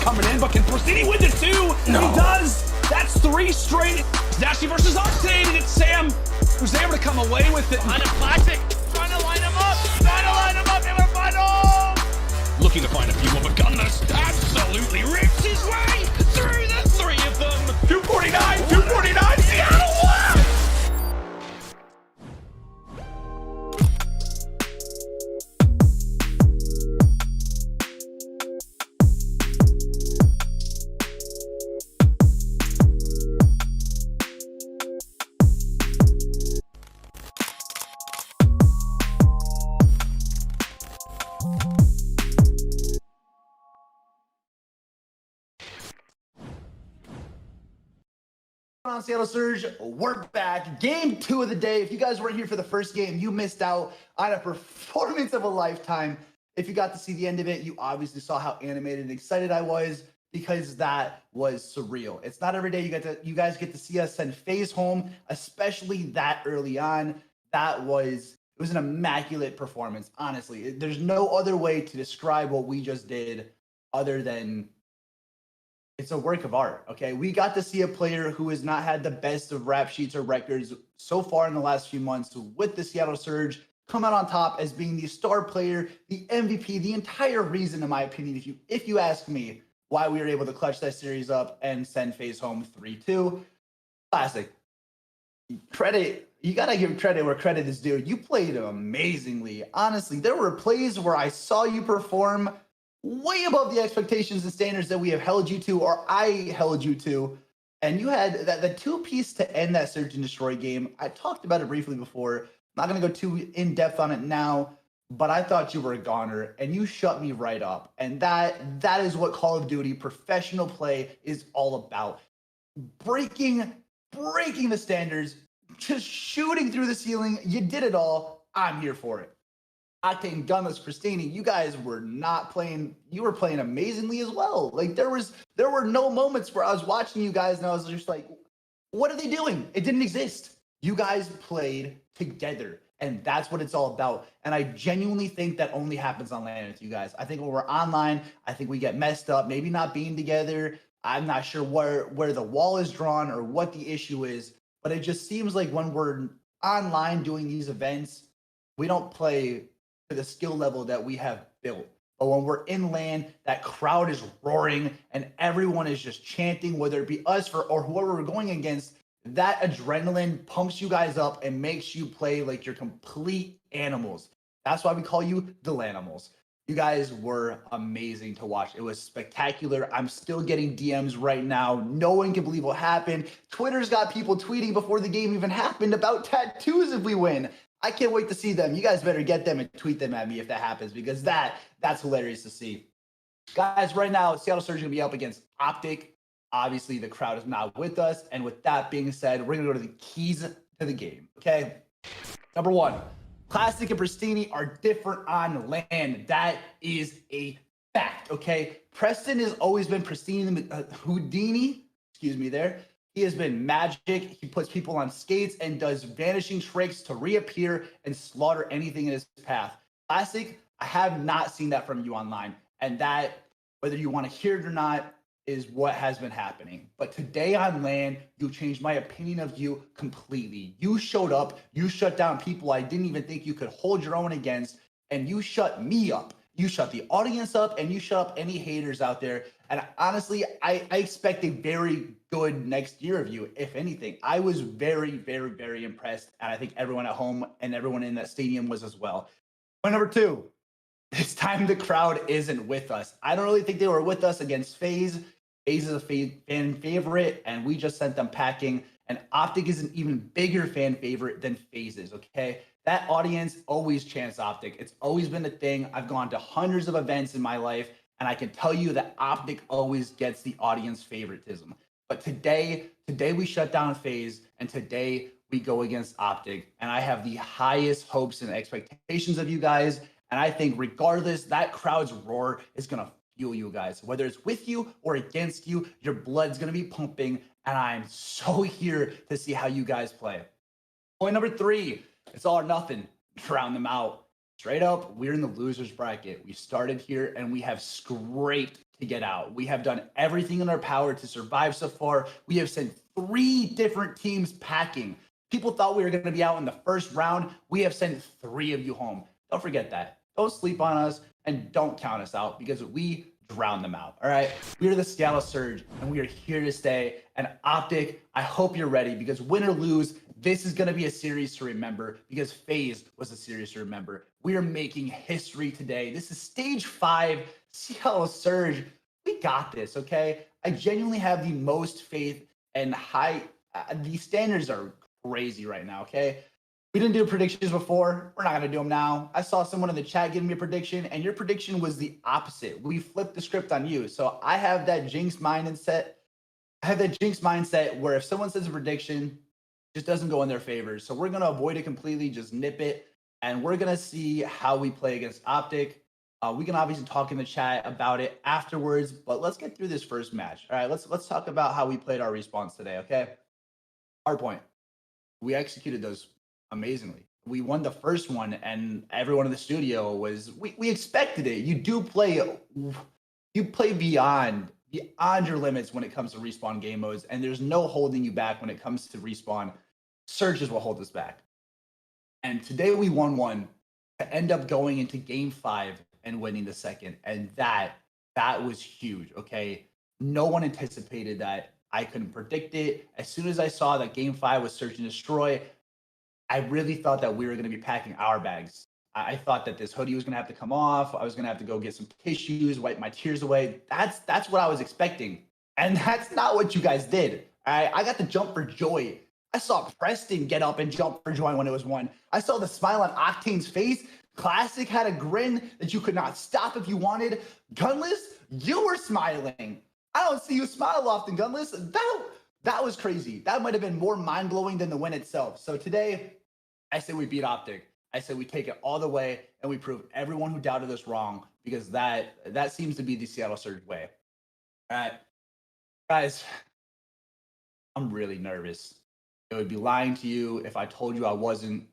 coming in, but can Pristini win the 2? No. He does. That's 3 straight. Dashy versus Octane, and it's Sam who's able to come away with it. On a classic, trying to line him up in the final. Looking to find a few more, but Gunners absolutely rips his way through the 3 of them. 249, Seattle won! On Seattle Surge, we're back. Game 2 of the day. If you guys weren't here for the first game, you missed out on a performance of a lifetime. If you got to see the end of it, you obviously saw how animated and excited I was, because that was surreal. It's not every day you guys get to see us send FaZe home, especially that early on. It was an immaculate performance, honestly. There's no other way to describe what we just did other than it's a work of art, okay? We got to see a player who has not had the best of rap sheets or records so far in the last few months with the Seattle Surge come out on top as being the star player, the MVP, the entire reason, in my opinion, if you ask me, why we were able to clutch that series up and send FaZe home 3-2. Classic. Credit, you got to give credit where credit is due. You played amazingly. Honestly, there were plays where I saw you perform way above the expectations and standards that we have held you to, or I held you to. And you had the 2-piece to end that Search and Destroy game. I talked about it briefly before. I'm not going to go too in depth on it now, but I thought you were a goner and you shut me right up. And that is what Call of Duty professional play is all about. Breaking the standards, just shooting through the ceiling. You did it all. I'm here for it. Octane, Gunless, Pristini, you guys were not playing. You were playing amazingly as well. Like there were no moments where I was watching you guys and I was just like, what are they doing? It didn't exist. You guys played together, and that's what it's all about. And I genuinely think that only happens on LAN with you guys. I think when we're online, I think we get messed up, maybe not being together. I'm not sure where the wall is drawn or what the issue is, but it just seems like when we're online doing these events, we don't play to the skill level that we have built. But when we're in LAN, that crowd is roaring and everyone is just chanting, whether it be us or whoever we're going against. That adrenaline pumps you guys up and makes you play like you're complete animals. That's why we call you the Lanimals. You guys were amazing to watch. It was spectacular. I'm still getting DMs right now. No one can believe what happened. Twitter's got people tweeting before the game even happened about tattoos if we win. I can't wait to see them. You guys better get them and tweet them at me if that happens, because that's hilarious to see. Guys, right now, Seattle Surge is going to be up against Optic. Obviously, the crowd is not with us. And with that being said, we're going to go to the keys to the game, okay? Number 1, Classic and Pristini are different on LAN. That is a fact, okay? Preston has always been Pristini Houdini. Excuse me there. He has been magic. He puts people on skates and does vanishing tricks to reappear and slaughter anything in his path. Classic, I have not seen that from you online. And that, whether you want to hear it or not, is what has been happening. But today on LAN, you changed my opinion of you completely. You showed up, you shut down people I didn't even think you could hold your own against, and you shut me up. You shut the audience up, and you shut up any haters out there. And honestly, I expect a very good next year of you, if anything. I was very, very, very impressed, and I think everyone at home and everyone in that stadium was as well. Point number 2, this time the crowd isn't with us. I don't really think they were with us against FaZe. FaZe is a fan favorite, and we just sent them packing. And Optic is an even bigger fan favorite than FaZe is, okay? That audience always chants Optic. It's always been a thing. I've gone to hundreds of events in my life, and I can tell you that Optic always gets the audience favoritism. But today we shut down FaZe, and today we go against Optic. And I have the highest hopes and expectations of you guys. And I think regardless, that crowd's roar is going to fuel you guys. Whether it's with you or against you, your blood's going to be pumping. And I'm so here to see how you guys play. Point number 3, it's all or nothing. Drown them out. Straight up, we're in the losers bracket. We started here and we have scraped to get out. We have done everything in our power to survive so far. We have sent 3 different teams packing. People thought we were going to be out in the first round. We have sent 3 of you home. Don't forget that. Don't sleep on us and don't count us out because we drown them out. All right. We are the Seattle Surge and we are here to stay. And Optic, I hope you're ready because win or lose, this is going to be a series to remember because FaZe was a series to remember. We are making history today. This is stage 5, Seattle Surge. We got this. Okay. I genuinely have the most faith and the standards are crazy right now. Okay. We didn't do predictions before. We're not going to do them now. I saw someone in the chat giving me a prediction, and your prediction was the opposite. We flipped the script on you. So I have that jinx mindset. Where if someone says a prediction, it just doesn't go in their favor. So we're going to avoid it completely, just nip it, and we're going to see how we play against Optic. We can obviously talk in the chat about it afterwards, but let's get through this first match. All right, let's talk about how we played our response today, okay? Hard point. We executed those amazingly. We won the first one and everyone in the studio was we expected it. You play beyond your limits when it comes to respawn game modes, and there's no holding you back when it comes to respawn. Surges will hold us back. And today we won one to end up going into game 5 and winning the second. And that was huge. Okay. No one anticipated that. I couldn't predict it. As soon as I saw that game 5 was Search and Destroy, I really thought that we were going to be packing our bags. I thought that this hoodie was going to have to come off. I was going to have to go get some tissues, wipe my tears away. That's what I was expecting. And that's not what you guys did. All right? I got to jump for joy. I saw Preston get up and jump for joy when it was won. I saw the smile on Octane's face. Classic had a grin that you could not stop if you wanted. Gunless, you were smiling. I don't see you smile often, Gunless. That was crazy. That might have been more mind-blowing than the win itself. So today, I say we beat Optic. I say we take it all the way and we prove everyone who doubted us wrong because that seems to be the Seattle Surge way. All right. Guys, I'm really nervous. It would be lying to you if I told you I wasn't.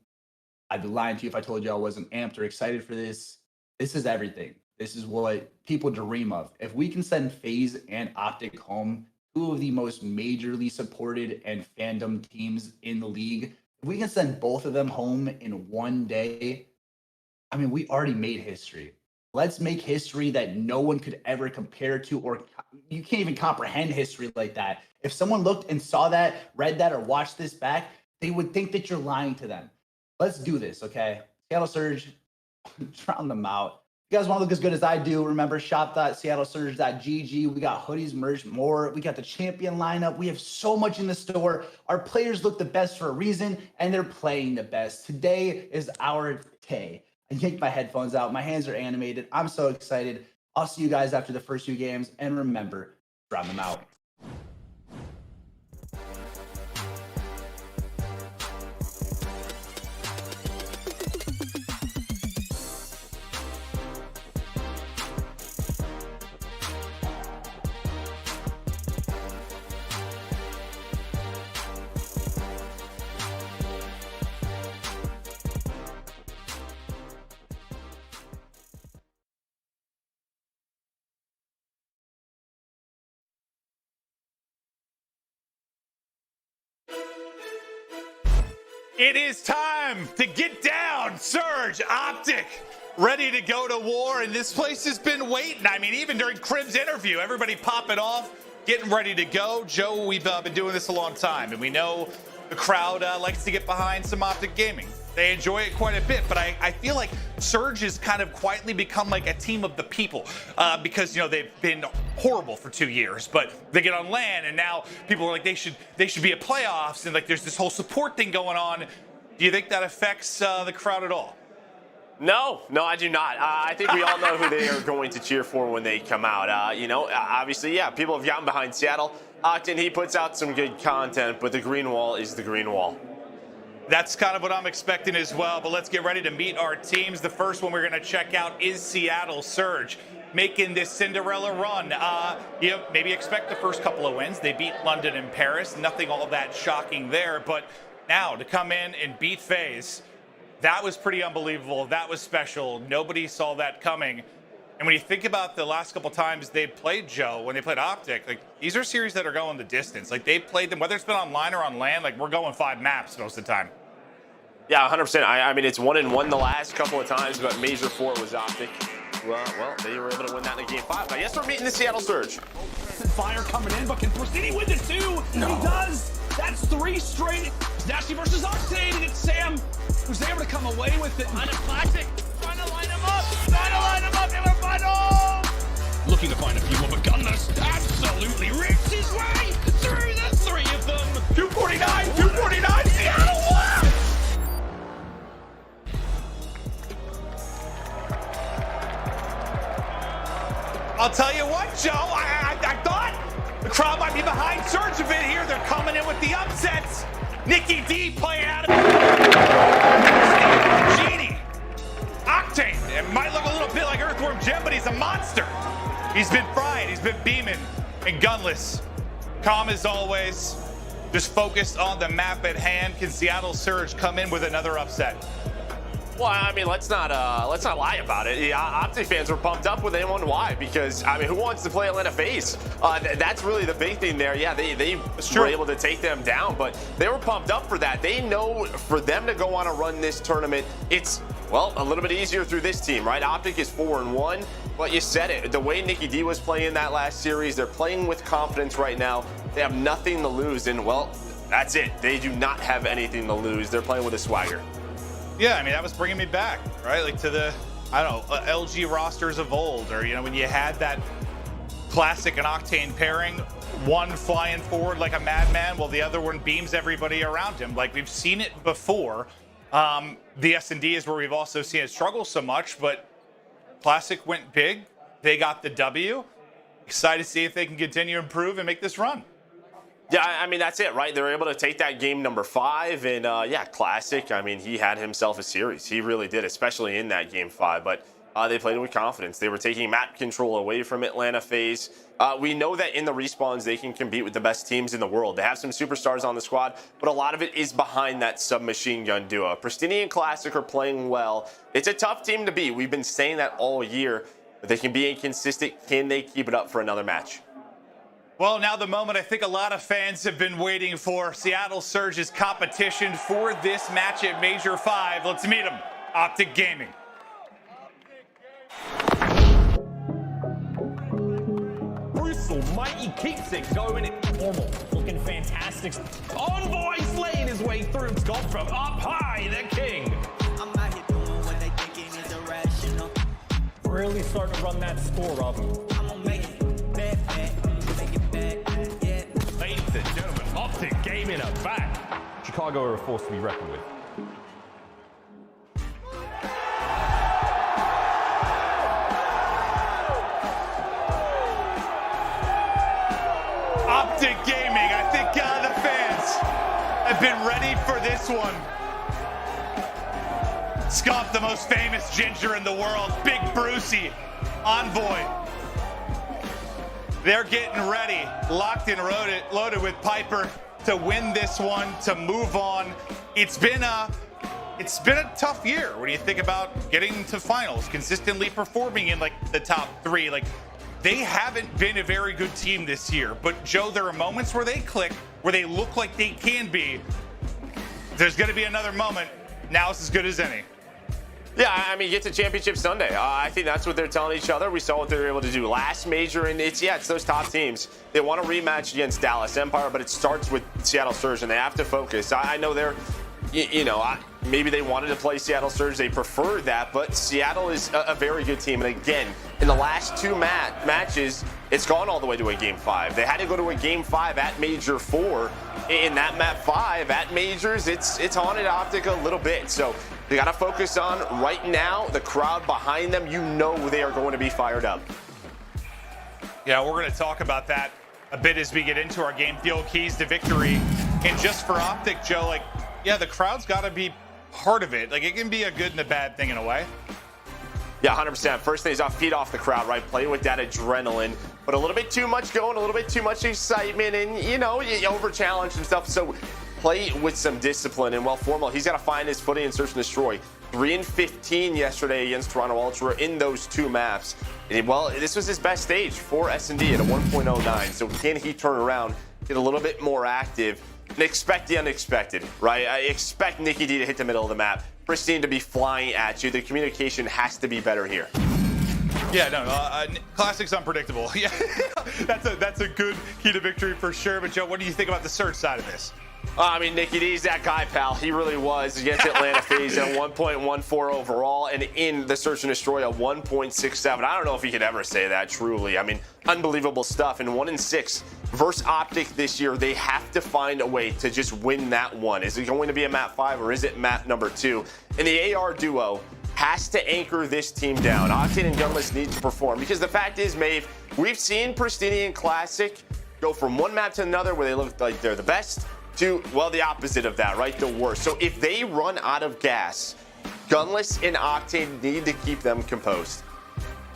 I'd be lying to you if I told you I wasn't amped or excited for this. This is everything. This is what people dream of. If we can send FaZe and Optic home, 2 of the most majorly supported and fandom teams in the league, if we can send both of them home in one day, I mean, we already made history. Let's make history that no one could ever compare to, or you can't even comprehend history like that. If someone looked and saw that, read that, or watched this back, they would think that you're lying to them. Let's do this, okay? Seattle Surge, drown them out. If you guys want to look as good as I do, remember shop.seattlesurge.gg. We got hoodies, merch, more. We got the champion lineup. We have so much in the store. Our players look the best for a reason, and they're playing the best. Today is our day. I yanked my headphones out. My hands are animated. I'm so excited. I'll see you guys after the first 2 games. And remember, drown them out. It is time to get down. Surge, Optic, ready to go to war, and this place has been waiting. I mean, even during Crib's interview, everybody popping off, getting ready to go. Joe, we've been doing this a long time, and we know the crowd likes to get behind some Optic gaming. They enjoy it quite a bit, but I feel like Surge has kind of quietly become like a team of the people because, you know, they've been horrible for 2 years, but they get on LAN and now people are like, they should be at playoffs, and like there's this whole support thing going on. Do you think that affects the crowd at all? No, I do not. I think we all know who they are going to cheer for when they come out. You know, obviously, yeah, people have gotten behind Seattle. Octane, he puts out some good content, but the green wall is the green wall. That's kind of what I'm expecting as well, but let's get ready to meet our teams. The first one we're going to check out is Seattle Surge, making this Cinderella run. You know, maybe expect the first couple of wins. They beat London and Paris. Nothing all that shocking there, but now to come in and beat FaZe, that was pretty unbelievable. That was special. Nobody saw that coming. And when you think about the last couple times they played Joe, when they played Optic, like these are series that are going the distance. Like they played them, whether it's been online or on land, like we're going 5 maps most of the time. Yeah, 100%. I mean, it's 1-1 the last couple of times, but Major 4 was Optic. Well, they were able to win that in Game 5. I guess we're meeting the Seattle Surge. Fire coming in, but can Pristini win it too? No. He does. That's 3 straight. Nasty versus Octane, and it's Sam who's able to come away with it. On a classic. Trying to line him up. In the final. Looking to find a few more, but Gunless absolutely rips his way through the 3 of them. 249. Seattle won. I'll tell you what, Joe, I thought the crowd might be behind Surge a bit here. They're coming in with the upsets. Nikki D playing out of Genie. Octane. It might look a little bit like Earthworm Jim, but he's a monster. He's been frying. He's been beaming. And Gunless, calm as always, just focused on the map at hand. Can Seattle Surge come in with another upset? Well, I mean, let's not lie about it. Yeah, Optic fans were pumped up when they won. Why? Because, I mean, who wants to play Atlanta FaZe? That's really the big thing there. Yeah, they were able to take them down, but they were pumped up for that. They know for them to go on a run this tournament, it's, well, a little bit easier through this team, right? Optic is 4-1, but you said it. The way Nikki D was playing that last series, they're playing with confidence right now. They have nothing to lose, and, well, that's it. They do not have anything to lose. They're playing with a swagger. Yeah, I mean, that was bringing me back, right? Like to the, I don't know, LG rosters of old, or, you know, when you had that classic and Octane pairing, one flying forward like a madman while the other one beams everybody around him. Like we've seen it before. The S&D is where we've also seen it struggle so much, but Classic went big. They got the W. Excited to see if they can continue to improve and make this run. Yeah, I mean, that's it, right? They were able to take that game number 5, and yeah, Classic, I mean, he had himself a series. He really did, especially in that game 5, but they played it with confidence. They were taking map control away from Atlanta FaZe. We know that in the respawns, they can compete with the best teams in the world. They have some superstars on the squad, but a lot of it is behind that submachine gun duo. Pristini and Classic are playing well. It's a tough team to beat. We've been saying that all year, but they can be inconsistent. Can they keep it up for another match? Well, now the moment I think a lot of fans have been waiting for. Seattle Surge's competition for this match at Major 5. Let's meet them. Optic Gaming. Brutal, mighty keeps it going. Normal, looking fantastic. Envoy slaying his way through. Got from up high, the king. I'm out here doing what they thinking is irrational. Really starting to run that score up. I'm gonna make it bad. Ladies and gentlemen, Optic Gaming are back. Chicago are a force to be reckoned with. Optic Gaming, I think the fans have been ready for this one. Scott, the most famous ginger in the world, Big Brucey, Envoy. They're getting ready, locked and loaded with Piper to win this one, to move on. It's been a tough year when you think about getting to finals, consistently performing in like the top 3. Like they haven't been a very good team this year, but Joe, there are moments where they click, where they look like they can be. There's going to be another moment. Now it's as good as any. Yeah, I mean, get to Championship Sunday. I think that's what they're telling each other. We saw what they were able to do last major, and it's those top teams. They want a rematch against Dallas Empire, but it starts with Seattle Surge, and they have to focus. I know they're, maybe they wanted to play Seattle Surge. They preferred that, but Seattle is a very good team. And again, in the last 2 matches, it's gone all the way to a Game 5. They had to go to a Game 5 at Major 4. In that map 5 at Majors, it's haunted Optic a little bit. So they got to focus on right now the crowd behind them. You know they are going to be fired up. Yeah, we're going to talk about that a bit as we get into our game field keys to victory. And just for Optic, Joe, like, yeah, the crowd's got to be part of it. Like, it can be a good and a bad thing in a way. Yeah, 100%. First thing is feed off the crowd, right? Play with that adrenaline. But a little bit too much going, a little bit too much excitement, and, you over-challenge and stuff. So play with some discipline. And, well, Formal, he's got to find his footing and search and destroy. 3-15 yesterday against Toronto Ultra in those 2 maps. And well, this was his best stage for S&D at a 1.09. So can he turn around, get a little bit more active, and expect the unexpected, right? I expect Nicky D to hit the middle of the map, Pristine to be flying at you. The communication has to be better here. Yeah, no, Classic's unpredictable. Yeah, that's a good key to victory for sure. But Joe, what do you think about the Surge side of this? I mean, Nicky D's that guy, pal. He really was against Atlanta FaZe at 1.14 overall, and in the Search and Destroy a 1.67. I don't know if he could ever say that truly. I mean, unbelievable stuff. And 1-6 versus Optic this year, they have to find a way to just win that one. Is it going to be a map 5 or is it map number 2? And the AR duo has to anchor this team down. Octane and Gunless need to perform because the fact is, Maeve, we've seen Pristini and Classic go from one map to another where they look like they're the best to, well, the opposite of that, right? The worst. So if they run out of gas, Gunless and Octane need to keep them composed.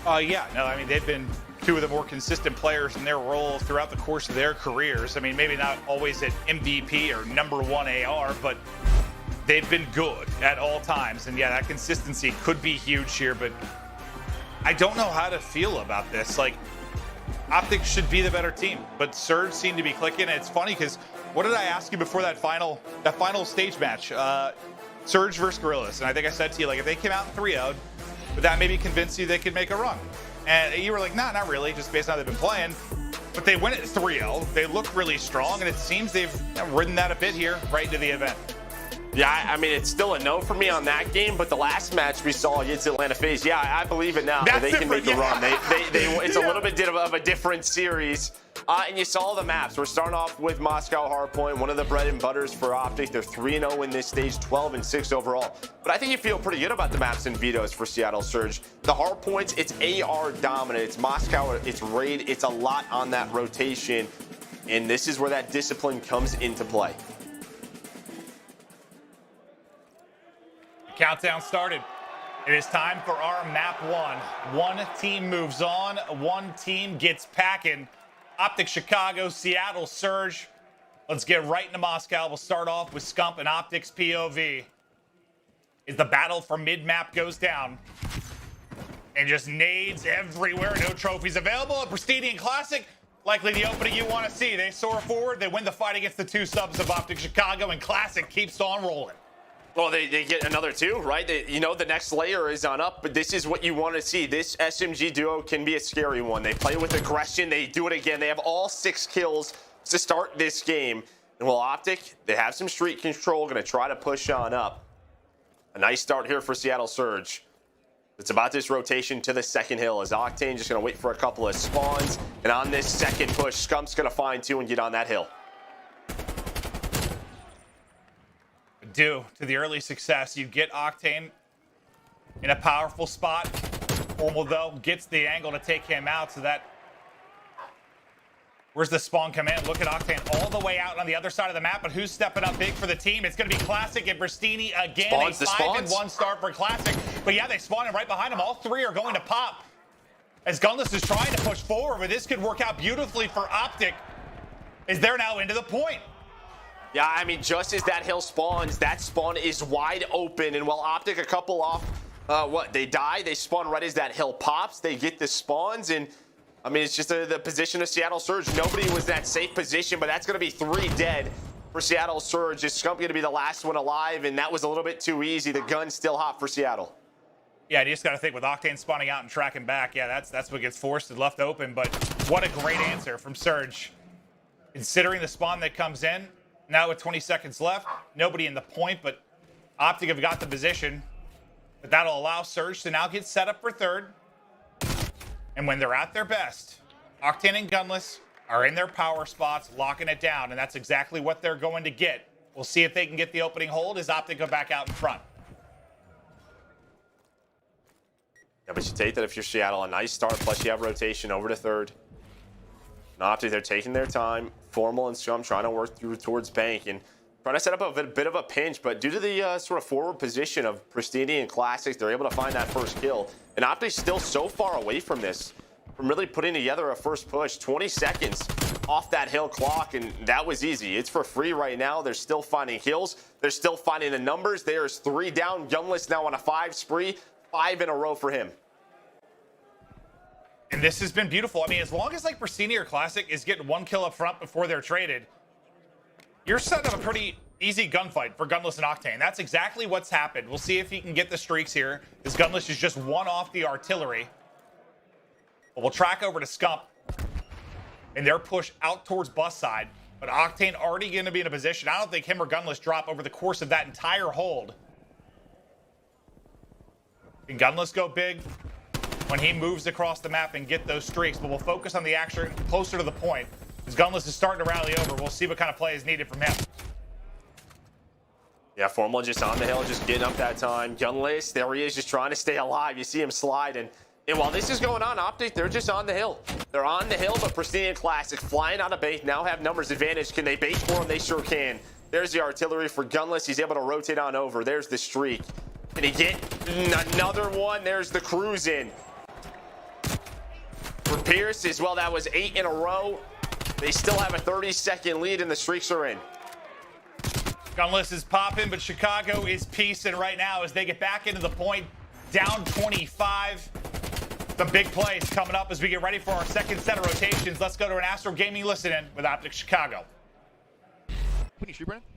Yeah, no, I mean, they've been 2 of the more consistent players in their roles throughout the course of their careers. I mean, maybe not always at MVP or #1 AR, but they've been good at all times. And yeah, that consistency could be huge here, but I don't know how to feel about this. Like, Optic should be the better team, but Surge seemed to be clicking. And it's funny because what did I ask you before that final stage match? Surge versus Gorillas. And I think I said to you, like, if they came out 3-0'd, would that maybe convince you they could make a run? And you were like, nah, not really, just based on how they've been playing. But they win at 3-0. They look really strong, and it seems they've ridden that a bit here right into the event. Yeah, I mean, it's still a no for me on that game, but the last match we saw against Atlanta FaZe, yeah, I believe it now. That's they can make a run. It's a Yeah. little bit of a different series. And you saw the maps. We're starting off with Moscow Hardpoint, one of the bread and butters for Optic. They're 3-0 in this stage, 12-6 overall. But I think you feel pretty good about the maps and vetoes for Seattle Surge. The Hardpoints, it's AR dominant. It's Moscow, it's Raid. It's a lot on that rotation. And this is where that discipline comes into play. Countdown started. It is time for our map 1. One team moves on, one team gets packing. Optic Chicago, Seattle Surge. Let's get right into Moscow. We'll start off with Scump and Optic's POV. As the battle for mid-map goes down. And just nades everywhere. No trophies available. A Pristine Classic, likely the opening you want to see. They soar forward. They win the fight against the 2 subs of Optic Chicago, and Classic keeps on rolling. Well, they get another 2, right? The next layer is on up, but this is what you want to see. This SMG duo can be a scary one. They play with aggression. They do it again. They have all 6 kills to start this game. And while Optic, they have some street control, going to try to push on up. A nice start here for Seattle Surge. It's about this rotation to the second hill as Octane just going to wait for a couple of spawns. And on this second push, Scump's going to find 2 and get on that hill. Due to the early success, you get Octane in a powerful spot. Formal, though, gets the angle to take him out, so that... Where's the spawn come in? Look at Octane all the way out on the other side of the map, but who's stepping up big for the team? It's going to be Classic and Pristini again. Spawns, a 5-1 start for Classic. But yeah, they spawn in right behind him. All 3 are going to pop. As Gunless is trying to push forward, but this could work out beautifully for Optic, as they're now into the point. Yeah, I mean, just as that hill spawns, that spawn is wide open. And while Optic a couple off, they die, they spawn right as that hill pops. They get the spawns, and I mean, it's just the position of Seattle Surge. Nobody was in that safe position, but that's going to be 3 dead for Seattle Surge. Is Scump going to be the last one alive? And that was a little bit too easy. The gun's still hot for Seattle. Yeah, you just got to think with Octane spawning out and tracking back. Yeah, that's what gets forced and left open. But what a great answer from Surge. Considering the spawn that comes in, now with 20 seconds left, nobody in the point, but Optic have got the position. But that'll allow Surge to now get set up for 3rd. And when they're at their best, Octane and Gunless are in their power spots, locking it down, and that's exactly what they're going to get. We'll see if they can get the opening hold as Optic go back out in front. Yeah, but you take that if you're Seattle, a nice start, plus you have rotation over to 3rd. And Optic, they're taking their time. Formal and Scum trying to work through towards Bank and trying to set up a bit of a pinch, but due to the sort of forward position of Pristini and Classic, they're able to find that first kill. And Optic's still so far away from this, from really putting together a first push. 20 seconds off that hill clock, and that was easy. It's for free right now. They're still finding kills. They're still finding the numbers. There's 3 down. Gunless now on a 5 spree. 5 in a row for him. And this has been beautiful. I mean, as long as like Pristini or Classic is getting 1 kill up front before they're traded, you're setting up a pretty easy gunfight for Gunless and Octane. That's exactly what's happened. We'll see if he can get the streaks here. This Gunless is just 1 off the artillery. But we'll track over to Scump. And they're pushed out towards bus side. But Octane already going to be in a position. I don't think him or Gunless drop over the course of that entire hold. Can Gunless go big when he moves across the map and get those streaks? But we'll focus on the action closer to the point. As Gunless is starting to rally over, we'll see what kind of play is needed from him. Yeah, Formal just on the hill, just getting up that time. Gunless, there he is, just trying to stay alive. You see him sliding. And while this is going on, Optic, they're just on the hill. They're on the hill, but Pristini and Classic flying out of bait, now have numbers advantage. Can they bait for him? They sure can. There's the artillery for Gunless. He's able to rotate on over. There's the streak. Can he get another one? There's the cruise in. For Pierce as well, that was 8 in a row. They still have a 30-second lead, and the streaks are in. Gunless is popping, but Chicago is piecing right now as they get back into the point. Down 25. Some big plays coming up as we get ready for our second set of rotations. Let's go to an Astro Gaming listen-in with Optic Chicago. Can you shoot, Brandon?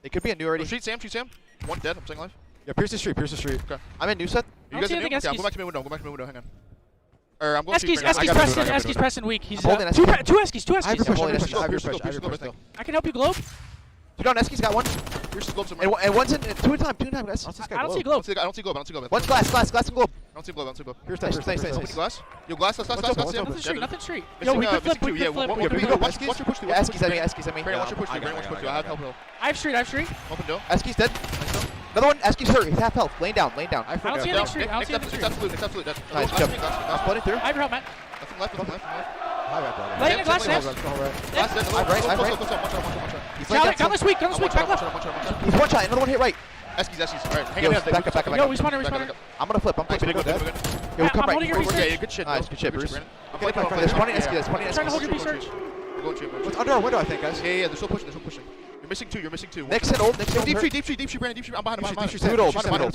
It could be a new already. Oh, shoot Sam. 1 dead, I'm saying live. Yeah, Pierce the street. Okay. I'm in new set. You guys are new? Yeah, go back to my window, hang on. Or I'm going Eski's pressing weak. He's two Eskies. I have your push. I can help you globe. 2 down, Eski's got 1. Here's the globe somewhere. And one's in 2 at a time, guys. I don't see globe. I don't see globe. One's glass and globe. I don't see globe. Here's nice. Glass? Yo, glass. Nothing street. Yo, we could flip. Yeah, watch your push through. Eski's at me. Brandon, watch your push through. I have help. I have street. Open door. Eski's dead. Another one, Eski's hurt. He's half health. Laying down. I don't see anything street. It's absolute. Nice jump. I'm flooding through. I have your help, Matt. Nothing left. Laying a glass left. Right. Gunless weak. Back left. He's 1 shot. Another one hit right. Eski's. Alright, hang Yo, on. back up. Yo, we spawning. I'm gonna flip. I'm flipping. Yo, I'm come right. holding your research. Yeah, good shit. Nice, good shit, Bruce. There's spawning Eski. I'm trying to hold your research. It's under our window, I think, guys. Yeah, they're still pushing. You're missing two. Next hit old. Deep street, Brandon. I'm behind him. Shoot old. Sam's one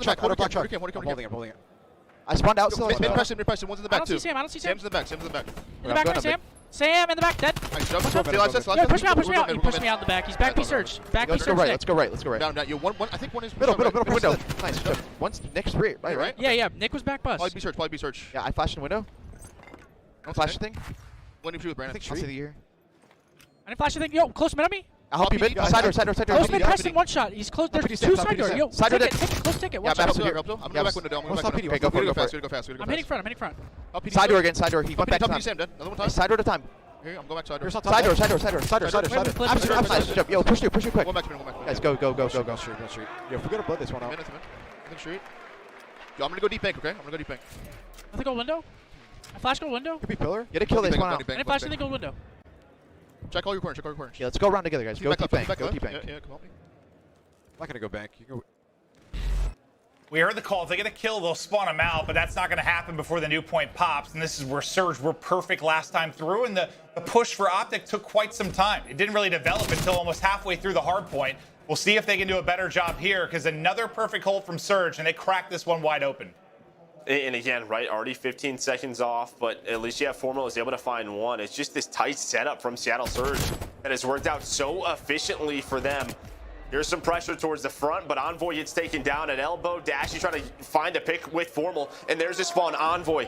shot. I'm holding it. I spawned out still. Mid-press, one's in the back too. I don't see Sam. Sam's in the back. In the back, right, Sam? Sam in the back, dead. Yo, push me out. He pushed me out in the back. He's back B search. Let's go right. Down. Yo, one. I think one is middle window. Nice. One's next three, right? Yeah. Nick was back bus. Probably B search. Yeah, I flashed in the window. Don't flash the thing. One deep shoot with Brandon. I think I'll see the year. I didn't flash the thing. Yo, close mid on me. I'll help you mid. Side door. Close mid, Preston, 1 shot. He's close. There's 2 side door. Yo, side door. Close ticket. Yeah, I'm going to go back window. Go fast. I'm hitting front. Side door again. He went back to time. Another one time. Side door at a time. Here, I'm going back side door. Side door. I'm Yo, push quick. One back. Guys, go. Yo, if we're gonna blow this one out. I think street. Yo, I'm gonna go deep bank, okay? I think go window. I flash go window. Could be pillar. Get a kill this one out. I didn't flash the go window. Check all your corners. Yeah, let's go around together, guys. Go deep bank. Yeah, come help me. I'm not gonna go bank. You go. We heard the call. If they get a kill, they'll spawn them out, but that's not going to happen before the new point pops. And this is where Surge were perfect last time through, and the push for Optic took quite some time. It didn't really develop until almost halfway through the hard point. We'll see if they can do a better job here, because another perfect hold from Surge, and they cracked this one wide open. And again, right, already 15 seconds off, but at least you have Formula is able to find one. It's just this tight setup from Seattle Surge that has worked out so efficiently for them. Here's some pressure towards the front, but Envoy gets taken down at elbow. Dashy trying to find a pick with Formal, and there's a spawn. Envoy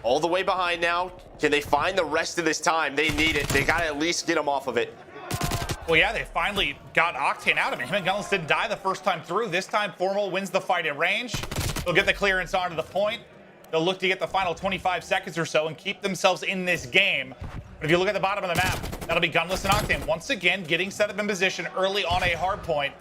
all the way behind now. Can they find the rest of this time? They need it. They got to at least get him off of it. Well, yeah, they finally got Octane out of it. Him and Gunless didn't die the first time through. This time, Formal wins the fight at range. They'll get the clearance onto the point. They'll look to get the final 25 seconds or so and keep themselves in this game. But if you look at the bottom of the map, that'll be Gunless and Octane. Once again, getting set up in position early on a hard point.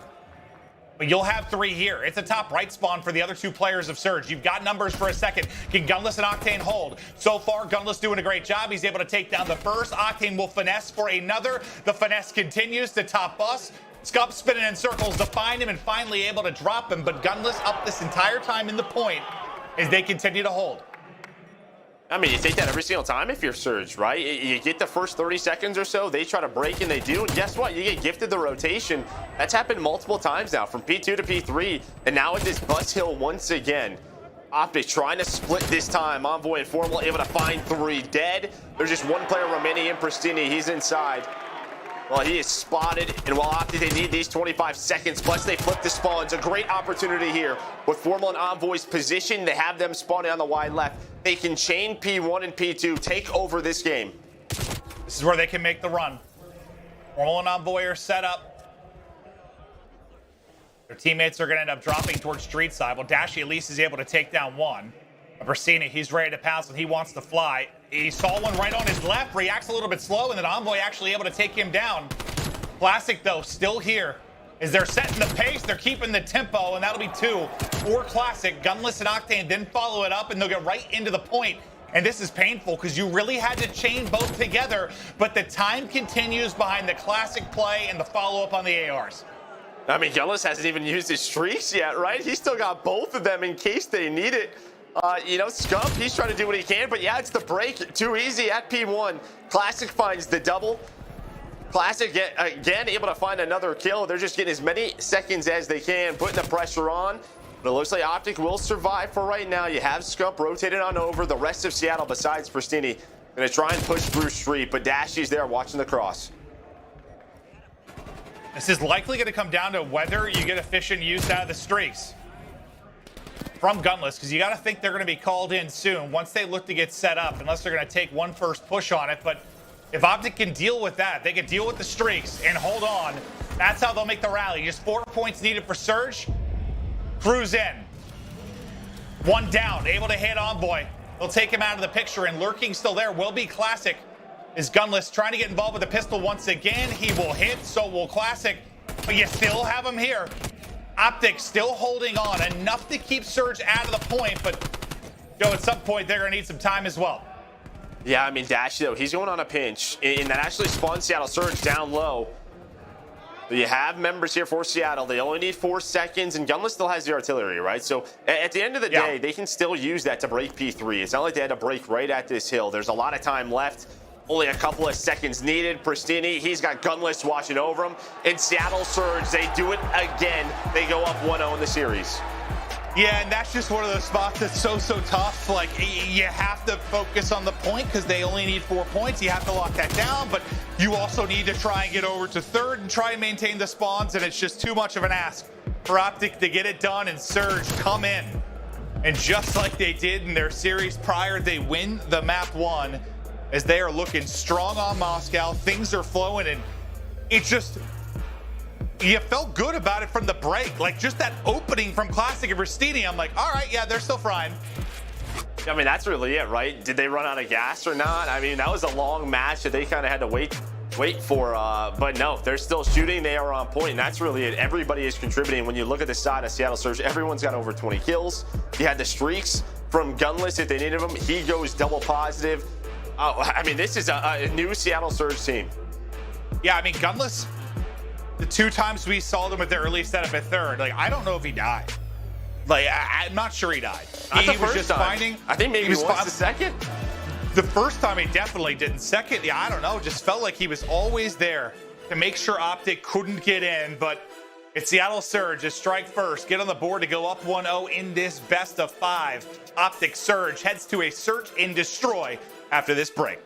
But you'll have 3 here. It's a top right spawn for the other 2 players of Surge. You've got numbers for a second. Can Gunless and Octane hold? So far, Gunless doing a great job. He's able to take down the first. Octane will finesse for another. The finesse continues to top bus. Scump spinning in circles to find him and finally able to drop him. But Gunless up this entire time in the point as they continue to hold. I mean, you take that every single time if you're Surge, right? You get the first 30 seconds or so, they try to break and they do, and guess what? You get gifted the rotation. That's happened multiple times now, from P2 to P3, and now with this bus hill once again. Optic trying to split this time. Envoy and Formal able to find 3 dead. There's just one player remaining in Pristini. He's inside. Well, he is spotted, and while Optic, they need these 25 seconds, plus they flip the spawns. A great opportunity here with Formal and Envoy's position. They have them spawning on the wide left. They can chain P1 and P2, take over this game. This is where they can make the run. Formal and Envoy are set up. Their teammates are going to end up dropping towards street side. Well, Dashy at least is able to take down one. Brasini, he's ready to pounce and he wants to fly. He saw one right on his left, reacts a little bit slow, and then Envoy actually able to take him down. Classic, though, still here. As they're setting the pace, they're keeping the tempo, and that'll be 2 for Classic. Gunless and Octane then follow it up, and they'll get right into the point. And this is painful because you really had to chain both together, but the time continues behind the Classic play and the follow-up on the ARs. I mean, Gunless hasn't even used his streaks yet, right? He's still got both of them in case they need it. You know, Scump, he's trying to do what he can, but yeah, it's the break. Too easy at P1. Classic finds the double. Classic, again, able to find another kill. They're just getting as many seconds as they can, putting the pressure on. But it looks like Optic will survive for right now. You have Scump rotated on over. The rest of Seattle, besides Pristini, going to try and push through street, but Dashy's there watching the cross. This is likely going to come down to whether you get efficient use out of the streaks from Gunless, because you got to think they're going to be called in soon once they look to get set up, unless they're going to take one first push on it. But if Optic can deal with that, they can deal with the streaks and hold on. That's how they'll make the rally. Just 4 points needed for Surge. Cruise in. One down, able to hit Envoy. They'll take him out of the picture, and lurking still there will be Classic. Is Gunless trying to get involved with the pistol once again? He will hit, so will Classic. But you still have him here. Optic still holding on, enough to keep Surge out of the point, but Joe, at some point, they're going to need some time as well. Yeah, I mean, Dash, though, he's going on a pinch, and that actually spawns Seattle Surge down low. You have members here for Seattle. They only need 4 seconds, and Gunless still has the artillery, right? So at the end of the day, they can still use that to break P3. It's not like they had to break right at this hill. There's a lot of time left. Only a couple of seconds needed. Pristini, he's got Gunless watching over him. And Seattle Surge, they do it again. They go up 1-0 in the series. Yeah, and that's just one of those spots that's so tough. Like, you have to focus on the point because they only need 4 points. You have to lock that down, but you also need to try and get over to third and try and maintain the spawns, and it's just too much of an ask for Optic to get it done, and Surge come in. And just like they did in their series prior, they win the map 1 as they are looking strong on Moscow. Things are flowing, and it's just, you felt good about it from the break. Like, just that opening from Classic and Pristini, I'm like, all right, yeah, they're still frying. I mean, that's really it, right? Did they run out of gas or not? I mean, that was a long match that they kind of had to wait for, but no, they're still shooting. They are on point, and that's really it. Everybody is contributing. When you look at the side of Seattle Surge, everyone's got over 20 kills. You had the streaks from Gunless if they needed him. He goes double positive. I mean, this is a new Seattle Surge team. Yeah, I mean, Gunless, the 2 times we saw them at the early setup at third, like, I don't know if he died. Like, I'm not sure he died. He was just finding. I think maybe he was the second. The first time he definitely didn't. Second, yeah, I don't know. Just felt like he was always there to make sure Optic couldn't get in. But it's Seattle Surge. Just strike first. Get on the board to go up 1-0 in this best of 5. Optic Surge heads to a search and destroy after this break.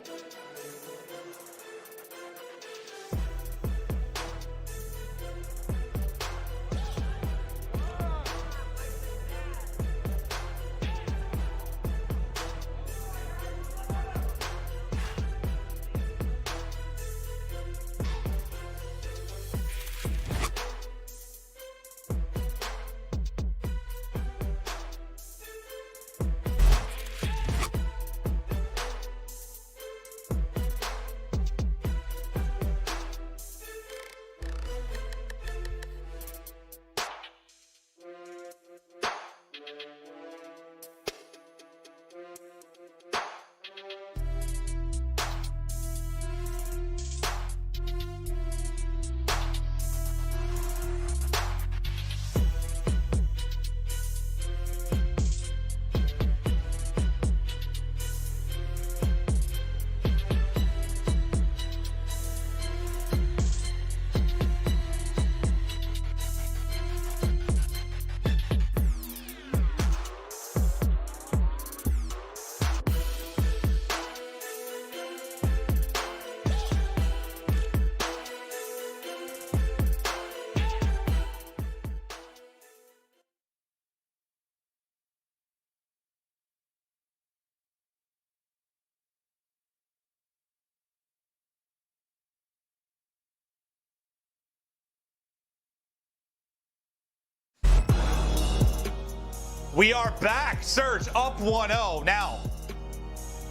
We are back. Surge up 1-0. Now,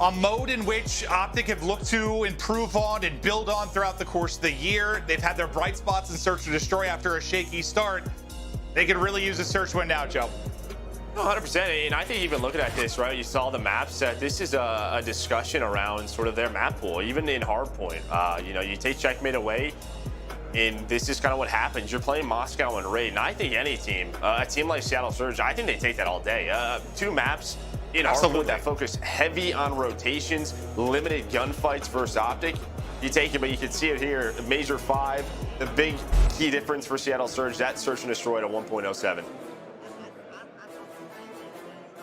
a mode in which Optic have looked to improve on and build on throughout the course of the year. They've had their bright spots in Search and Destroy after a shaky start. They could really use a Search win now, Joe. 100%, and I think even looking at this, right, you saw the map set. This is a discussion around sort of their map pool, even in Hardpoint. You know, you take Checkmate away, and this is kind of what happens. You're playing Moscow and Raid, and I think any team, a team like Seattle Surge, I think they take that all day. 2 maps in Hardpoint that focus heavy on rotations, limited gunfights versus Optic. You take it, but you can see it here. Major 5, the big key difference for Seattle Surge, that Search and Destroy at a 1.07.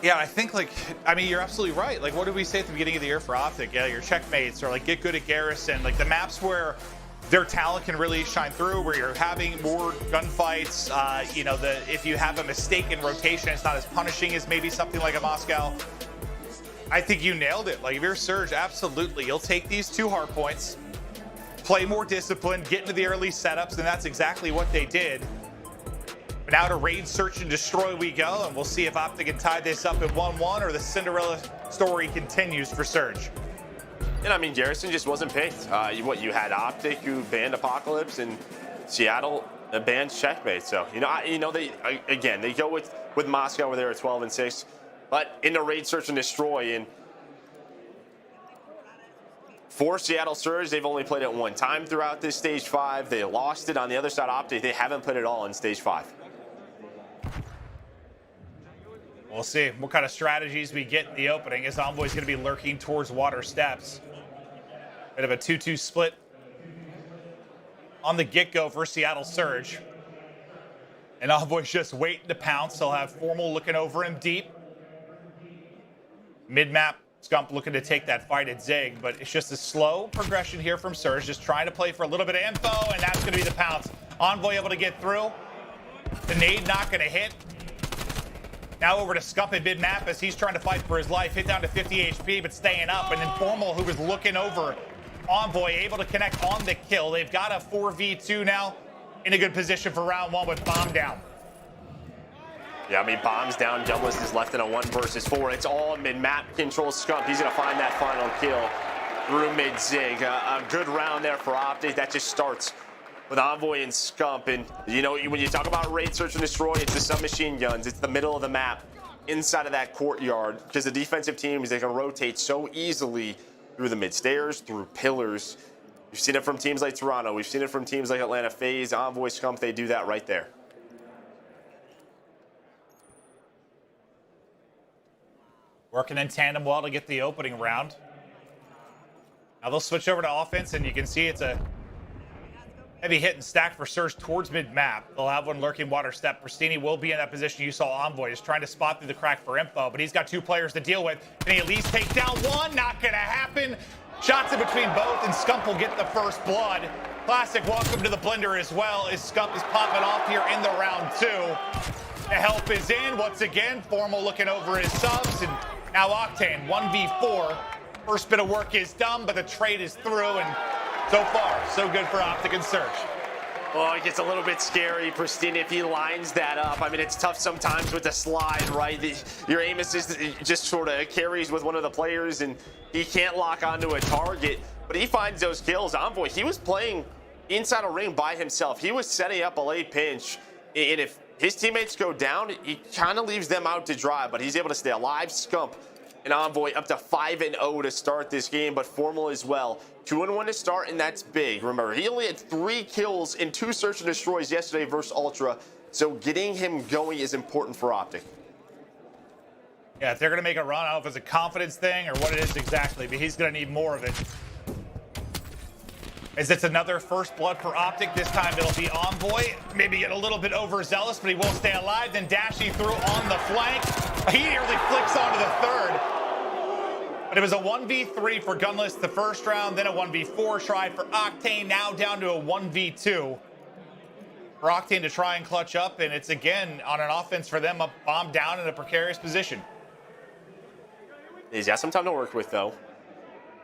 Yeah, I think, like, I mean, you're absolutely right. Like, what did we say at the beginning of the year for Optic? Yeah, your checkmates or, like, get good at Garrison. Like, the maps where their talent can really shine through, where you're having more gunfights. You know, if you have a mistake in rotation, it's not as punishing as maybe something like a Moscow. I think you nailed it. Like, if you're Surge, absolutely. You'll take these 2 hard points, play more discipline, get into the early setups, and that's exactly what they did. Now to Raid, Search, and Destroy we go, and we'll see if Optic can tie this up at 1-1 or the Cinderella story continues for Surge. And I mean, Garrison just wasn't picked. You had Optic who banned Apocalypse, and Seattle banned Checkmate. So they go with Moscow where they were 12-6, but in the Raid, Search, and Destroy, and for Seattle Surge, they've only played it 1 time throughout this Stage 5. They lost it on the other side. Optic, they haven't played it all in Stage 5. We'll see what kind of strategies we get in the opening, as Envoy's going to be lurking towards water steps. Bit of a 2-2 split on the get-go for Seattle Surge. And Envoy's just waiting to pounce. He'll have Formal looking over him deep. Mid-map, Scump looking to take that fight at Zig, but it's just a slow progression here from Surge, just trying to play for a little bit of info, and that's going to be the pounce. Envoy able to get through. The nade not going to hit. Now over to Scump at mid-map as he's trying to fight for his life. Hit down to 50 HP, but staying up. And then Formal, who was looking over Envoy, able to connect on the kill. They've got a 4v2 now in a good position for round 1 with Bomb down. Yeah, I mean, Bomb's down. Douglas is left in a 1 versus 4. It's all mid-map control. Scump, he's going to find that final kill through mid-zig. A good round there for Optic. That just starts with Envoy and Scump. And, you know, when you talk about Raid, Search, and Destroy, it's the submachine guns. It's the middle of the map inside of that courtyard, because the defensive teams, they can rotate so easily through the mid-stairs, through pillars. We've seen it from teams like Toronto. We've seen it from teams like Atlanta FaZe, Envoy, Scump. They do that right there. Working in tandem well to get the opening round. Now they'll switch over to offense, and you can see it's a heavy hit and stack for Surge towards mid-map. They'll have one lurking water step. Pristini will be in that position. You saw Envoy just trying to spot through the crack for info, but he's got 2 players to deal with. Can he at least take down 1? Not going to happen. Shots in between both, and Scump will get the first blood. Classic welcome to the blender as well, as Scump is popping off here in the round 2. The help is in. Once again, Formal looking over his subs, and now Octane, 1v4. First bit of work is done, but the trade is through, and so far, so good for Optic and Surge. Oh, it gets a little bit scary, Pristine, if he lines that up. I mean, it's tough sometimes with the slide, right? Your aim assist just sort of carries with one of the players, and he can't lock onto a target, but he finds those kills. Envoy, he was playing inside a ring by himself. He was setting up a late pinch, and if his teammates go down, he kind of leaves them out to dry, but he's able to stay alive. Scump and Envoy up to 5-0 to start this game, but Formal as well. 2-1 to start, and that's big. Remember, he only had 3 kills and 2 search and destroys yesterday versus Ultra, so getting him going is important for Optic. Yeah, if they're going to make a run, I don't know if it's a confidence thing or what it is exactly, but he's going to need more of it. As it's another first blood for Optic. This time it'll be Envoy. Maybe get a little bit overzealous, but he won't stay alive. Then dashing through on the flank. He nearly flicks onto the third. But it was a 1v3 for Gunless the first round, then a 1v4 try for Octane, now down to a 1v2. For Octane to try and clutch up, and it's again on an offense for them, a bomb down in a precarious position. He's got some time to work with, though.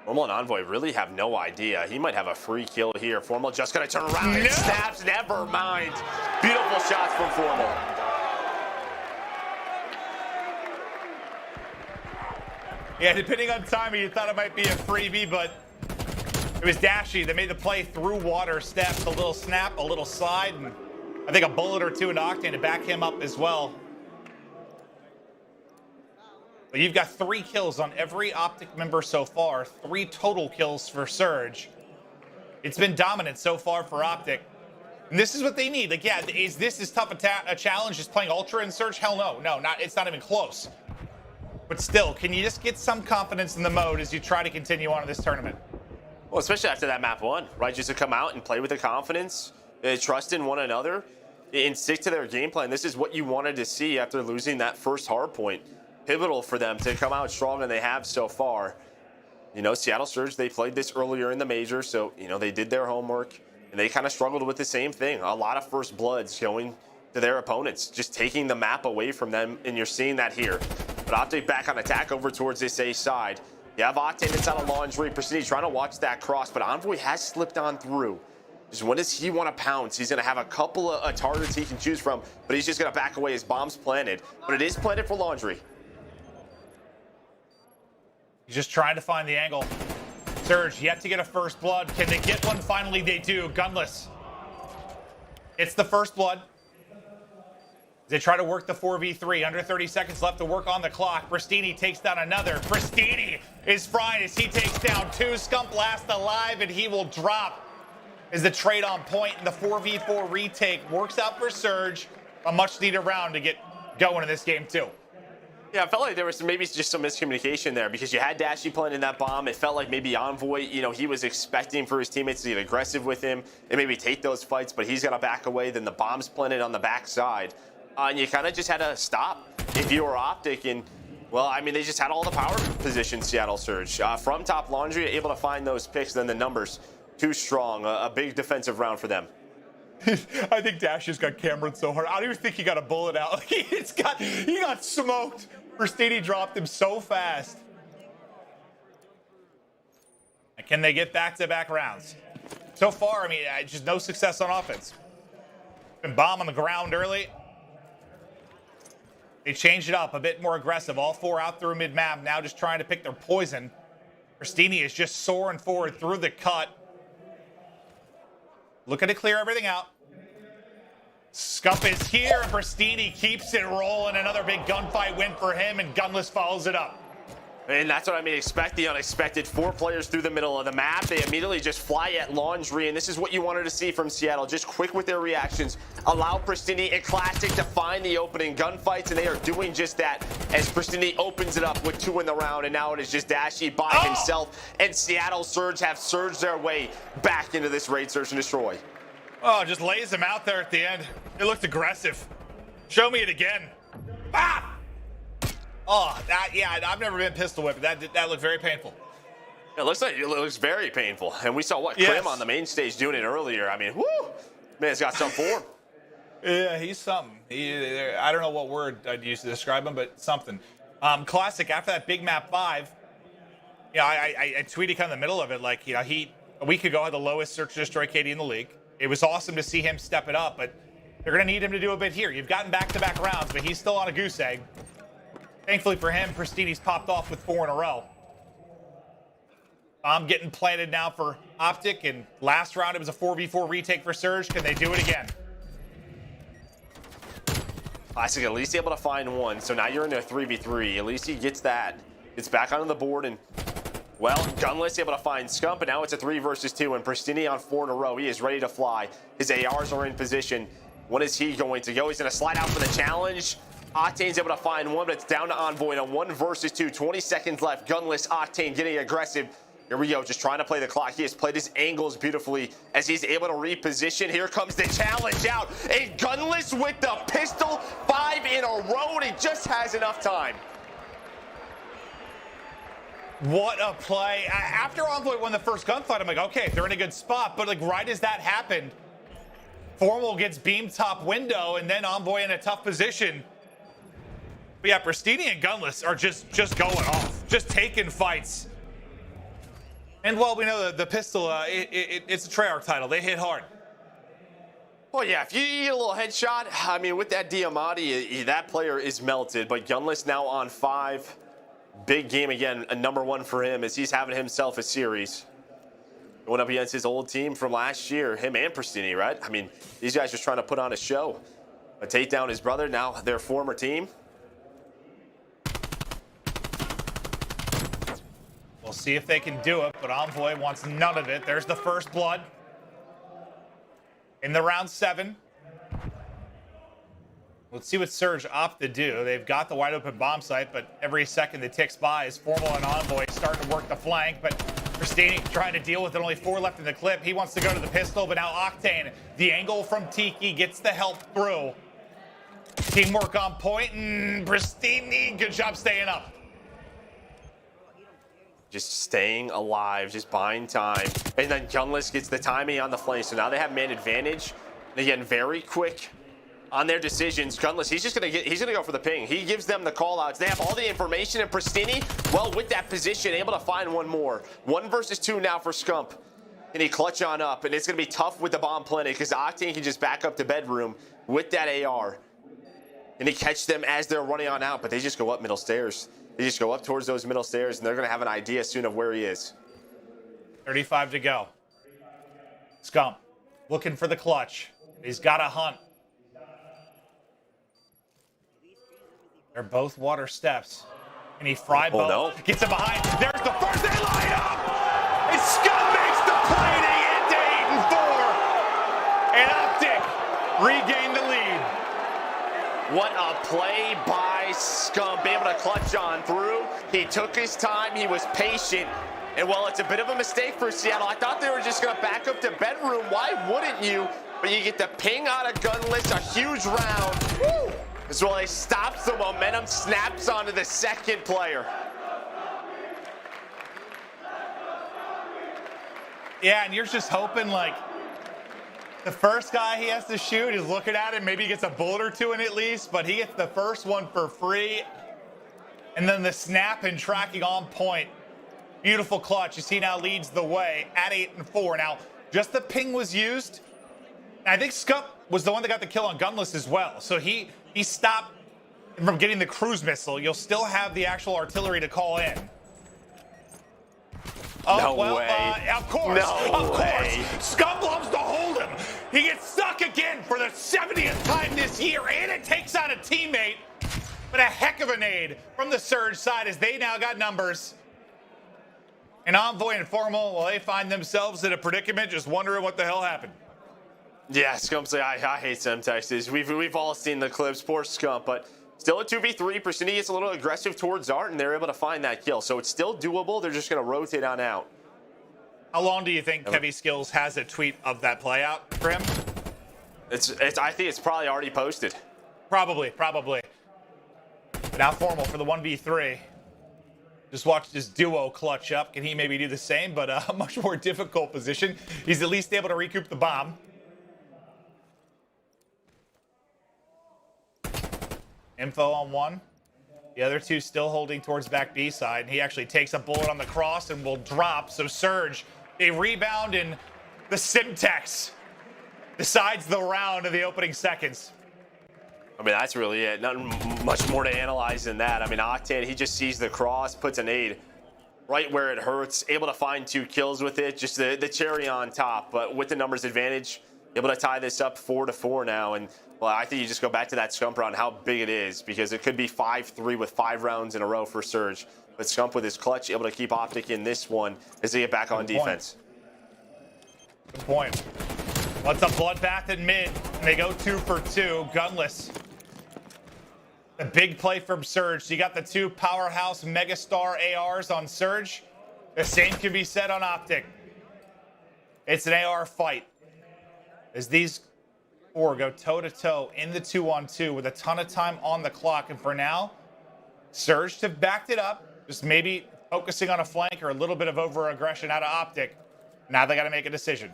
Formal and Envoy really have no idea. He might have a free kill here. Formal just going to turn around and snaps. Never mind. Beautiful shots from Formal. Yeah, depending on timing, you thought it might be a freebie, but it was Dashy that made the play through water steps, a little snap, a little slide, and I think a bullet or two in Octane to back him up as well. But you've got 3 kills on every Optic member so far, 3 total kills for Surge. It's been dominant so far for Optic. And this is what they need. Like, yeah, is this as tough a challenge as playing Ultra and Surge? Hell no. No, it's not even close. But still, can you just get some confidence in the mode as you try to continue on in this tournament? Well, especially after that map 1, right? Just to come out and play with the confidence, trust in one another, and stick to their game plan. This is what you wanted to see after losing that first hard point. Pivotal for them to come out strong, and they have so far. You know, Seattle Surge, they played this earlier in the major, so, you know, they did their homework, and they kind of struggled with the same thing. A lot of first bloods going to their opponents, just taking the map away from them, and you're seeing that here. But Optic back on attack over towards this A side. You have Octane inside of Laundry. Pristini trying to watch that cross, but Envoy has slipped on through. Just when does he want to pounce? He's going to have a couple of targets he can choose from, but he's just going to back away. His bomb's planted, but it is planted for Laundry. He's just trying to find the angle. Surge yet to get a first blood. Can they get one? Finally, they do. Gunless. It's the first blood. They try to work the 4v3. Under 30 seconds left to work on the clock. Pristini takes down another. Pristini is frying as he takes down 2. Scump last alive, and he will drop. Is the trade on point, and the 4v4 retake works out for Surge. A much needed round to get going in this game, too. Yeah, I felt like there was maybe just some miscommunication there because you had Dashy planting that bomb. It felt like maybe Envoy, you know, he was expecting for his teammates to get aggressive with him and maybe take those fights, but he's got to back away. Then the bomb's planted on the backside. And you kind of just had to stop if you were Optic. And, well, I mean, they just had all the power positions, Seattle Surge. From top Laundry, able to find those picks, then the numbers too strong. A big defensive round for them. I think Dashy's got Cameron so hard. I don't even think he got a bullet out. He got smoked. Pristini dropped him so fast. And can they get back-to-back rounds? So far, I mean, just no success on offense. Been bomb on the ground early. They changed it up, a bit more aggressive. All 4 out through mid-map, now just trying to pick their poison. Pristini is just soaring forward through the cut. Looking to clear everything out. Scump is here, and Pristini keeps it rolling. Another big gunfight win for him, and Gunless follows it up. And that's what I mean, expect the unexpected. 4 players through the middle of the map. They immediately just fly at Laundry, and this is what you wanted to see from Seattle. Just quick with their reactions. Allow Pristini and Classic to find the opening gunfights, and they are doing just that as Pristini opens it up with 2 in the round, and now it is just Dashy by himself, and Seattle Surge have surged their way back into this raid, search, and destroy. Oh, just lays him out there at the end. It looked aggressive. Show me it again. Ah! Oh, I've never been pistol whipped. That looked very painful. It looks very painful. And we saw Krim on the main stage doing it earlier. I mean, whoo! Man's got some form. Yeah, he's something. I don't know what word I'd use to describe him, but something. Classic, after that big map 5, I tweeted kind of in the middle of it, like, he, a week ago, had the lowest search and destroy KD in the league. It was awesome to see him step it up, but they're going to need him to do a bit here. You've gotten back-to-back rounds, but he's still on a goose egg. Thankfully for him, Pristini's popped off with 4 in a row. I'm getting planted now for Optic, and last round it was a 4v4 retake for Surge. Can they do it again? Classic at least able to find 1, so now you're into a 3v3. At least he gets that. It's back onto the board, and, well, Gunless able to find Scump, and now it's a 3 versus 2, and Pristini on 4 in a row. He is ready to fly. His ARs are in position. When is he going to go? He's going to slide out for the challenge. Octane's able to find 1, but it's down to Envoy in a 1 versus 2. 20 seconds left. Gunless, Octane getting aggressive. Here we go, just trying to play the clock. He has played his angles beautifully as he's able to reposition. Here comes the challenge out. A Gunless with the pistol, 5 in a row, and he just has enough time. What a play. After Envoy won the first gunfight, I'm like, okay, they're in a good spot. But, like, right as that happened, Formal gets beamed top window, and then Envoy in a tough position. But yeah, Pristini and Gunless are just going off, just taking fights. And well, we know the pistol, it's a Treyarch title. They hit hard. Well, yeah, if you get a little headshot, I mean, with that Diamante, that player is melted. But Gunless now on 5. big game again, a #1 for him as he's having himself a series. Going up against his old team from last year, him and Pristini, right? I mean, these guys just trying to put on a show. But take down his brother, now their former team. We'll see if they can do it, but Envoy wants none of it. There's the first blood in the round 7. Let's see what Surge opt to do. They've got the wide open bomb site, but every second that ticks by is Formal and Envoy starting to work the flank, but Pristini trying to deal with it. Only 4 left in the clip. He wants to go to the pistol, but now Octane, the angle from Tiki, gets the help through. Teamwork on point, and Pristini, good job staying up. Just staying alive, just buying time. And then Gunless gets the timing on the flank, so now they have man advantage. And again, very quick on their decisions. Gunless, he's gonna go for the ping. He gives them the call outs. They have all the information, and Pristini, well, with that position, able to find one more. 1 versus 2 now for Scump. And he clutch on up, and it's gonna be tough with the bomb plenty because Octane can just back up to bedroom with that AR. And he catch them as they're running on out, but they just go up middle stairs. They just go up towards those middle stairs, and they're gonna have an idea soon of where he is. 35 to go. Scump looking for the clutch. He's got to hunt. They're both water steps. And he fry both. No. Gets him behind. There's the first. They line up. And Scump makes the play to get to 8-4. And Optic regain the lead. What a play by Scump, able to clutch on through. He took his time, he was patient. And while it's a bit of a mistake for Seattle, I thought they were just gonna back up to bedroom. Why wouldn't you? But you get the ping out of Gunless, a huge round. Woo! As well, he stops the momentum, snaps onto the second player. Yeah, and you're just hoping like the first guy he has to shoot, he's looking at it, maybe he gets a bullet or 2 in at least, but he gets the first one for free. And then the snap and tracking on point. Beautiful clutch. You see now leads the way at 8-4. Now, just the ping was used. And I think Scump was the one that got the kill on Gunless as well. So he stopped him from getting the cruise missile. You'll still have the actual artillery to call in. Oh, No well, way. Of course. No of course. way. Scump loves to hold him. He gets stuck again for the 70th time this year, and it takes out a teammate. But a heck of a nade from the Surge side as they now got numbers. And Envoy and Formal, well, they find themselves in a predicament, just wondering what the hell happened. Yeah, Scump's like, I hate Semtexes. We've all seen the clips, poor Scump, but still a 2v3. Pristini gets a little aggressive towards Art, and they're able to find that kill. So it's still doable. They're just going to rotate on out. How long do you think Kevy Skills has a tweet of that play out for him? I think it's probably already posted. Probably. But now Formal for the 1v3. Just watch this duo clutch up. Can he maybe do the same, but a much more difficult position? He's at least able to recoup the bomb. Info on one. The other two still holding towards back B side. And he actually takes a bullet on the cross and will drop. So Surge, a rebound in the Simtex decides the round of the opening seconds. I mean, that's really it. Nothing much more to analyze than that. I mean, Octane, he just sees the cross, puts a nade right where it hurts, able to find 2 kills with it, just the cherry on top. But with the numbers advantage, able to tie this up 4-4 now. And, well, I think you just go back to that Scump round, how big it is, because it could be 5-3 with 5 rounds in a row for Surge. But Scump with his clutch, able to keep Optic in this one as they get back on defense. Good point. What's a bloodbath in mid? And they go 2 for 2. Gunless. A big play from Surge. So you got the 2 powerhouse megastar ARs on Surge. The same can be said on Optic. It's an AR fight. As these 4 go toe-to-toe in the 2-on-2 with a ton of time on the clock. And for now, Surge have backed it up. Just maybe focusing on a flank or a little bit of over-aggression out of Optic. Now they got to make a decision.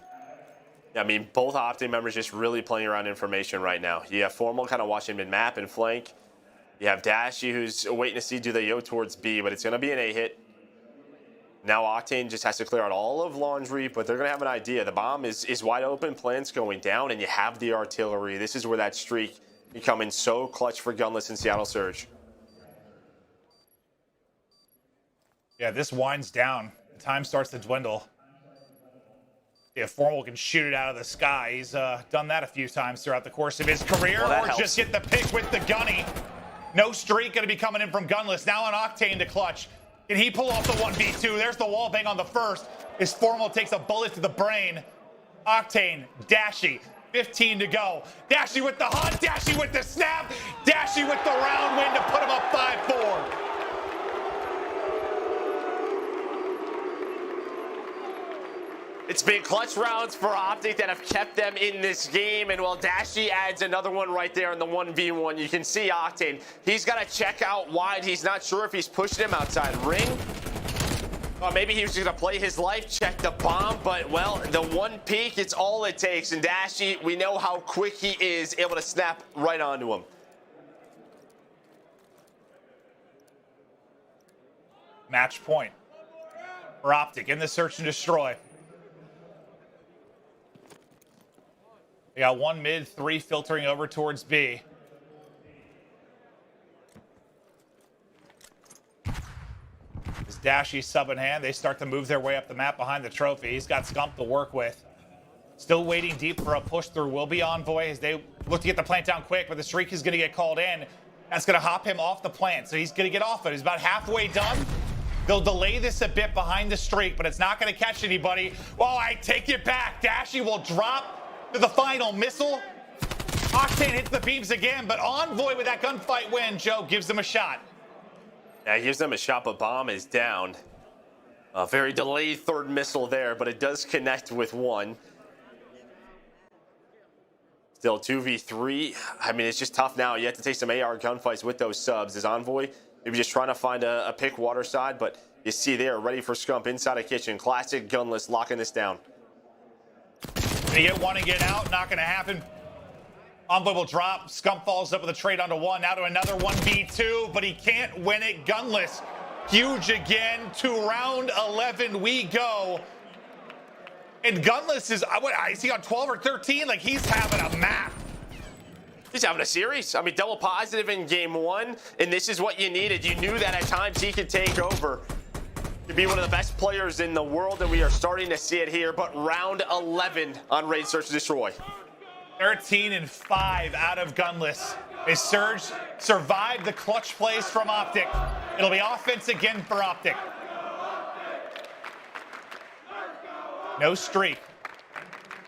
I mean, both Optic members just really playing around information right now. You have Formal kind of watching mid-map and flank. You have Dashy, who's waiting to see do they go towards B, but it's going to be an A hit. Now Octane just has to clear out all of Laundry, but they're going to have an idea. The bomb is wide open, plants going down, and you have the artillery. This is where that streak becoming so clutch for Gunless and Seattle Surge. Yeah, this winds down. Time starts to dwindle. Yeah, Formal can shoot it out of the sky. He's done that a few times throughout the course of his career. Well, or helps. Just get the pick with the gunny. No streak going to be coming in from Gunless. Now on Octane to clutch. Can he pull off the 1v2? There's the wall bang on the first. His Formal takes a bullet to the brain. Octane, Dashy, 15 to go. Dashy with the hunt, Dashy with the snap, Dashy with the round win to put him up 5-4. It's been clutch rounds for Optic that have kept them in this game, and while Dashy adds another one right there in the 1v1, you can see Octane. He's got to check out wide. He's not sure if he's pushing him outside ring. Or maybe he was just going to play his life, check the bomb, but, well, the one peek, it's all it takes. And Dashy, we know how quick he is, able to snap right onto him. Match point for Optic in the search and destroy. They got one mid, 3 filtering over towards B. As Dashy sub in hand, they start to move their way up the map behind the trophy. He's got Scump to work with. Still waiting deep for a push through. Will be Envoy as they look to get the plant down quick, but the streak is going to get called in. That's going to hop him off the plant, so he's going to get off it. He's about halfway done. They'll delay this a bit behind the streak, but it's not going to catch anybody. Well, I take it back. Dashy will drop to the final missile. Octane hits the beams again, but Envoy with that gunfight win, Joe, gives them a shot. Yeah, he gives them a shot, but bomb is down. A very delayed third missile there, but it does connect with one. Still 2v3. I mean, it's just tough now. You have to take some AR gunfights with those subs. As Envoy, maybe just trying to find a pick water side, but you see there, ready for Scump inside a kitchen. Classic Gunless locking this down. Gonna get one and get out. Not gonna happen. Envoy will drop. Scump falls up with a trade onto one. Now to another 1v2, but he can't win it. Gunless, huge again. To round 11 we go. And Gunless is, is he on 12 or 13? Like, he's having a map. He's having a series. I mean, double positive in game one, and this is what you needed. You knew that at times he could take over. To be one of the best players in the world, and we are starting to see it here. But round 11 on Raid Search and Destroy. 13-5 out of Gunless. As Surge survived the clutch plays from Optic. It'll be offense again for Optic. No streak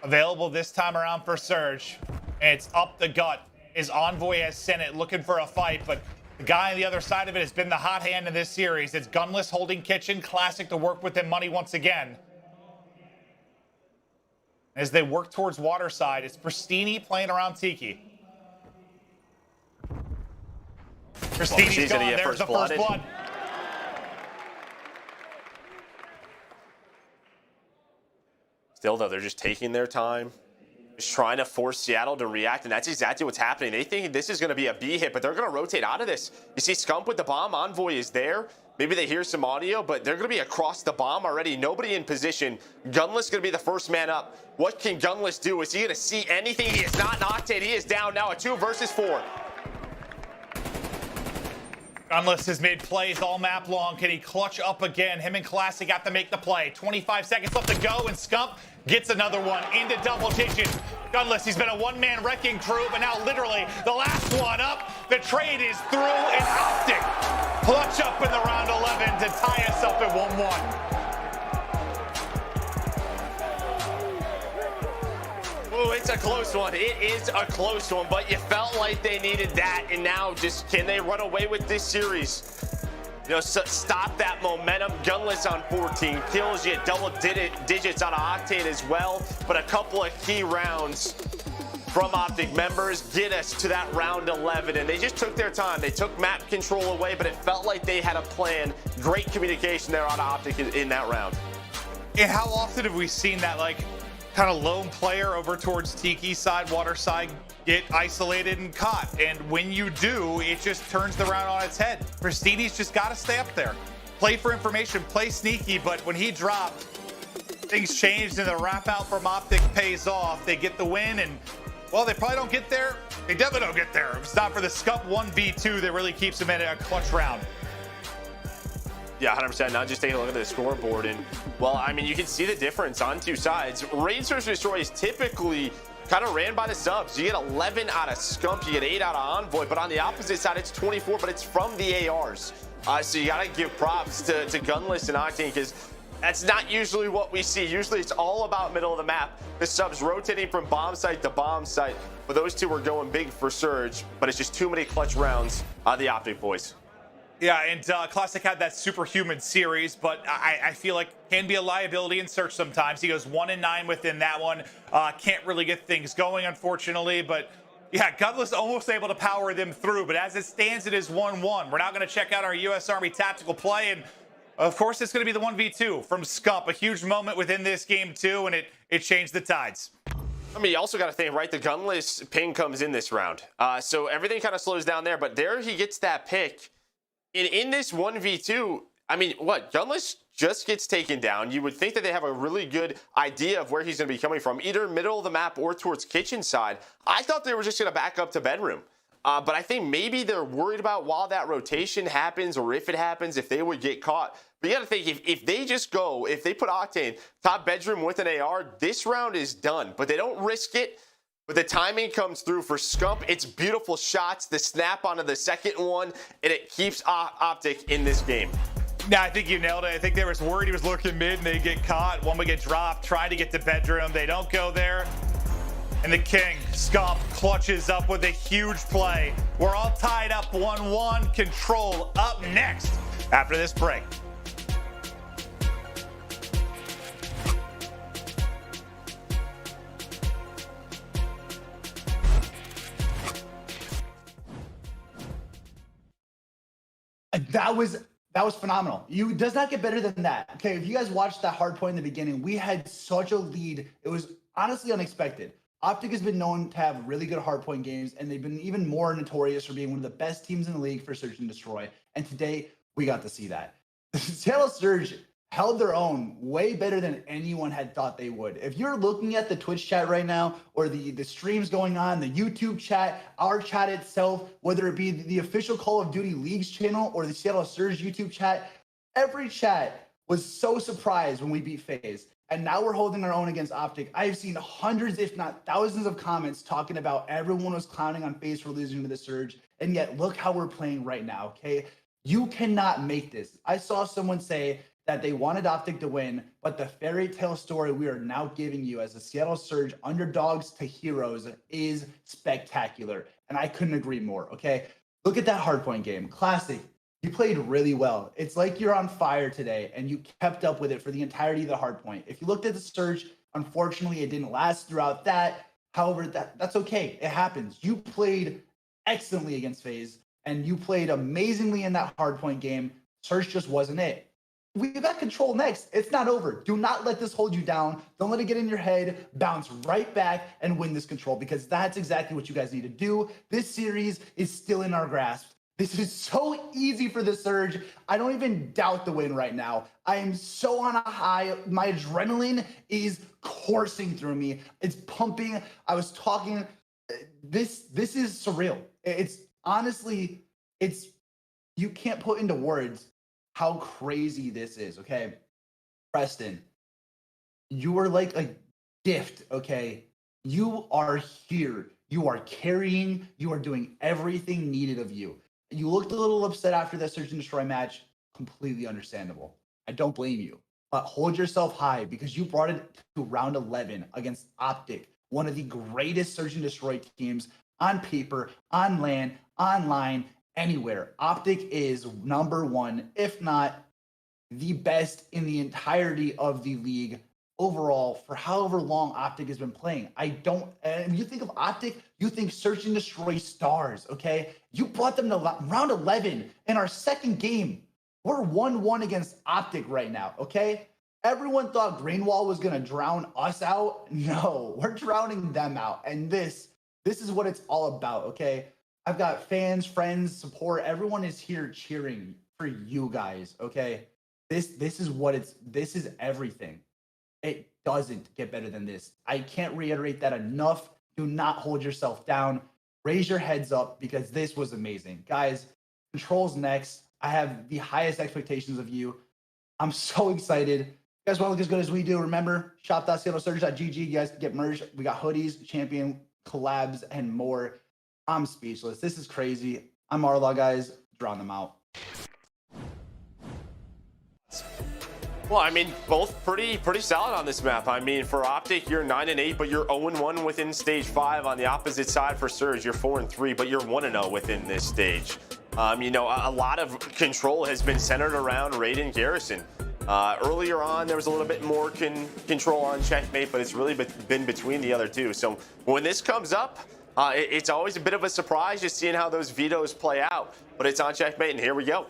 available this time around for Surge. And it's up the gut as Envoy has sent it looking for a fight, but the guy on the other side of it has been the hot hand in this series. It's Gunless holding kitchen. Classic to work with him money once again. As they work towards Waterside, it's Pristini playing around Tiki. Pristini's gone. There's the first blood. Still, though, they're just taking their time. Just trying to force Seattle to react, and that's exactly what's happening. They think this is going to be a B hit, but they're going to rotate out of this. You see Scump with the bomb. Envoy is there. Maybe they hear some audio, but they're going to be across the bomb already. Nobody in position. Gunless going to be the first man up. What can Gunless do? Is he going to see anything? He is not knocked in. He is down now at 2 versus 4. Gunless has made plays all map long. Can he clutch up again? Him and Classic have to make the play. 25 seconds left to go, and Scump gets another one into double digits. Gunless, he's been a one-man wrecking crew, but now literally the last one up. The trade is through, and Optic clutch up in the round 11 to tie us up at 1-1. Ooh, it's a close one. It is a close one, but you felt like they needed that, and now just can they run away with this series? You know, stop that momentum. Gunless on 14 kills. You double digits on Octane as well, but a couple of key rounds from Optic members get us to that round 11, and they just took their time. They took map control away, but it felt like they had a plan. Great communication there on Optic in that round. And how often have we seen that, like, kind of lone player over towards Tiki side, water side, get isolated and caught? And when you do, it just turns the round on its head. Pristini's just got to stay up there. Play for information, play sneaky, but when he dropped, things changed and the wrap out from Optic pays off. They get the win, and, well, they probably don't get there. They definitely don't get there. If it's not for the Scump 1v2 that really keeps them in a clutch round. Yeah, 100%. Now just take a look at the scoreboard, and well, I mean, you can see the difference on two sides. Raid Search and Destroy is typically kind of ran by the subs. You get 11 out of Scump, you get 8 out of Envoy, but on the opposite side, it's 24, but it's from the ARs. So you got to give props to Gunless and Octane, because that's not usually what we see. Usually it's all about middle of the map. The subs rotating from bomb site to bomb site, but those two were going big for Surge, but it's just too many clutch rounds the Optic boys. Yeah, and Classic had that superhuman series, but I feel like can be a liability in Search sometimes. He goes 1-9 within that one. Can't really get things going, unfortunately, but yeah, Gunless almost able to power them through, but as it stands, it is 1-1. We're now going to check out our U.S. Army tactical play, and of course, it's going to be the 1v2 from Scump. A huge moment within this game, too, and it changed the tides. I mean, you also got to think, right, the Gunless ping comes in this round. So everything kind of slows down there, but there he gets that pick. And in this 1v2, I mean, what? Gunless just gets taken down. You would think that they have a really good idea of where he's going to be coming from, either middle of the map or towards kitchen side. I thought they were just going to back up to bedroom. But I think maybe they're worried about while that rotation happens, or if it happens, if they would get caught. But you got to think, if they just go, if they put Octane top bedroom with an AR, this round is done. But they don't risk it. But the timing comes through for Scump. It's beautiful shots, the snap onto the second one, and it keeps Optic in this game. Yeah, I think you nailed it. I think they were worried he was looking mid and they get caught. One would get dropped, trying to get to bedroom. They don't go there. And the King, Scump, clutches up with a huge play. We're all tied up 1-1. Control up next after this break. That was phenomenal. You does not get better than that. Okay, if you guys watched that hard point in the beginning, we had such a lead. It was honestly unexpected. Optic has been known to have really good hardpoint games, and they've been even more notorious for being one of the best teams in the league for Search and Destroy. And today, we got to see that. Seattle Surge held their own way better than anyone had thought they would. If you're looking at the Twitch chat right now, or the streams going on, the YouTube chat, our chat itself, whether it be the official Call of Duty Leagues channel or the Seattle Surge YouTube chat, every chat was so surprised when we beat FaZe. And now we're holding our own against Optic. I've seen hundreds, if not thousands of comments talking about everyone was clowning on FaZe for losing to the Surge. And yet look how we're playing right now, okay? You cannot make this. I saw someone say that they wanted Optic to win, but the fairy tale story we are now giving you as the Seattle Surge underdogs to heroes is spectacular. And I couldn't agree more, okay? Look at that hardpoint game. Classic. You played really well. It's like you're on fire today, and you kept up with it for the entirety of the hardpoint. If you looked at the Surge, unfortunately, it didn't last throughout that. However, that's okay. It happens. You played excellently against FaZe, and you played amazingly in that hardpoint game. Surge just wasn't it. We got control next. It's not over. Do not let this hold you down. Don't let it get in your head. Bounce right back and win this control, because that's exactly what you guys need to do. This series is still in our grasp. This is so easy for the Surge. I don't even doubt the win right now. I am so on a high. My adrenaline is coursing through me. It's pumping. I was talking. This is surreal. It's honestly, you can't put into words how crazy this is, okay? Preston, you are like a gift, okay? You are here. You are carrying. You are doing everything needed of you. You looked a little upset after that Search and Destroy match. Completely understandable. I don't blame you. But hold yourself high, because you brought it to round 11 against Optic, one of the greatest Search and Destroy teams on paper, on LAN, online, anywhere. Optic is number one, if not the best in the entirety of the league overall for however long Optic has been playing. And you think of Optic, you think Search and Destroy stars, okay? You brought them to round 11 in our second game. We're 1-1 against Optic right now, okay? Everyone thought Greenwall was going to drown us out. No, we're drowning them out. And this is what it's all about, okay? I've got fans, friends, support. Everyone is here cheering for you guys, okay? This is everything. It doesn't get better than this. I can't reiterate that enough. Do not hold yourself down. Raise your heads up, because this was amazing. Guys, Control's next. I have the highest expectations of you. I'm so excited. You guys want to look as good as we do. Remember, shop.seattlesurge.gg. You guys can get merch. We got hoodies, champion collabs, and more. I'm speechless. This is crazy. I'm Marlaw, guys. Drawing them out. Well, I mean, both pretty solid on this map. I mean, for Optic, you're 9-8, but you're 0-1 within stage 5. On the opposite side for Surge, you're 4-3, but you're 1-0 within this stage. You know, a lot of control has been centered around Raid and Garrison. Earlier on, there was a little bit more control on Checkmate, but it's really been between the other two. So when this comes up, it's always a bit of a surprise just seeing how those vetoes play out. But it's on Checkmate, and here we go.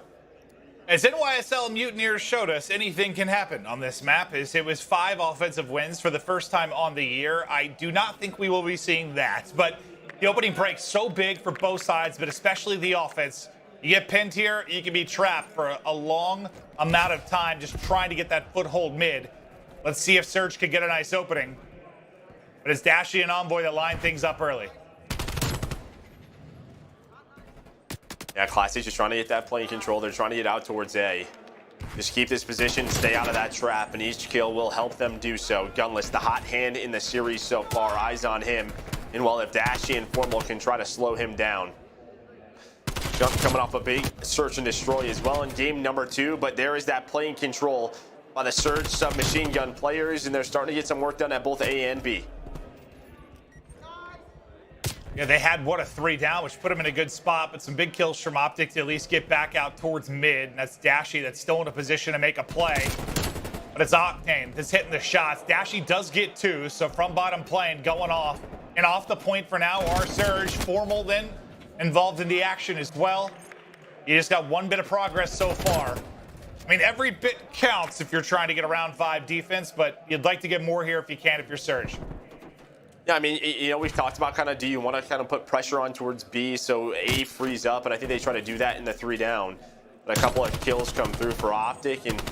As NYSL Mutineers showed us, anything can happen on this map. It was 5 offensive wins for the first time on the year. I do not think we will be seeing that, but the opening break's so big for both sides, but especially the offense. You get pinned here, you can be trapped for a long amount of time just trying to get that foothold mid. Let's see if Surge can get a nice opening. But it's Dashy and Envoy that line things up early. Yeah, Classic's just trying to get that plane control. They're trying to get out towards A. Just keep this position, stay out of that trap, and each kill will help them do so. Gunless, the hot hand in the series so far. Eyes on him. And while if Dashy and Formal can try to slow him down. Jump coming off a big search and destroy as well in game number 2, but there is that plane control by the Surge submachine gun players, and they're starting to get some work done at both A and B. Yeah, they had, a 3 down, which put them in a good spot, but some big kills from Optic to at least get back out towards mid. And that's Dashy that's still in a position to make a play. But it's Octane that's hitting the shots. Dashy does get 2, so from bottom plane going off. And off the point for now are Surge. Formal then involved in the action as well. You just got 1 bit of progress so far. I mean, every bit counts if you're trying to get a round 5 defense, but you'd like to get more here if you can if you're Surge. Yeah, I mean, you know, we've talked about kind of, do you want to kind of put pressure on towards B so A frees up, and I think they try to do that in the 3 down. But a couple of kills come through for Optic, and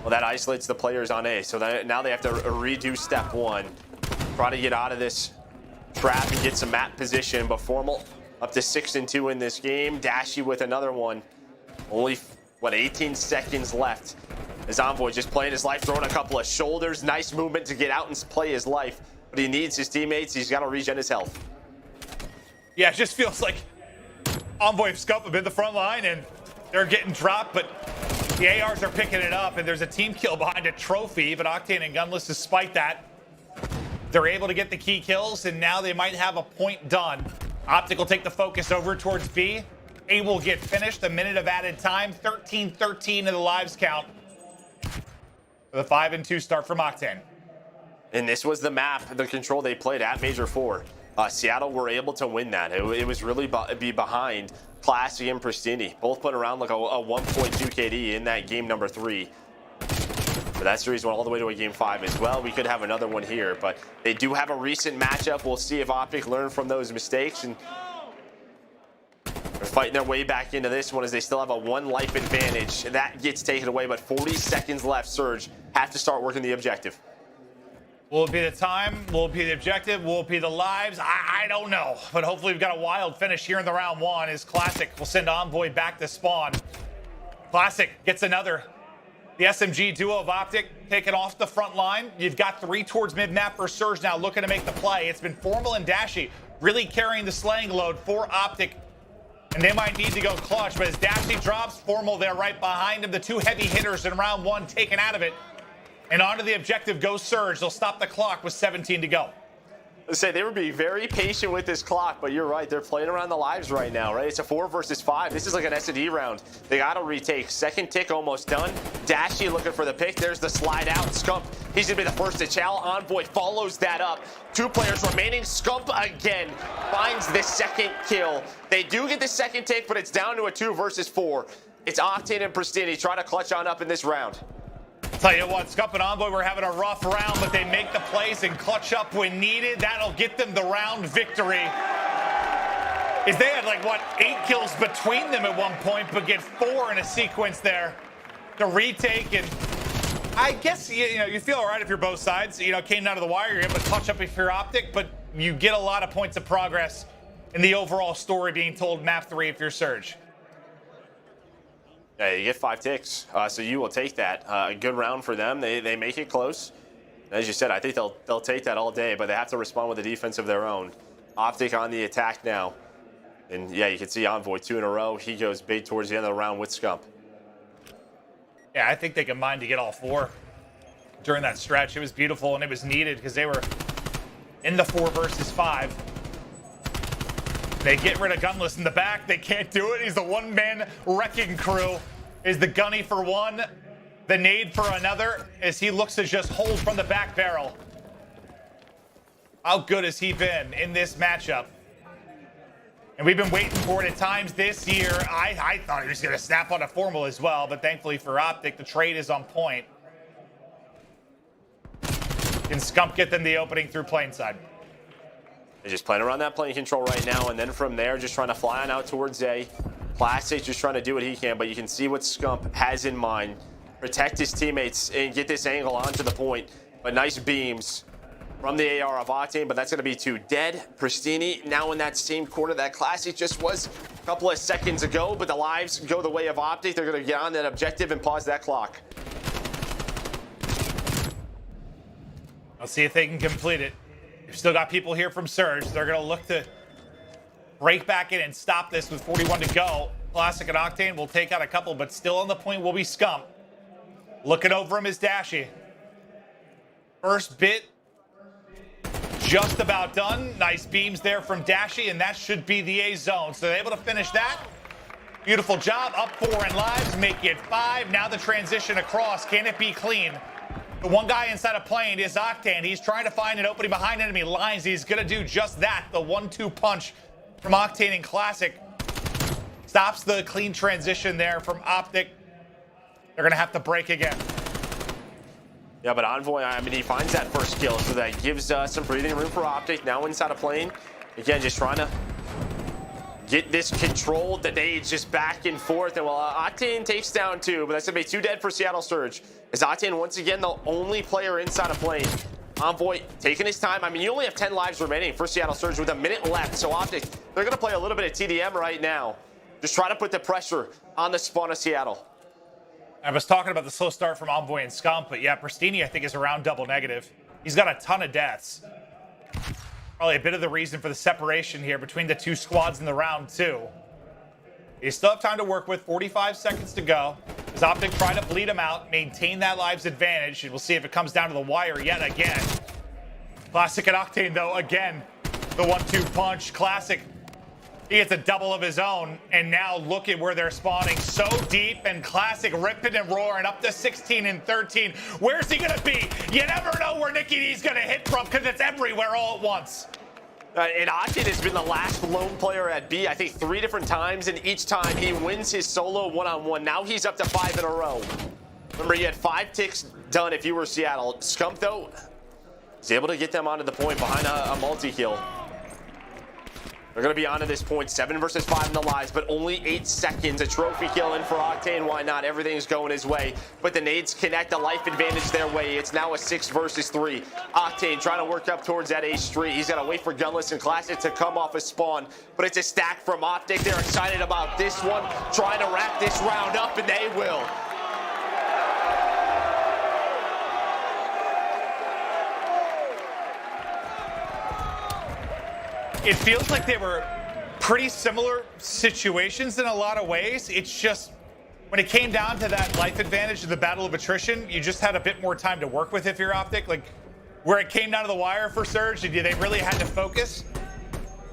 well, that isolates the players on A. So now they have to redo step 1, try to get out of this trap and get some map position. But Formal up to 6-2 in this game. Dashy with another one. Only, 18 seconds left. As Envoy just playing his life, throwing a couple of shoulders. Nice movement to get out and play his life. But he needs his teammates. He's got to regen his health. Yeah, it just feels like Envoy and Scup have been the front line, and they're getting dropped, but the ARs are picking it up, and there's a team kill behind a trophy, but Octane and Gunless, despite that, they're able to get the key kills, and now they might have a point done. Optic will take the focus over towards B. A will get finished, a minute of added time, 13-13 in the lives count. The 5-2 start from Octane. And this was the map, the control they played at Major 4. Seattle were able to win that. It was really be behind Classic and Pristini. Both put around like a 1.2 KD in that game number 3. But that series went all the way to a game 5 as well. We could have another one here, but they do have a recent matchup. We'll see if Optic learn from those mistakes, and they're fighting their way back into this one as they still have a 1 life advantage. That gets taken away, but 40 seconds left. Surge have to start working the objective. Will it be the time? Will it be the objective? Will it be the lives? I don't know. But hopefully we've got a wild finish here in the round 1 as Classic will send Envoy back to spawn. Classic gets another. The SMG duo of Optic taken off the front line. You've got 3 towards mid-map for Surge now looking to make the play. It's been Formal and Dashy really carrying the slaying load for Optic. And they might need to go clutch, but as Dashy drops, Formal there right behind him. The 2 heavy hitters in round 1 taken out of it. And onto the objective goes Surge. They'll stop the clock with 17 to go. Let's say they would be very patient with this clock, but you're right. They're playing around the lives right now, right? It's a 4 versus 5. This is like an S&D round. They got to retake. Second tick almost done. Dashy looking for the pick. There's the slide out. Scump, he's going to be the first to chow. Envoy follows that up. 2 players remaining. Scump again finds the second kill. They do get the second tick, but it's down to a 2 versus 4. It's Octane and Pristini trying to clutch on up in this round. Tell you what, Scup and Envoy were having a rough round, but they make the plays and clutch up when needed. That'll get them the round victory. As they had 8 kills between them at one point, but get 4 in a sequence there to retake. And I guess you feel all right if you're both sides. Came down to the wire, you're able to clutch up if you're Optic, but you get a lot of points of progress in the overall story being told map 3 if you're Surge. Yeah, you get 5 ticks, so you will take that. A good round for them. They make it close. As you said, I think they'll take that all day, but they have to respond with a defense of their own. Optic on the attack now. And yeah, you can see Envoy 2 in a row. He goes big towards the end of the round with Scump. Yeah, I think they combined to get all 4 during that stretch. It was beautiful and it was needed because they were in the 4 versus 5. They get rid of Gunless in the back. They can't do it. He's the one-man wrecking crew. Is the gunny for one, the nade for another, as he looks to just hold from the back barrel. How good has he been in this matchup? And we've been waiting for it at times this year. I thought he was going to snap on a formal as well, but thankfully for Optic, the trade is on point. Can Scump get them the opening through plane side? They're just playing around that plane control right now, and then from there, just trying to fly on out towards A. Classic just trying to do what he can, but you can see what Scump has in mind. Protect his teammates and get this angle onto the point. But nice beams from the AR of Octane, but that's going to be 2 dead. Pristini now in that same corner that Classic just was a couple of seconds ago, but the lives go the way of Optic. They're going to get on that objective and pause that clock. Let's see if they can complete it. We've still got people here from Surge. They're going to look to break back in and stop this with 41 to go. Classic and Octane will take out a couple, but still on the point will be Scump. Looking over him is Dashy. First bit just about done. Nice beams there from Dashy, and that should be the A zone. So they're able to finish that. Beautiful job. Up 4 in lives, make it 5. Now the transition across. Can it be clean? The one guy inside a plane is Octane. He's trying to find an opening behind enemy lines. He's going to do just that. The 1-2 punch from Octane and Classic stops the clean transition there from Optic. They're going to have to break again. Yeah, but Envoy, I mean, he finds that first kill, so that gives some breathing room for Optic. Now inside a plane. Again, just trying to get this controlled. The nades just back and forth. And while Octane takes down 2, but that's going to be 2 dead for Seattle Surge. Is Octane once again the only player inside a plane? Envoy taking his time. I mean, you only have 10 lives remaining for Seattle Surge with a minute left. So Optic, they're going to play a little bit of TDM right now. Just try to put the pressure on the spawn of Seattle. I was talking about the slow start from Envoy and Scump, but yeah, Pristini, I think, is around double negative. He's got a ton of deaths. Probably a bit of the reason for the separation here between the 2 squads in the round 2. You still have time to work with. 45 seconds to go. As Optic try to bleed him out, maintain that lives advantage, and we'll see if it comes down to the wire yet again. Classic and Octane, though, again, the 1-2 punch. Classic, he gets a double of his own, and now look at where they're spawning so deep, and Classic ripping and roaring up to 16 and 13. Where's he gonna be? You never know where Nicky D's gonna hit from because it's everywhere all at once. And Octane has been the last lone player at B, I think 3 different times, and each time he wins his solo one-on-one. Now he's up to 5 in a row. Remember, you had 5 ticks done if you were Seattle. Scump, though, is able to get them onto the point behind a multi-kill. They're going to be onto this point, 7 versus 5 in the lives, but only 8 seconds. A trophy kill in for Octane. Why not? Everything's going his way. But the nades connect, a life advantage their way. It's now a 6 versus 3. Octane trying to work up towards that A street. He's got to wait for Gunless and Classic to come off a spawn. But it's a stack from Optic. They're excited about this one, trying to wrap this round up, and they will. It feels like they were pretty similar situations in a lot of ways. It's just when it came down to that life advantage of the battle of attrition, you just had a bit more time to work with if you're Optic. Like where it came down to the wire for Surge, they really had to focus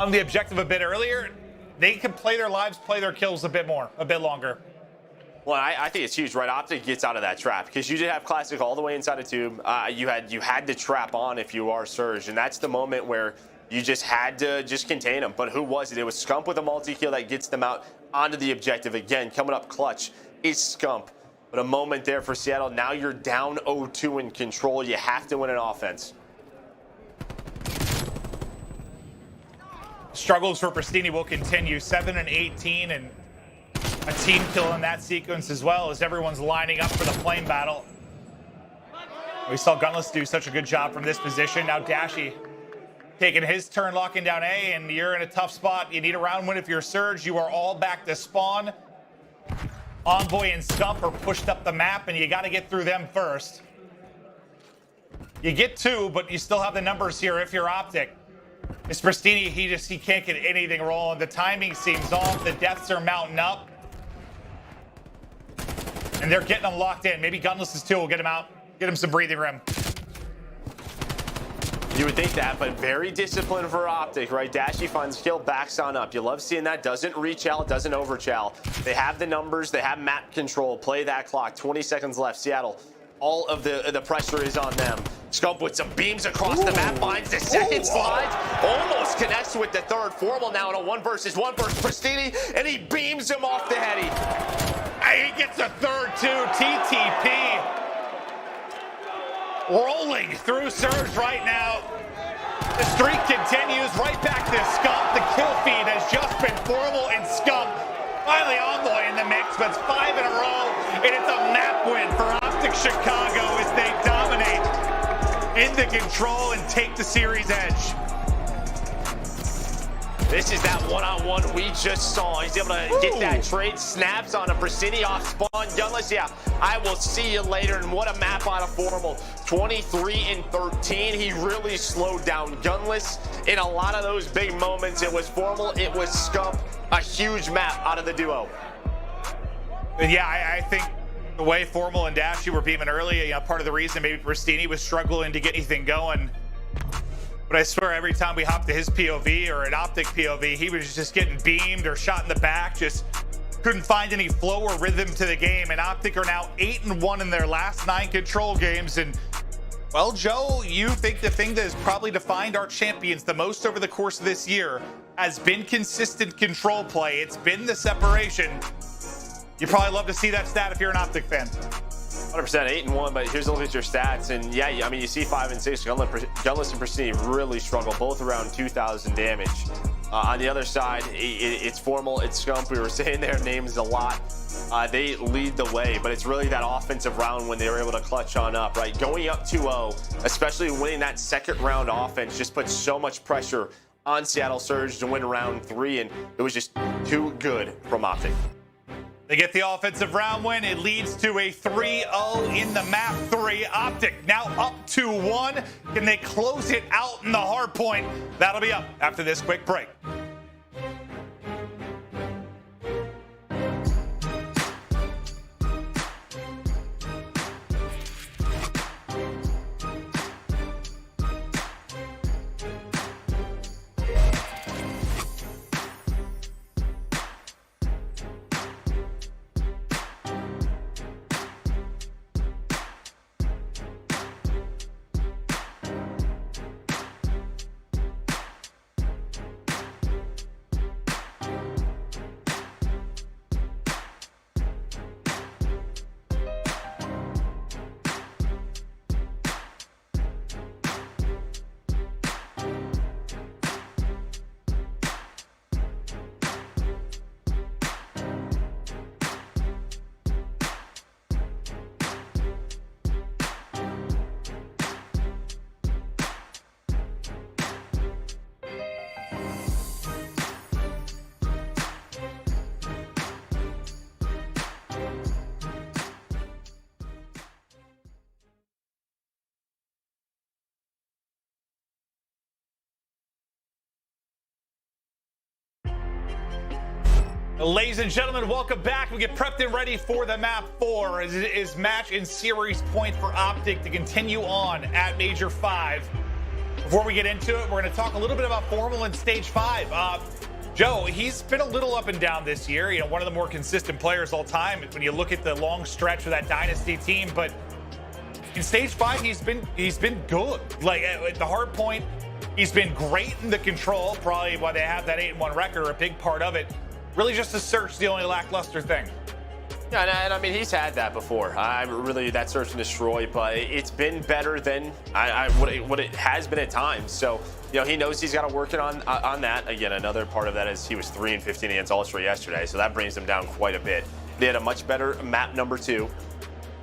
on the objective a bit earlier. They could play their lives, play their kills a bit more, a bit longer. Well, I think it's huge, right? Optic gets out of that trap because you did have Classic all the way inside a tube. You had the trap on if you are Surge, and that's the moment where you just had to just contain them. But who was it? It was Scump with a multi-kill that gets them out onto the objective. Again, coming up clutch is Scump. But a moment there for Seattle. Now you're down 0-2 in control. You have to win an offense. Struggles for Pristini will continue. 7 and 18 and a team kill in that sequence as well as everyone's lining up for the plane battle. We saw Gunless do such a good job from this position. Now Dashy taking his turn locking down A, and you're in a tough spot. You need a round win if you're Surge. You are all back to spawn. Envoy and Scump are pushed up the map, and you got to get through them first. You get 2, but you still have the numbers here if you're Optic. It's Pristini, he can't get anything rolling. The timing seems off. The deaths are mounting up. And they're getting them locked in. Maybe Gunless's 2 will get him out, get him some breathing room. You would think that, but very disciplined for Optic, right? Dashy finds kill, backs on up. You love seeing that. Doesn't reach out, doesn't overchow. They have the numbers, they have map control. Play that clock. 20 seconds left. Seattle, all of the pressure is on them. Scump with some beams across the map, finds the second slide, almost connects with the third. Formal now in a 1 versus 1 versus Pristini, and he beams him off the heady. He gets a third too. TTP rolling through Surge right now. The streak continues right back to Scump. The kill feed has just been Formal and Scump. Finally Envoy in the mix, but it's 5 in a row, and it's a map win for Optic Chicago as they dominate into control and take the series edge. This is that one-on-one we just saw. He's able to get that trade. Snaps on a Pristini off spawn. Gunless, yeah, I will see you later. And what a map out of Formal. 23 and 13. He really slowed down Gunless in a lot of those big moments. It was Formal, it was Scump. A huge map out of the duo. Yeah, I think the way Formal and Dashy were beaming early, part of the reason maybe Pristini was struggling to get anything going. But I swear every time we hopped to his POV or an Optic POV, he was just getting beamed or shot in the back, just couldn't find any flow or rhythm to the game. And Optic are now 8-1 in their last 9 control games. And, well, Joe, you think the thing that has probably defined our champions the most over the course of this year has been consistent control play. It's been the separation. You probably love to see that stat if you're an Optic fan. 100%, 8-1, but here's a look at your stats. And yeah, I mean, you see 5 and 6. Gunless and Pristini really struggle, both around 2,000 damage. On the other side, it's Formal, it's Scump. We were saying their names a lot. They lead the way, but it's really that offensive round when they were able to clutch on up, right? Going up 2-0, especially winning that second round offense, just puts so much pressure on Seattle Surge to win round 3, and it was just too good from Optic. They get the offensive round win. It leads to a 3-0 in the map 3. Optic now up 2-1. Can they close it out in the hard point? That'll be up after this quick break. Ladies and gentlemen, welcome back. We get prepped and ready for the map 4 as it is match and series point for Optic to continue on at Major 5. Before we get into it, we're going to talk a little bit about Formal in Stage 5. Joe, he's been a little up and down this year. You know, one of the more consistent players all time when you look at the long stretch of that Dynasty team. But in Stage 5, he's been good. Like at the hard point, he's been great in the control. Probably why they have that 8-1 record, a big part of it. Really just the search, the only lackluster thing. Yeah, and I mean, he's had that before. Really, that search and destroy, but it's been better than what it has been at times. So, you know, he knows he's got to work on that. Again, another part of that is he was 3 and 15 against Ultra yesterday, so that brings him down quite a bit. They had a much better map number 2.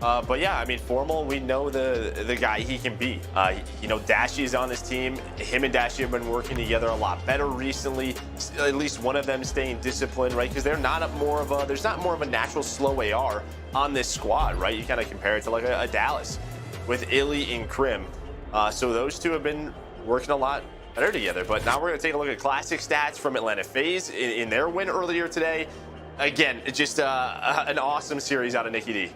But yeah, I mean, Formal, we know the guy he can be. You know, Dashy is on this team. Him and Dashy have been working together a lot better recently. At least one of them staying disciplined, right? Because there's not more of a natural slow AR on this squad, right? You kind of compare it to like a Dallas with Illy and Krim. So those two have been working a lot better together. But now we're going to take a look at classic stats from Atlanta FaZe in their win earlier today. Again, it's just an awesome series out of Nicky D.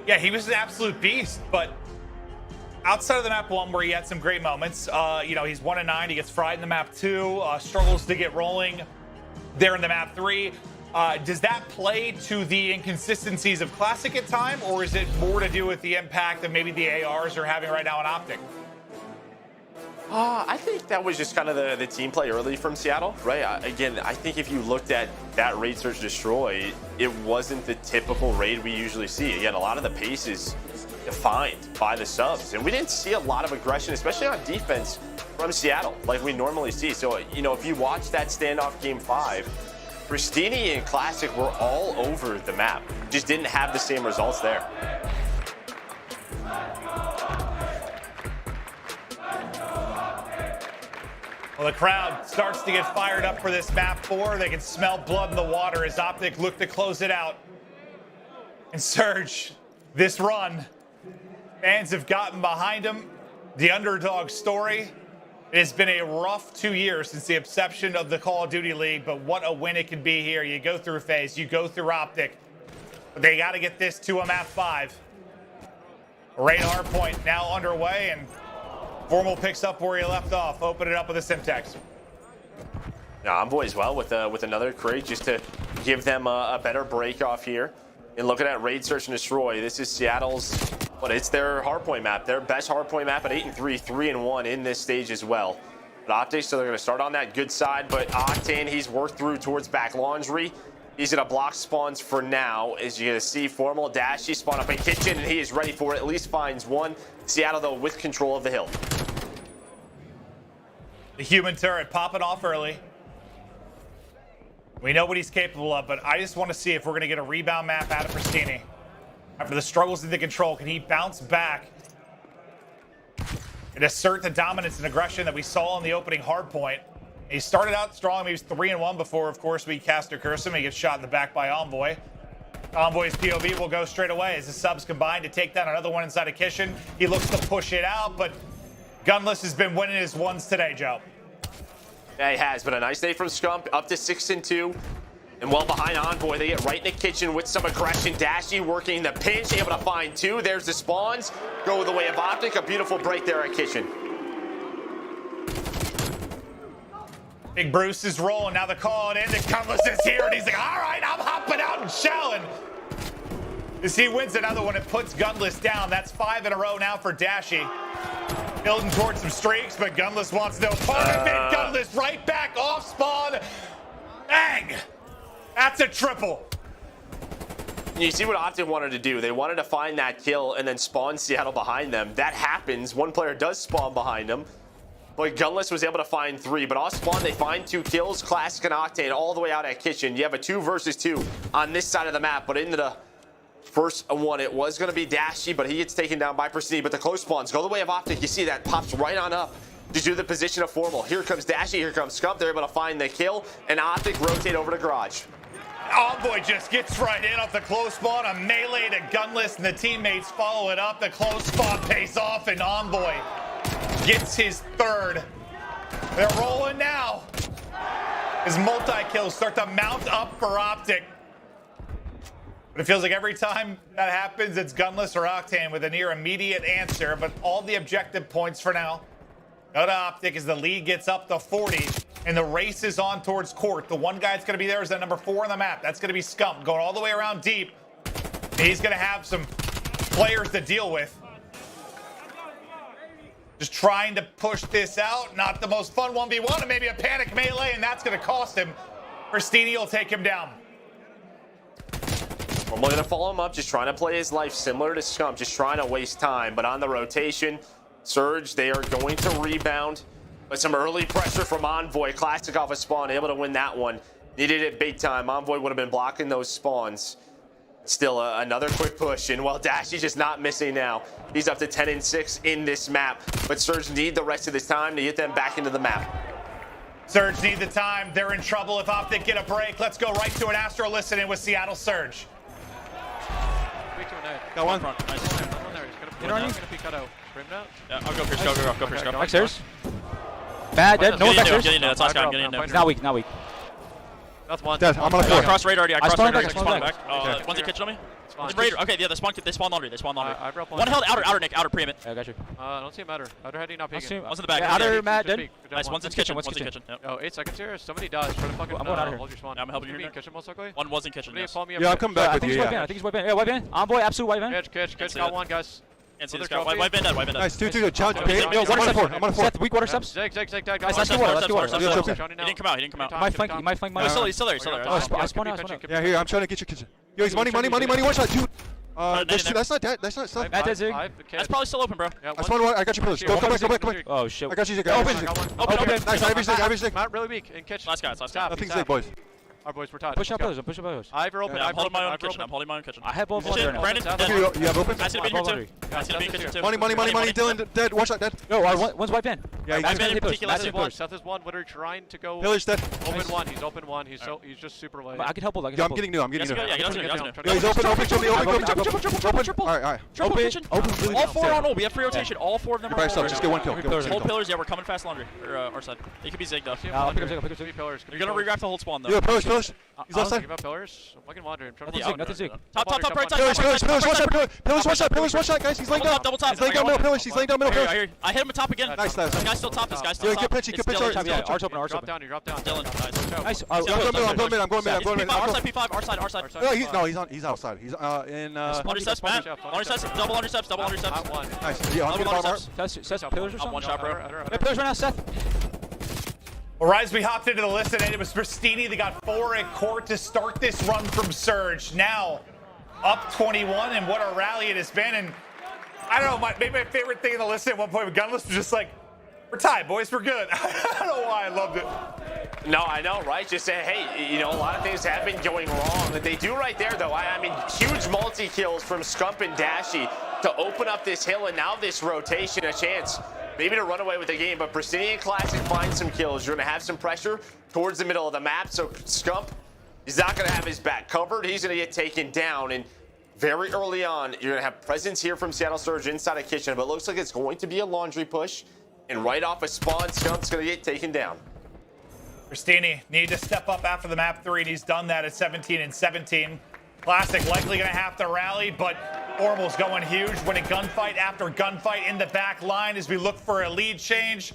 Yeah, he was an absolute beast, but outside of the map 1 where he had some great moments, you know, he's 1-9, he gets fried in the map 2, struggles to get rolling there in the map 3. Does that play to the inconsistencies of Classic at time, or is it more to do with the impact that maybe the ARs are having right now on Optic? I think that was just kind of the team play early from Seattle, right? Again, I think if you looked at that raid search destroy, it wasn't the typical raid we usually see. Again, a lot of the pace is defined by the subs, and we didn't see a lot of aggression, especially on defense from Seattle, like we normally see. So, you know, if you watch that standoff game 5, Pristini and Classic were all over the map, just didn't have the same results there. Well, the crowd starts to get fired up for this map 4. They can smell blood in the water as Optic look to close it out. And Surge, this run, fans have gotten behind him. The underdog story. It has been a rough 2 years since the inception of the Call of Duty League, but what a win it can be here. You go through FaZe, you go through Optic. But they got to get this to a map 5. Radar point now underway, and Formal picks up where he left off. Open it up with a Simtex. Now, Envoy as well with another crate just to give them a better break off here. And looking at Raid Search and Destroy, this is Seattle's, it's their hardpoint map, their best hardpoint map at 8-3, 3-1 in this stage as well. But Optic, so they're going to start on that good side, but Octane, he's worked through towards back laundry. He's going to block spawns for now. As you're going to see, Formal Dashy spawn up in kitchen, and he is ready for it. At least finds one. Seattle, though, with control of the hill. The human turret popping off early. We know what he's capable of, but I just want to see if we're going to get a rebound map out of Pristini. After the struggles into control, can he bounce back and assert the dominance and aggression that we saw in the opening hardpoint? He started out strong. He was 3-1 before, of course, we cast or curse him. He gets shot in the back by Envoy. Envoy's POV will go straight away as the subs combine to take down another one inside of Kitchen. He looks to push it out, but Gunless has been winning his ones today, Joe. Yeah, he has, but a nice day from Scump, up to 6-2. And well behind Envoy, they get right in the kitchen with some aggression. Dashy working the pinch, able to find 2. There's the spawns. Go the way of Optic. A beautiful break there at Kitchen. Big Bruce is rolling. Now the call it in. The Gunless is here, and he's like, all right, I'm hopping out and shelling. As he wins another one, it puts Gunless down. That's 5 in a row now for Dashy. Building towards some streaks, but Gunless wants no part of it. Gunless right back off spawn. Bang! That's a triple. You see what Optic wanted to do. They wanted to find that kill and then spawn Seattle behind them. That happens. One player does spawn behind them. But Gunless was able to find 3. But off spawn, they find 2 kills. Classic and Octane all the way out at Kitchen. You have a 2 versus 2 on this side of the map. But into the first one, it was going to be Dashy, but he gets taken down by Pristini. But the close spawns go the way of Optic. You see that pops right on up to do the position of Formal. Here comes Dashy. Here comes Scump. They're able to find the kill. And Optic rotate over to Garage. Envoy just gets right in off the close spawn. A melee to Gunless, and the teammates follow it up. The close spawn pays off, and Envoy gets his 3rd. They're rolling now. His multi-kills start to mount up for Optic. But it feels like every time that happens, it's Gunless or Octane with a near immediate answer. But all the objective points for now go to Optic as the lead gets up to 40. And the race is on towards court. The one guy that's going to be there is that number 4 on the map. That's going to be Scump going all the way around deep. He's going to have some players to deal with. Just trying to push this out. Not the most fun 1v1, and maybe a panic melee, and that's going to cost him. Pristini will take him down. I'm going to follow him up, just trying to play his life similar to Scump, just trying to waste time. But on the rotation, Surge, they are going to rebound. But some early pressure from Envoy. Classic off a spawn, able to win that one. Needed it big time. Envoy would have been blocking those spawns. Still another quick push, and while Dashy's just not missing now. He's up to 10-6 in this map, but Surge need the rest of this time to get them back into the map. Surge need the time. They're in trouble if Optic get a break. Let's go right to an Astro listening with Seattle Surge. Got one. Yeah, I'll go first. Go first. Go. Upstairs. Bad, dead. No one's upstairs. Get in there. That's last guy. Get in there. Not weak, not weak. That's one. Dead. I'm on the floor. I crossed radar already. I crossed radar. I spawned back. One's in kitchen on me. It's radar. Okay, yeah, they spawn laundry. One held outer Nick, outer pre-mid. I got you. I don't see him outer. Outer heading, not peeking. One's in the back. Yeah, outer Matt, dead. Nice, one's in kitchen. One's in kitchen. Oh, 8 seconds here. Somebody does. Try to fucking I'm going out here. hold your spawn. Yeah, I'm helping you in kitchen most likely. One was in kitchen, yes. Yeah, I'm coming back I with think you. he's white van. I think he's white van. Yeah, white van. Envoy, absolute white van. Catch. Got one, guys. Can't see this guy. White van dead. Nice. 2. Challenge. Yo, I'm on the floor. I'm on the floor. Seth, weak water steps. Zig, dead. Nice, let's do water. He didn't come out. You might flank mine. He's still there. I spawned out. Yeah, here. I'm trying to get your kitchen. Yo, he's money. One shot, dude. That's not dead. That's not stuff. Matt dead, Zig. That's probably still open, bro. I spawned one. I got your pillars. Go back. Oh, shit. I got you, Zig. Open. Nice. Ivy Zig. Not really weak. In kitchen. Last guy. Nothing Zig, boys. Our boys, we're tied. Push up pillars. I've open. I'm holding my own kitchen. I have both laundry right now. Brandon, You have open? I see the beam here too. I see the beam kitchen too. Money. Dylan, dead. One shot, dead. No, one's white van. Yeah, I've been Matt's in one. Seth is one. Literally trying to go. Pillars dead. He's open one. He's just super late. I can help both. Yeah, I'm getting new. Yeah, get new. Yeah, he's open. Triple. All right. Triple kitchen. Open. All 4 on ult. We have free rotation. All 4 of them You're are by on yourself. ult. Just get one kill. Hold pillars. Yeah, we're coming fast laundry. Or our side. It could be Zig though. I'll pick up Zig. 3 pillars. You're gonna regrab the whole spawn though. Yeah, pillars. He's outside. Give up pillars. I'm fucking wandering. Nothing Zig. Top, right side. Pillars, one shot, guys. He's laying down. Double top. He's laying down middle pillars. I hit him at top again. Nice. This guy's still top. Yeah, good pitch. Yeah, arch open. Drop down. Dylan. Nice. I'm going mid. Our side. No, he's outside. He's in. Laundry steps, Matt. Laundry steps. Double laundry steps. Nice. Yeah, I'm getting armor. Seth, pillars or something? One shot, bro. Hey, pillars right now, Seth. Well, Rise, we hopped into the list today. It was Pristini. They got 4 at court to start this run from Surge. Now up 21, and what a rally it has been. And I don't know, maybe my favorite thing in the list at one point with Gunless was just like, we're tied, boys, we're good. I don't know why I loved it. No, I know, right? Just say, hey, a lot of things have been going wrong. That they do right there, though. I mean, huge multi-kills from Scump and Dashy to open up this hill, and now this rotation, a chance maybe to run away with the game. But Pristini and Classic find some kills. You're going to have some pressure towards the middle of the map, so Scump is not going to have his back covered. He's going to get taken down, and very early on, you're going to have presence here from Seattle Surge inside a kitchen, but it looks like it's going to be a laundry push, and right off a spawn, Scump's going to get taken down. Pristini need to step up after the map 3, and he's done that at 17-17. Classic likely going to have to rally, but Orbal's going huge, winning gunfight after gunfight in the back line as we look for a lead change.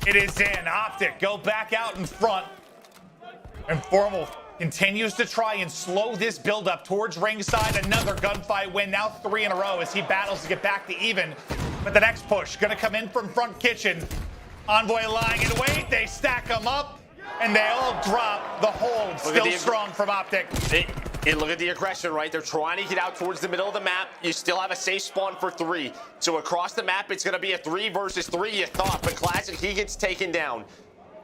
It is in. Optic go back out in front, and Formal continues to try and slow this build up towards ringside. Another gunfight win, now 3 in a row as he battles to get back to even. But the next push going to come in from front kitchen. Envoy lying in wait. They stack them up, and they all drop. The hold still strong from Optic. And look at the aggression, right? They're trying to get out towards the middle of the map. You still have a safe spawn for 3. So across the map, it's going to be a 3 versus 3, you thought. But Classic, he gets taken down.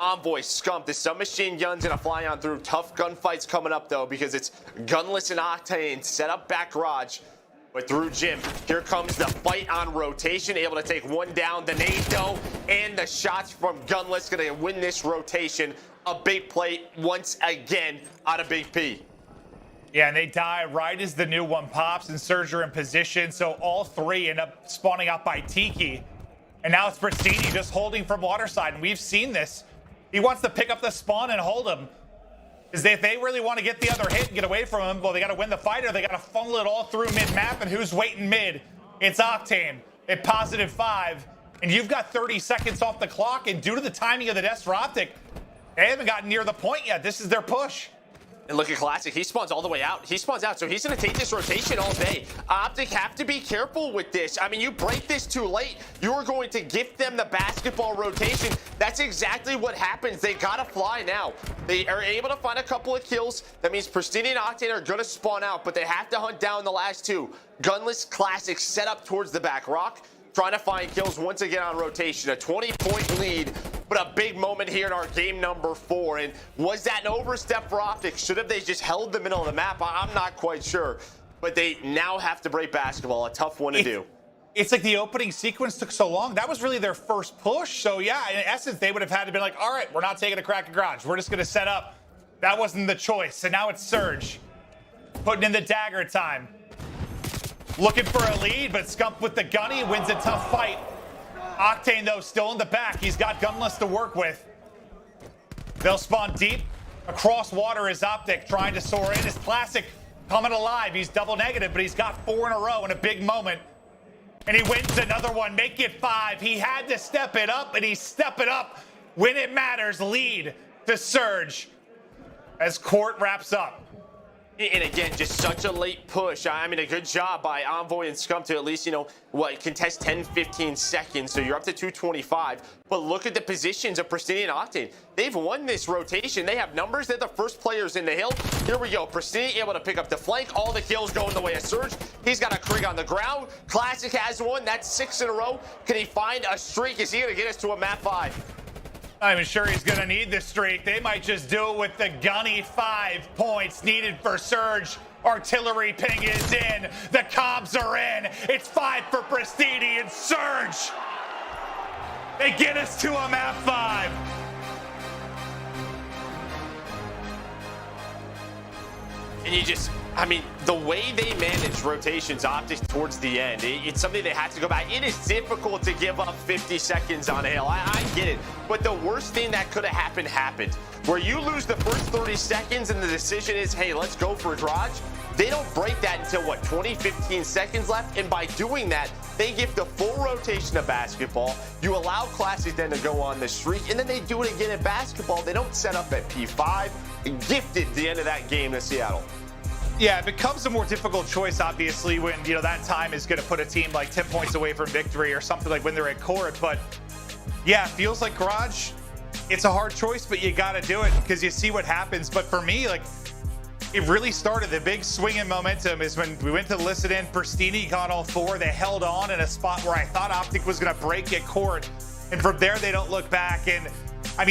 Envoy, Scump, the submachine guns and a fly on through. Tough gunfights coming up, though, because it's Gunless and Octane set up back garage. But through Jim, here comes the fight on rotation. Able to take one down. The nade, though, and the shots from Gunless going to win this rotation. A big play once again out of Big P. Yeah, and they die right as the new one pops, and Surge are in position. So all 3 end up spawning out by Tiki. And now it's Pristini just holding from waterside. And we've seen this. He wants to pick up the spawn and hold him. Because if they really want to get the other hit and get away from him, well, they got to win the fight, or they got to funnel it all through mid-map. And who's waiting mid? It's Octane at +5. And you've got 30 seconds off the clock. And due to the timing of the deaths for Optic, they haven't gotten near the point yet. This is their push. And look at Classic. He spawns all the way out. He spawns out, so he's going to take this rotation all day. Optic have to be careful with this. I mean, you break this too late, you're going to gift them the basketball rotation. That's exactly what happens. They got to fly now. They are able to find a couple of kills. That means Pristini and Octane are going to spawn out, but they have to hunt down the last 2. Gunless, Classic set up towards the back rock, trying to find kills once again on rotation. A 20-point lead but a big moment here in our game number 4. And was that an overstep for Optic? Should have they just held the middle of the map? I'm not quite sure. But they now have to break basketball, a tough one to do. It's like the opening sequence took so long. That was really their first push. So, yeah, in essence, they would have had to be like, all right, we're not taking a crack at garage. We're just going to set up. That wasn't the choice. So now it's Surge putting in the dagger time. Looking for a lead, but Scump with the gunny wins a tough fight. Octane, though, still in the back. He's got Gunless to work with. They'll spawn deep. Across water is Optic trying to soar in. His Classic coming alive. He's double negative, but he's got 4 in a row in a big moment. And he wins another one, make it 5. He had to step it up, and he's stepping up when it matters. Lead to Surge as Court wraps up. And again, just such a late push. I mean, a good job by Envoy and Scump to at least, contest 10, 15 seconds. So you're up to 225. But look at the positions of Pristini and Octane. They've won this rotation. They have numbers. They're the first players in the hill. Here we go. Pristini able to pick up the flank. All the kills going the way of Surge. He's got a Krieg on the ground. Classic has one. That's 6 in a row. Can he find a streak? Is he going to get us to a map 5? I'm sure he's going to need the streak. They might just do it with the gunny. 5 points needed for Surge. Artillery ping is in. The comms are in. It's 5 for Pristini and Surge. They get us to a map 5. And the way they manage rotations, Optics towards the end, it's something they have to go back. It is difficult to give up 50 seconds on a hill. I get it. But the worst thing that could have happened. Where you lose the first 30 seconds and the decision is, hey, let's go for a garage. They don't break that until, 20, 15 seconds left. And by doing that, they give the full rotation of basketball. You allow Classic then to go on the streak. And then they do it again in basketball. They don't set up at P5. Gifted the end of that game to Seattle. Yeah, it becomes a more difficult choice, obviously, when, that time is going to put a team like 10 points away from victory or something like when they're at court. But, yeah, it feels like garage. It's a hard choice, but you got to do it because you see what happens. But for me, it really started. The big swing in momentum is when we went to listen in. Pristini got all 4. They held on in a spot where I thought Optic was going to break at court. And from there, they don't look back. And,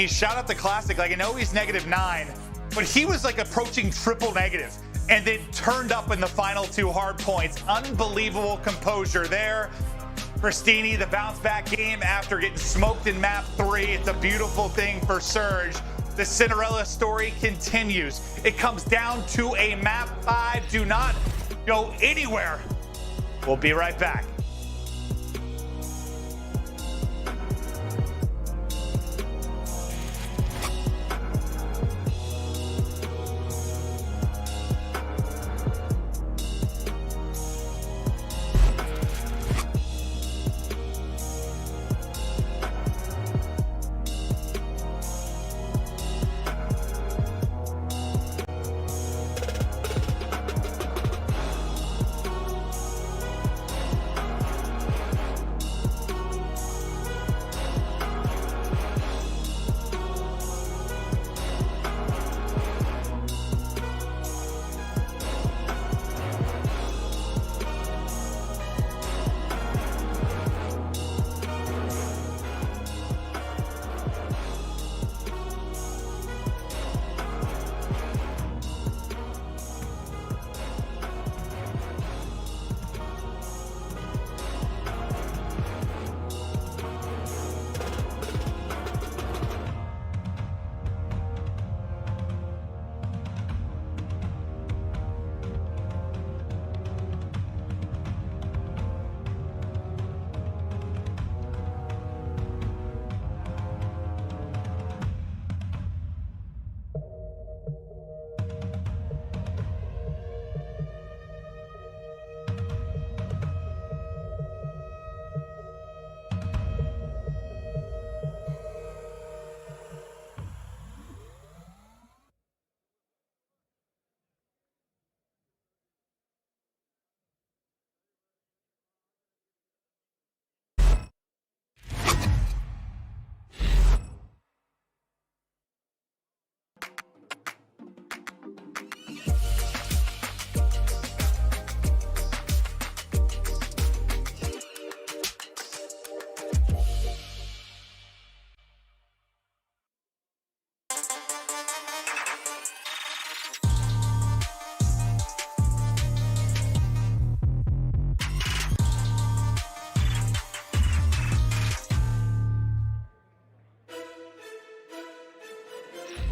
shout out to Classic. I know he's -9, but he was, approaching triple negative. And then turned up in the final 2 hard points. Unbelievable composure there. Pristini, the bounce back game after getting smoked in map 3. It's a beautiful thing for Surge. The Cinderella story continues. It comes down to a map 5. Do not go anywhere. We'll be right back.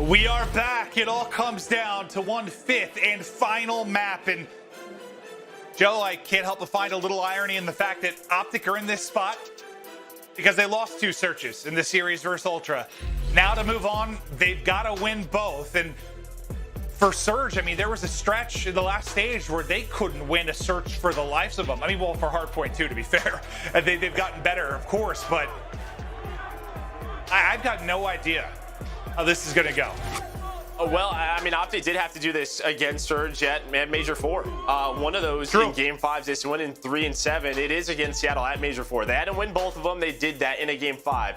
We are back. It all comes down to 1/5 and final map. And Joe, I can't help but find a little irony in the fact that Optic are in this spot because they lost 2 searches in the series versus Ultra. Now to move on, they've got to win both. And for Surge, I mean, there was a stretch in the last stage where they couldn't win a search for the lives of them. I mean, well, for Hardpoint too, to be fair. They've gotten better, of course, but I've got no idea how this is going to go. Well, I mean, Optic did have to do this against Surge at Major 4. One of those in Game 5s, this one in 3 and 7. It is against Seattle at Major 4. They had to win both of them. They did that in a Game 5.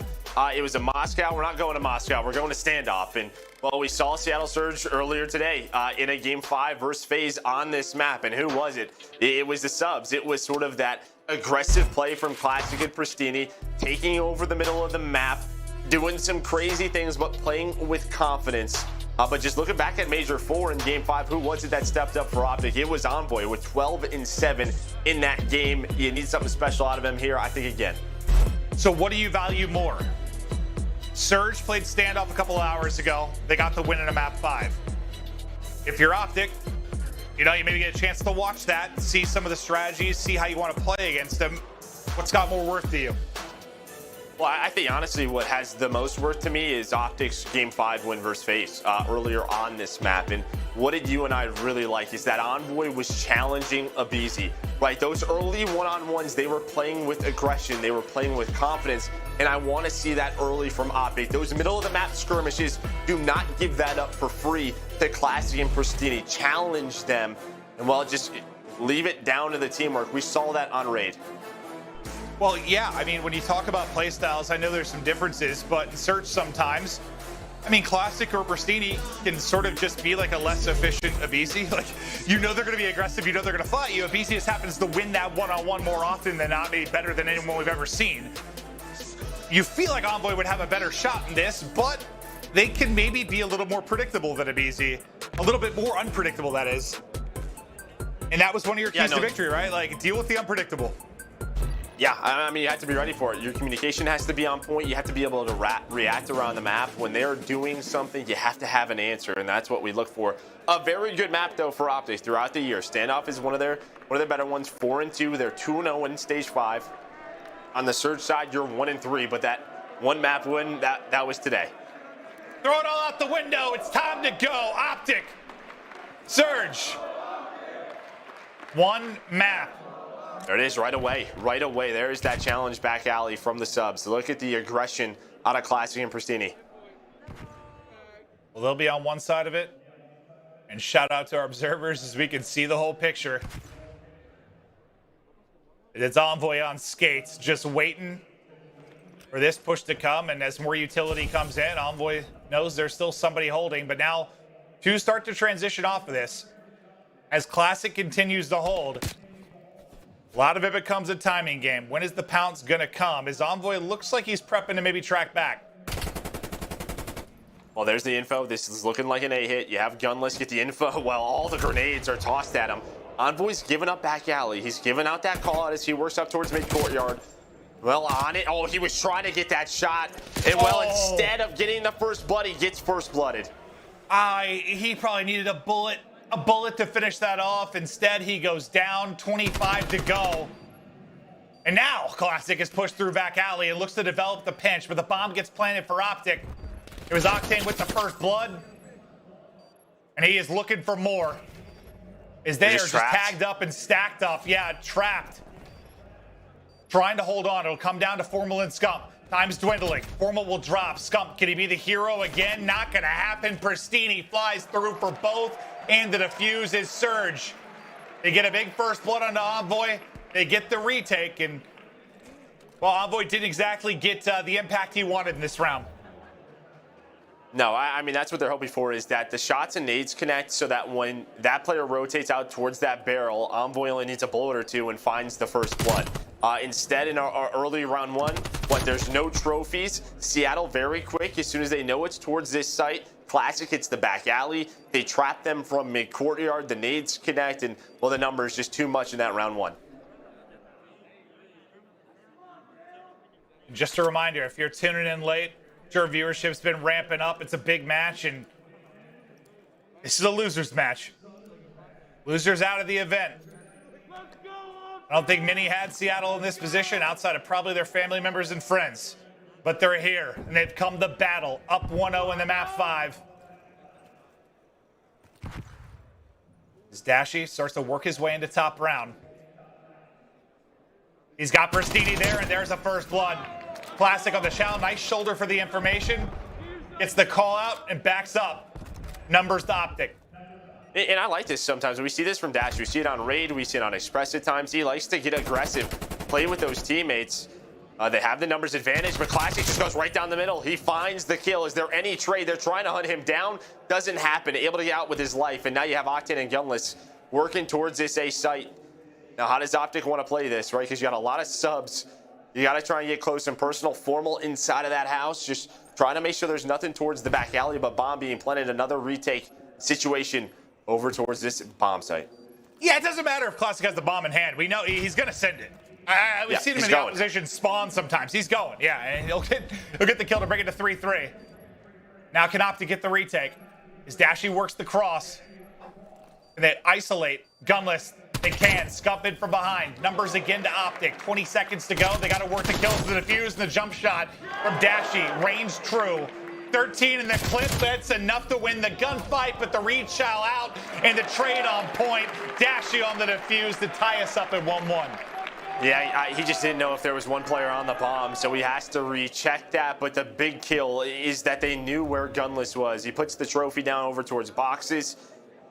It was in Moscow. We're not going to Moscow. We're going to Standoff. And, well, we saw Seattle Surge earlier today in a Game 5 versus FaZe on this map. And who was it? It was the subs. It was sort of that aggressive play from Classic and Pristini, taking over the middle of the map, doing some crazy things, but playing with confidence. But just looking back at Major 4 in Game 5, who was it that stepped up for Optic? It was Envoy with 12 and 7 in that game. You need something special out of him here, I think, again. So what do you value more? Surge played Standoff a couple of hours ago. They got the win in a map 5. If you're Optic, you know, you maybe get a chance to watch that, see some of the strategies, see how you want to play against them. What's got more worth to you? Well, I think honestly what has the most worth to me is Optic's Game 5 win versus FaZe earlier on this map. And what did you and I really like is that Envoy was challenging aBeZy. Right, those early one-on-ones, they were playing with aggression, they were playing with confidence, and I want to see that early from Optic. Those middle-of-the-map skirmishes, do not give that up for free to Classic and Pristini. Challenge them, and well, just leave it down to the teamwork. We saw that on Raid. Well, yeah, I mean, when you talk about playstyles, I know there's some differences, but in Search sometimes, I mean, Classic or Pristini can sort of just be like a less efficient aBeZy. Like, you know they're going to be aggressive, you know they're going to fight you. aBeZy just happens to win that one-on-one more often than not, maybe better than anyone we've ever seen. You feel like Envoy would have a better shot in this, but they can maybe be a little more predictable than aBeZy. A little bit more unpredictable, that is. And that was one of your keys to victory, right? Like, deal with the unpredictable. Yeah, I mean, you have to be ready for it. Your communication has to be on point. You have to be able to react around the map. When they're doing something, you have to have an answer, and that's what we look for. A very good map, though, for Optic throughout the year. Standoff is one of their better ones. 4 and 2. They're 2-0 in Stage 5. On the Surge side, you're 1 and 3, but that one map win, that was today. Throw it all out the window. It's time to go. Optic, Surge. One map. There it is, right away. Right away. There's that challenge back alley from the subs. Look at the aggression out of Classic and Pristini. Well, they'll be on one side of it. And shout out to our observers as we can see the whole picture. It's Envoy on skates, just waiting for this push to come. And as more utility comes in, Envoy knows there's still somebody holding. But now, to start to transition off of this, as Classic continues to hold, a lot of it becomes a timing game. When is the pounce going to come? As Envoy looks like he's prepping to maybe track back. Well, there's the info. This is looking like an A hit. You have Gunless get the info while all the grenades are tossed at him. Envoy's giving up back alley. He's giving out that call out as he works up towards mid-courtyard. Well, on it. Oh, he was trying to get that shot. And, well, instead of getting the first blood, he gets first blooded. He probably needed a bullet to finish that off. Instead, he goes down, 25 to go. And now Classic is pushed through back alley and looks to develop the pinch, but the bomb gets planted for Optic. It was Octane with the first blood. And he is looking for more. As they are just tagged up and stacked up. Yeah, trapped. Trying to hold on. It'll come down to Formal and Scump. Time's dwindling. Formal will drop. Scump, can he be the hero again? Not going to happen. Pristini flies through for both. And the defuse is Surge. They get a big first blood onto Envoy. They get the retake. And, well, Envoy didn't exactly get the impact he wanted in this round. No, I mean, that's what they're hoping for, is that the shots and nades connect so that when that player rotates out towards that barrel, Envoy only needs a bullet or two and finds the first blood. Instead, in our early round one, there's no trophies. Seattle very quick. As soon as they know it's towards this site, Classic hits the back alley. They trap them from mid-courtyard. The nades connect, and, well, the number is just too much in that round one. Just a reminder, if you're tuning in late, sure, viewership's been ramping up. It's a big match, and This is a loser's match. Losers out of the event. I don't think many had Seattle in this position outside of probably their family members and friends. But they're here, and they've come to battle. Up 1-0 in the map 5. As Dashy starts to work his way into top round. He's got Pristini there, and there's a first blood. Classic on the shell. Nice shoulder for the information. Gets the call out and backs up. Numbers to Optic. And I like this sometimes. We see this from Dash. We see it on Raid. We see it on Express at times. He likes to get aggressive, play with those teammates. They have the numbers advantage, but Classic just goes right down the middle. He finds the kill. Is there any trade? They're trying to hunt him down. Doesn't happen. Able to get out with his life. And now you have Octane and Gunless working towards this A site. Now, how does Optic want to play this, right? Because you got a lot of subs. You got to try and get close and personal, formal inside of that house. Just trying to make sure there's nothing towards the back alley, but bomb being planted. Another retake situation over towards this bomb site. Yeah, it doesn't matter if Classic has the bomb in hand. We know he's going to send it. We've seen him in the opposition spawn sometimes. He's going, yeah, and he'll get the kill to bring it to 3-3. Now can Optic get the retake? As Dashy works the cross. And they isolate. Gunless, they can. Scuff in from behind. Numbers again to Optic. 20 seconds to go. They got to work the kills to the defuse and the jump shot from Dashy. Range true. 13 in the clip. That's enough to win the gunfight, but the read shall out and the trade on point. Dashy on the defuse to tie us up at 1-1. Yeah, he just didn't know if there was one player on the bomb, so he has to recheck that. But the big kill is that they knew where Gunless was. He puts the trophy down over towards boxes,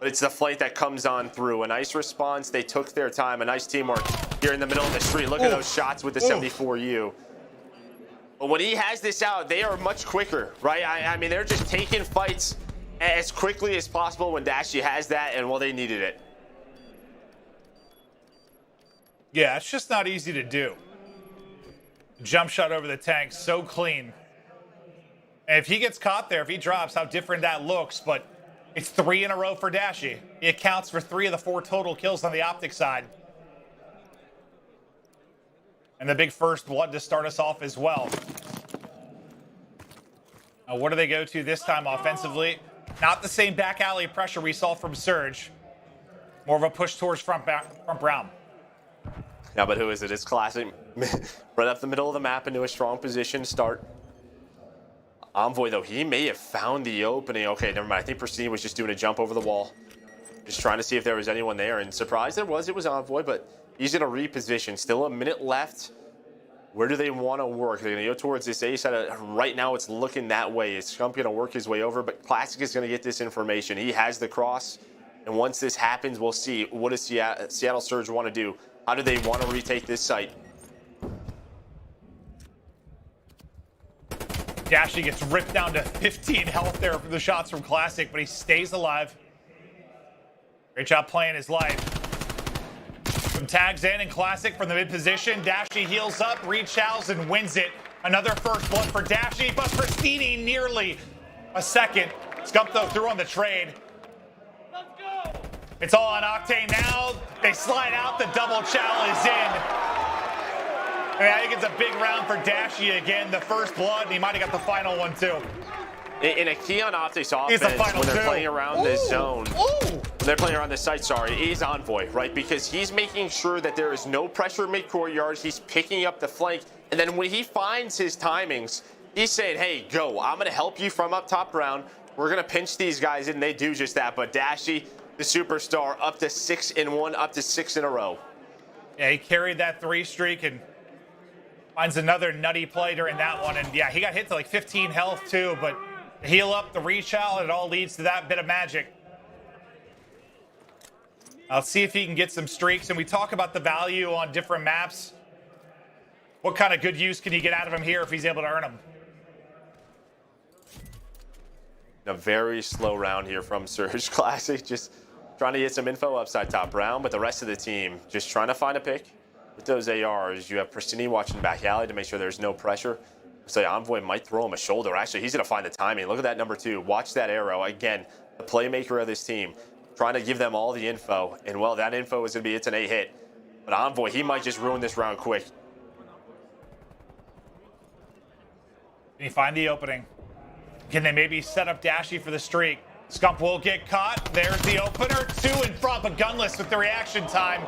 but it's the flight that comes on through. A nice response. They took their time. A nice teamwork here in the middle of the street. Look at those shots with the 74U. But when he has this out, they are much quicker, right? I mean, they're just taking fights as quickly as possible when Dashy has that, and well, they needed it. Yeah, it's just not easy to do. Jump shot over the tank, so clean. And if he gets caught there, if he drops, how different that looks. But it's 3 in a row for Dashy. He accounts for 3 of the 4 total kills on the Optic side. And the big first blood to start us off as well. Now, what do they go to this time offensively? Not the same back alley pressure we saw from Surge. More of a push towards front round. Yeah, but who is it? It's Classic. Right up the middle of the map into a strong position to start. Envoy, though, he may have found the opening. Okay, never mind. I think Pristine was just doing a jump over the wall. Just trying to see if there was anyone there. And surprised there was. It was Envoy, but he's in a reposition. Still a minute left. Where do they want to work? They're going to go towards this A side. Right now, it's looking that way. Is Scump going to work his way over? But Classic is going to get this information. He has the cross. And once this happens, we'll see. What does Seattle Surge want to do? How do they want to retake this site? Dashy gets ripped down to 15 health there for the shots from Classic, but he stays alive. Great job playing his life. Some tags in and Classic from the mid position. Dashy heals up, reaches and wins it. Another first blood for Dashy, but Pristini nearly a second. Scump though through on the trade. It's all on Octane now. They slide out. The double chow is in. And I think it's a big round for Dashy again. The first blood, and he might have got the final one too. In a key on Optic's offense, when they're playing around this zone, when they're playing around this site, is Envoy, right? Because he's making sure that there is no pressure mid-courtyard. He's picking up the flank. And then when he finds his timings, he's saying, hey, go. I'm going to help you from up top round. We're going to pinch these guys in. They do just that. But Dashy, the superstar, up to 6 in 1, up to 6 in a row. Yeah, he carried that 3 streak and finds another nutty play during that one. And yeah, he got hit to like 15 health too, but the heal up, the reach out, it all leads to that bit of magic. I'll see if he can get some streaks. And we talk about the value on different maps. What kind of good use can you get out of him here if he's able to earn them? A very slow round here from Surge Classic, just trying to get some info upside top round, but the rest of the team just trying to find a pick. With those ARs, you have Pristini watching back alley to make sure there's no pressure. So Envoy might throw him a shoulder. Actually, he's going to find the timing. Look at that number 2. Watch that arrow. Again, the playmaker of this team, trying to give them all the info. And, well, that info is going to be, it's an A hit. But Envoy, he might just ruin this round quick. Can he find the opening? Can they maybe set up Dashy for the streak? Scump will get caught. There's the opener. 2 in front, but gunless with the reaction time.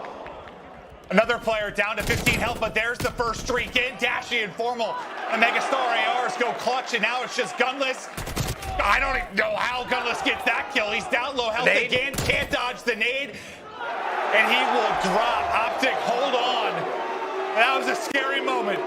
Another player down to 15 health, but there's the first streak in. Dashy and Formal and Megastar ARs go clutch, and now it's just gunless. I don't even know how gunless gets that kill. He's down low health again. Can't dodge the nade. And he will drop. Optic, hold on. That was a scary moment.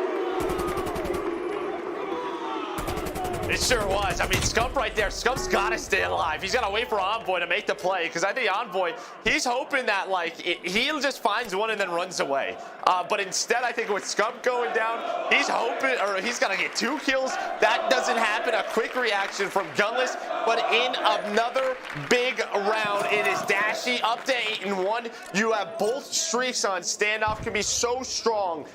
It sure was. I mean, Scump right there. Scump's got to stay alive. He's got to wait for Envoy to make the play, because I think Envoy, he's hoping that, like, he just finds one and then runs away. But instead, I think with Scump going down, he's hoping, or he's got to get 2 kills. That doesn't happen. A quick reaction from Gunless, but in another big round, it is Dashy up to 8-1. You have both streaks on. Standoff can be so strong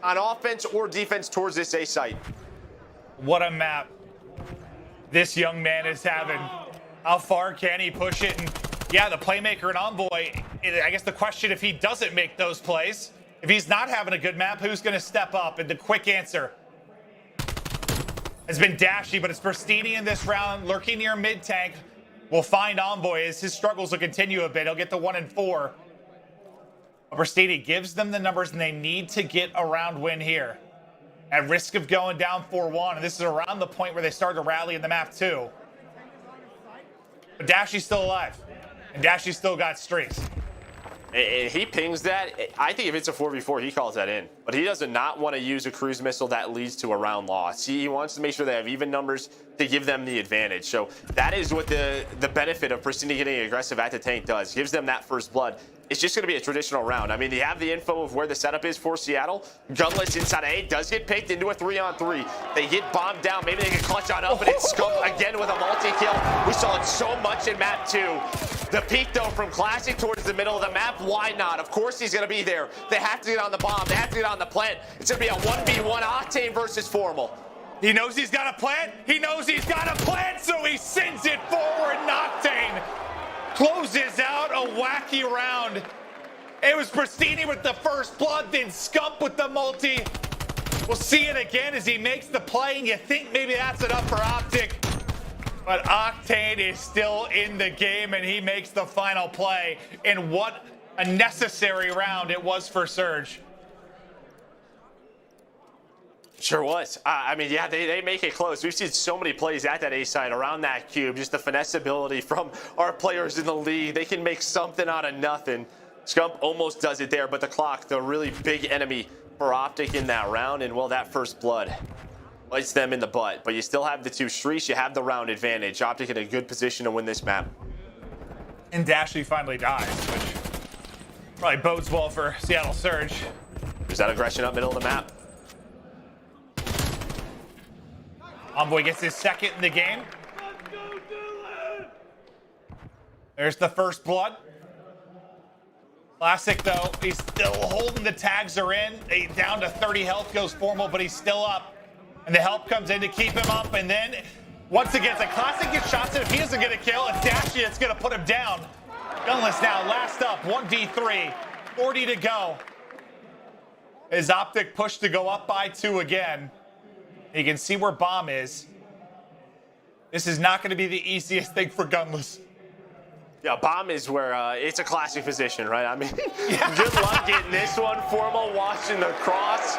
on offense or defense towards this A site. What a map this young man is having. How far can he push it? And yeah, the playmaker and Envoy, I guess the question, if he doesn't make those plays, if he's not having a good map, who's going to step up? And the quick answer has been Dashy, but it's Pristini in this round, lurking near mid tank. Will find Envoy as his struggles will continue a bit. He'll get the 1 and 4. Pristini gives them the numbers, and they need to get a round win here. At risk of going down 4-1, and this is around the point where they start to rally in the map too. But Dashy's still alive, and Dashy's still got streaks. And he pings that. I think if it's a 4v4, he calls that in. But he does not want to use a cruise missile that leads to a round loss. He wants to make sure they have even numbers to give them the advantage. So that is what the benefit of Pristini getting aggressive at the tank does. Gives them that first blood. It's just going to be a traditional round. I mean, they have the info of where the setup is for Seattle. Gunless inside A does get picked into a 3-on-3. They get bombed down. Maybe they can clutch on up, and it's Scump again with a multi-kill. We saw it so much in map 2. The peak, though, from Classic towards the middle of the map, why not? Of course he's going to be there. They have to get on the bomb. They have to get on the plant. It's going to be a 1v1 Octane versus Formal. He knows he's got a plant. He knows he's got a plant, so he sends it forward. Octane closes out a wacky round. It was Pristini with the first blood, then Scump with the multi. We'll see it again as he makes the play, and you think maybe that's enough for Optic. But Octane is still in the game, and he makes the final play. And what a necessary round it was for Surge. Sure was. I mean, yeah, they make it close. We've seen so many plays at that A side around that cube. Just the finesse ability from our players in the league. They can make something out of nothing. Scump almost does it there, but the clock, the really big enemy for Optic in that round. And, well, that first blood bites them in the butt. But you still have the 2 streaks. You have the round advantage. Optic in a good position to win this map. And Dashy finally dies, which probably bodes well for Seattle Surge. There's that aggression up middle of the map. Envoy gets his second in the game. There's the first blood. Classic, though, he's still holding the tags are in. Down to 30 health goes Formal, but he's still up. And the help comes in to keep him up. And then, once again, the Classic gets shots in. If he doesn't get a kill, it's Dashy that's going to put him down. Gunless now, last up, 1v3. 40 to go. Is Optic pushed to go up by 2 again. You can see where Bomb is. This is not going to be the easiest thing for Gunless. Yeah, Bomb is where it's a classic position, right? I mean, good luck getting this one. Formal watching the cross.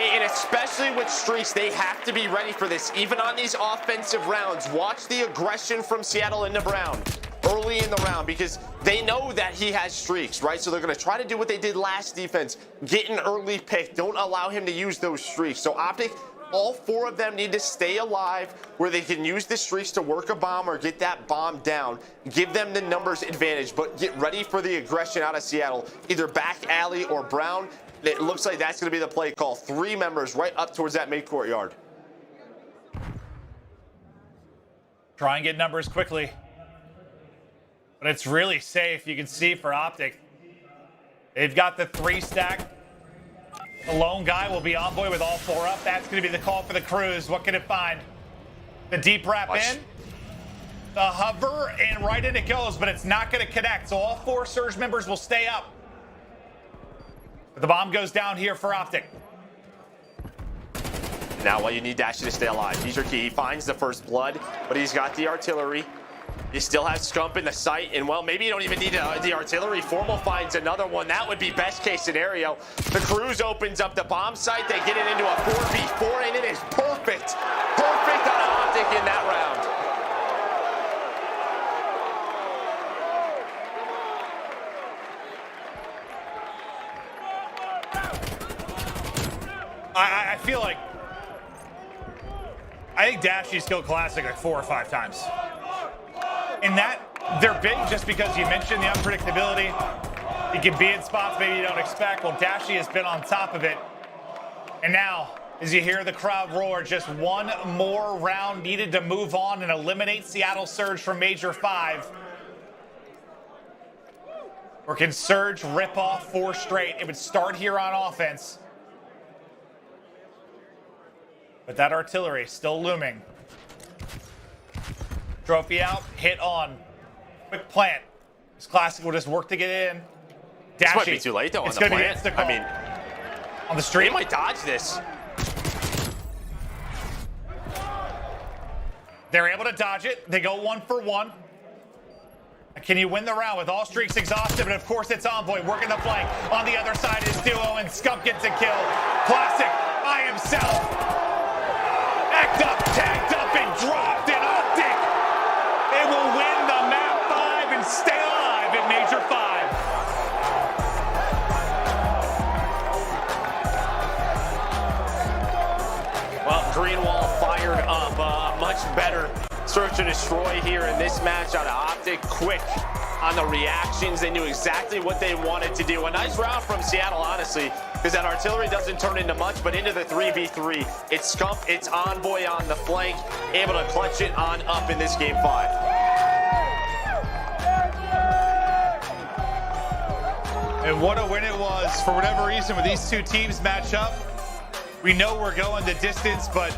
And especially with streaks, they have to be ready for this. Even on these offensive rounds, watch the aggression from Seattle into Brown early in the round, because they know that he has streaks, right? So they're going to try to do what they did last defense, get an early pick. Don't allow him to use those streaks. So Optic, all 4 of them need to stay alive where they can use the streaks to work a bomb or get that bomb down. Give them the numbers advantage, but get ready for the aggression out of Seattle, either back alley or Brown. It looks like that's going to be the play call. 3 members right up towards that mid-courtyard. Try and get numbers quickly. But it's really safe, you can see, for Optic. They've got the 3 stack. The lone guy will be Envoy with all 4 up. That's going to be the call for the cruise. What can it find? The deep wrap in. The hover, and right in it goes, but it's not going to connect. So all 4 Surge members will stay up. But the bomb goes down here for Optic. Now, well, you need Dashy to stay alive. He's your key. He finds the first blood, but he's got the artillery. You still have Scump in the sight, and well, maybe you don't even need the artillery. Formal finds another one. That would be best case scenario. The Cruise opens up the bomb site. They get it into a 4v4, and it is perfect. Perfect on Optic in that round. I feel like I think Dashi's killed Classic like 4 or 5 times. And that they're big just because you mentioned the unpredictability. You can be in spots maybe you don't expect. Well, Dashi has been on top of it. And now, as you hear the crowd roar, just one more round needed to move on and eliminate Seattle Surge from Major 5. Or can Surge rip off 4 straight? It would start here on offense. But that artillery still looming. Trophy out, hit on. Quick plant. This Classic will just work to get in. Dashi. This might be too late though on the plant. I mean, on the street. They might dodge this. They're able to dodge it. They go 1 for 1. Can you win the round with all streaks exhausted? But of course it's Envoy working the flank. On the other side is Duo, and Scump gets a kill. Classic by himself. Act up, tagged up, and dropped in Optic. They will win the map 5 and stay alive at Major 5. Well, Greenwall fired up. Much better search and destroy here in this match out of Optic. Quick on the reactions. They knew exactly what they wanted to do. A nice round from Seattle, honestly, because that artillery doesn't turn into much, but into the 3v3. It's Scump, it's Envoy on the flank, able to clutch it on up in this game 5. And what a win it was. For whatever reason, when these two teams match up, we know we're going the distance, but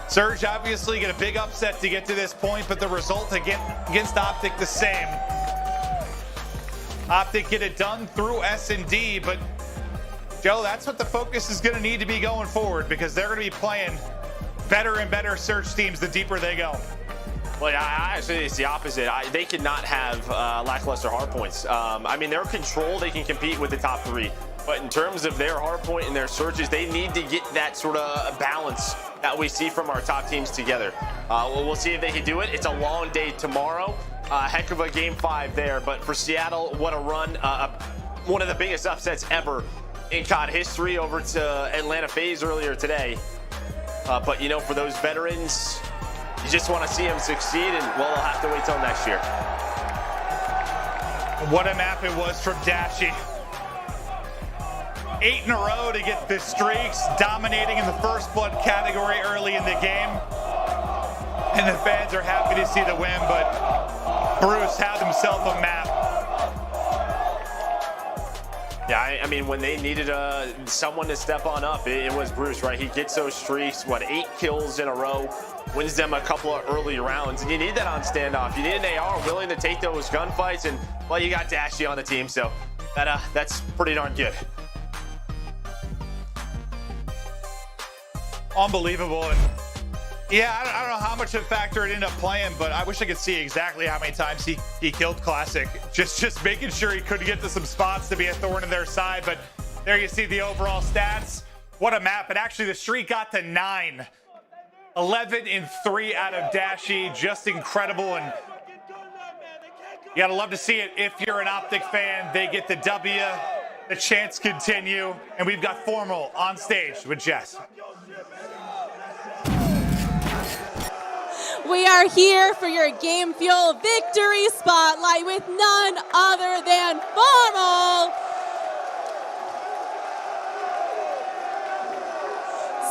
Surge obviously get a big upset to get to this point, but the result against Optic the same. Optic get it done through S&D, but Joe, that's what the focus is going to need to be going forward, because they're going to be playing better and better Surge teams the deeper they go. Well, I actually think it's the opposite. They cannot have lackluster hardpoints. I mean, their control, they can compete with the top 3. But in terms of their hardpoint and their surges, they need to get that sort of balance that we see from our top teams together. We'll see if they can do it. It's a long day tomorrow. Heck of a game 5 there. But for Seattle, what a run. One of the biggest upsets ever in COD history over to Atlanta FaZe earlier today. But, you know, for those veterans, you just want to see them succeed, and, well, they'll have to wait till next year. What a map it was from Dashi. 8 in a row to get the streaks, dominating in the first blood category early in the game. And the fans are happy to see the win, but Bruce had himself a map. Yeah, I mean, when they needed someone to step on up, it was Bruce, right? He gets those streaks, 8 kills in a row, wins them a couple of early rounds, and you need that on standoff. You need an AR willing to take those gunfights, and, well, you got Dashi on the team, so that's pretty darn good. Unbelievable. And yeah, I don't know how much it factored into playing, but I wish I could see exactly how many times he killed Classic. Just making sure he could get to some spots to be a thorn in their side. But there you see the overall stats. What a map. And actually the streak got to 9. 11 and 3 out of Dashi. Just incredible. And you gotta love to see it. If you're an Optic fan, they get the W. The chants continue. And we've got Formal on stage with Jess. We are here for your Game Fuel Victory Spotlight with none other than Formal.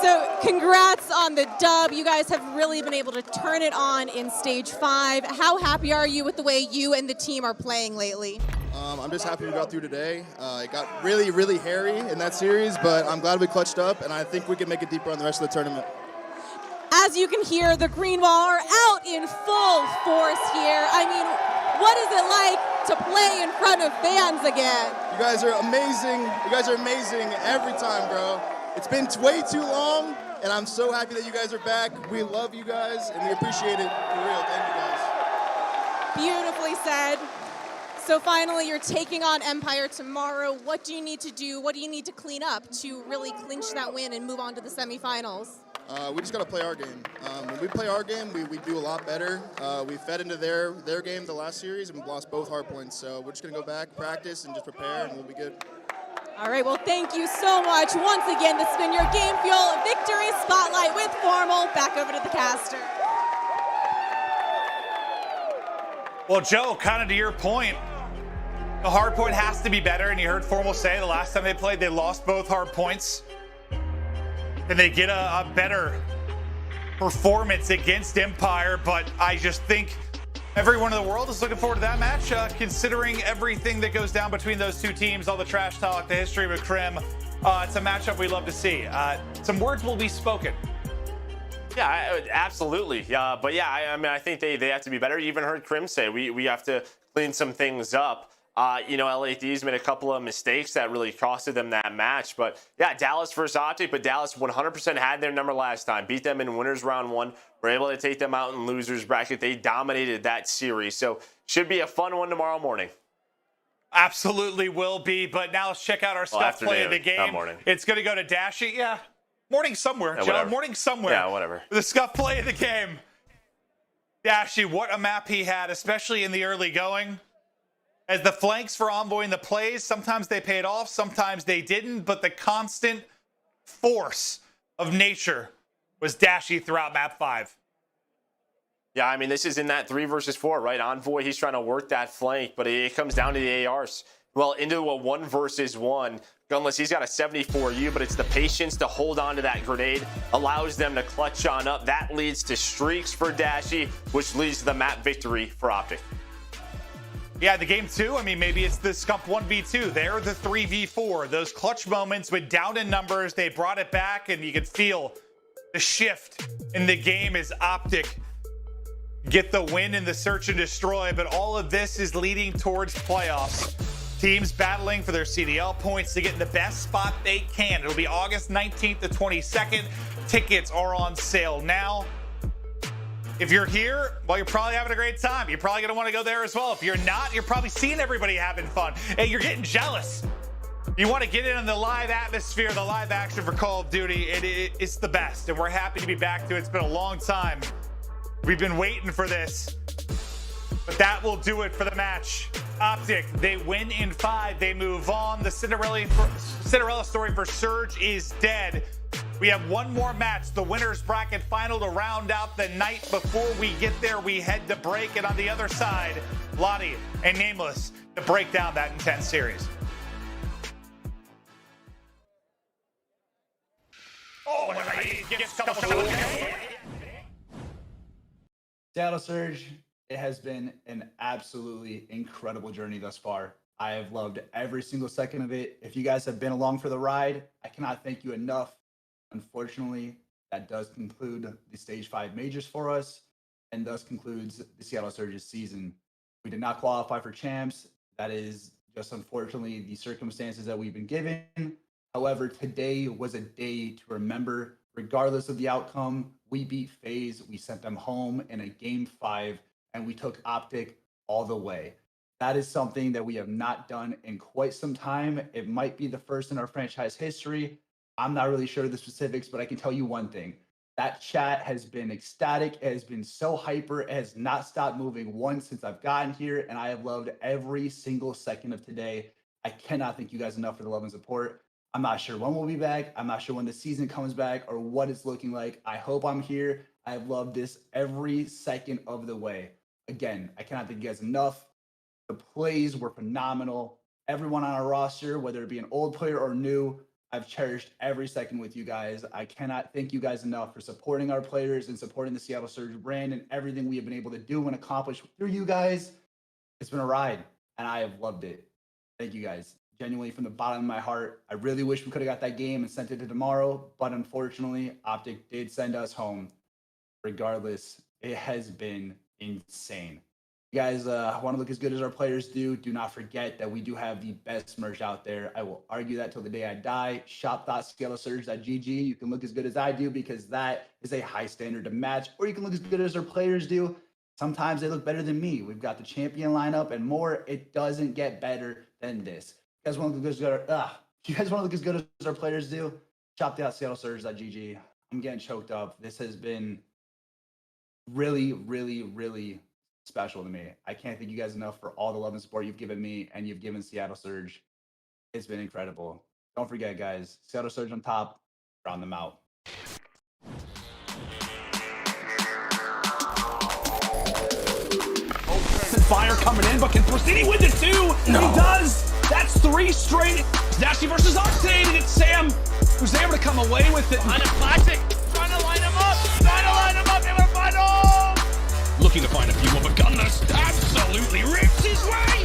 So congrats on the dub. You guys have really been able to turn it on in Stage 5. How happy are you with the way you and the team are playing lately? I'm just happy we got through today. It got really, really hairy in that series, but I'm glad we clutched up, and I think we can make it deeper on the rest of the tournament. As you can hear, the Greenwall are out in full force here. I mean, what is it like to play in front of fans again? You guys are amazing. You guys are amazing every time, bro. It's been way too long, and I'm so happy that you guys are back. We love you guys, and we appreciate it for real. Thank you, guys. Beautifully said. So finally, you're taking on Empire tomorrow. What do you need to do? What do you need to clean up to really clinch that win and move on to the semifinals? We just got to play our game. When we play our game, we do a lot better. We fed into their game the last series and we lost both hard points. So we're just going to go back, practice, and just prepare, and we'll be good. All right, well, thank you so much. Once again, this has been your Game Fuel Victory Spotlight with Formal. Back over to the caster. Well, Joe, kind of to your point, the hard point has to be better, and you heard Formal say the last time they played, they lost both hard points. Can they get a better performance against Empire? But I just think everyone in the world is looking forward to that match, considering everything that goes down between those two teams, all the trash talk, the history with Crim. It's a matchup we love to see. Some words will be spoken. Yeah, absolutely. But yeah, I mean, I think they have to be better. You even heard Crim say we have to clean some things up. LA Thieves made a couple of mistakes that really costed them that match. But yeah, Dallas versus Optic, but Dallas 100% had their number last time. Beat them in winners round 1. Were able to take them out in losers bracket. They dominated that series. So should be a fun one tomorrow morning. Absolutely will be. But now let's check out our scuff play of the game. Not morning. It's going to go to Dashy. Yeah, morning somewhere. Yeah, Joe, whatever. morning somewhere. Yeah, whatever. The scuff play of the game. Dashy, what a map he had, especially in the early going. As the flanks for envoying the plays, sometimes they paid off, sometimes they didn't, but the constant force of nature was Dashy throughout map 5. Yeah, I mean, this is in that 3 versus 4, right? Envoy, he's trying to work that flank, but it comes down to the ARs. Well, into a 1 versus 1. Gunless, he's got a 74U, but it's the patience to hold on to that grenade, allows them to clutch on up. That leads to streaks for Dashy, which leads to the map victory for Optic. Yeah, the game 2, I mean, maybe it's the Scump 1v2. They're the 3v4. Those clutch moments with down in numbers, they brought it back, and you could feel the shift in the game as Optic get the win in the search and destroy. But all of this is leading towards playoffs. Teams battling for their CDL points to get in the best spot they can. It'll be August 19th to 22nd. Tickets are on sale now. If you're here, well, you're probably having a great time. You're probably going to want to go there as well. If you're not, you're probably seeing everybody having fun. Hey, you're getting jealous. You want to get in on the live atmosphere, the live action for Call of Duty. It's the best, and we're happy to be back to it. It's been a long time. We've been waiting for this. But that will do it for the match. Optic, they win in 5. They move on. The Cinderella story for Surge is dead. We have one more match, the winner's bracket final, to round out the night. Before we get there, we head to break. And on the other side, Lottie and Nameless to break down that intense series. Oh, and he gets a couple shots. Seattle Surge, it has been an absolutely incredible journey thus far. I have loved every single second of it. If you guys have been along for the ride, I cannot thank you enough. Unfortunately, that does conclude the Stage 5 majors for us, and thus concludes the Seattle Surge's season. We did not qualify for champs. That is just unfortunately the circumstances that we've been given. However, today was a day to remember. Regardless of the outcome, we beat FaZe, we sent them home in a Game 5, and we took Optic all the way. That is something that we have not done in quite some time. It might be the first in our franchise history. I'm not really sure of the specifics, but I can tell you one thing. That chat has been ecstatic. It has been so hyper. It has not stopped moving once since I've gotten here, and I have loved every single second of today. I cannot thank you guys enough for the love and support. I'm not sure when we'll be back. I'm not sure when the season comes back or what it's looking like. I hope I'm here. I have loved this every second of the way. Again, I cannot thank you guys enough. The plays were phenomenal. Everyone on our roster, whether it be an old player or new, I've cherished every second with you guys. I cannot thank you guys enough for supporting our players and supporting the Seattle Surge brand and everything we have been able to do and accomplish through you guys. It's been a ride, and I have loved it. Thank you guys. Genuinely, from the bottom of my heart. I really wish we could have got that game and sent it to tomorrow, but unfortunately, Optic did send us home. Regardless, it has been insane. You guys want to look as good as our players do. Do not forget that we do have the best merch out there. I will argue that till the day I die. Shop.scalasurge.gg. You can look as good as I do because that is a high standard to match, or you can look as good as our players do. Sometimes they look better than me. We've got the champion lineup and more. It doesn't get better than this. You guys want to look as good? You guys want to look as good as our players do? Chop out SeattleSurge.gg. I'm getting choked up. This has been really, really, really special to me. I can't thank you guys enough for all the love and support you've given me and you've given Seattle Surge. It's been incredible. Don't forget, guys, Seattle Surge on top, round them out. Fire coming in, but can Pristini win the 2? No. He does. That's 3 straight. Dashy versus Octane, and it's Sam who's able to come away with it. On a classic, trying to line him up, in the final. Looking to find a few more, but Gunless absolutely rips his way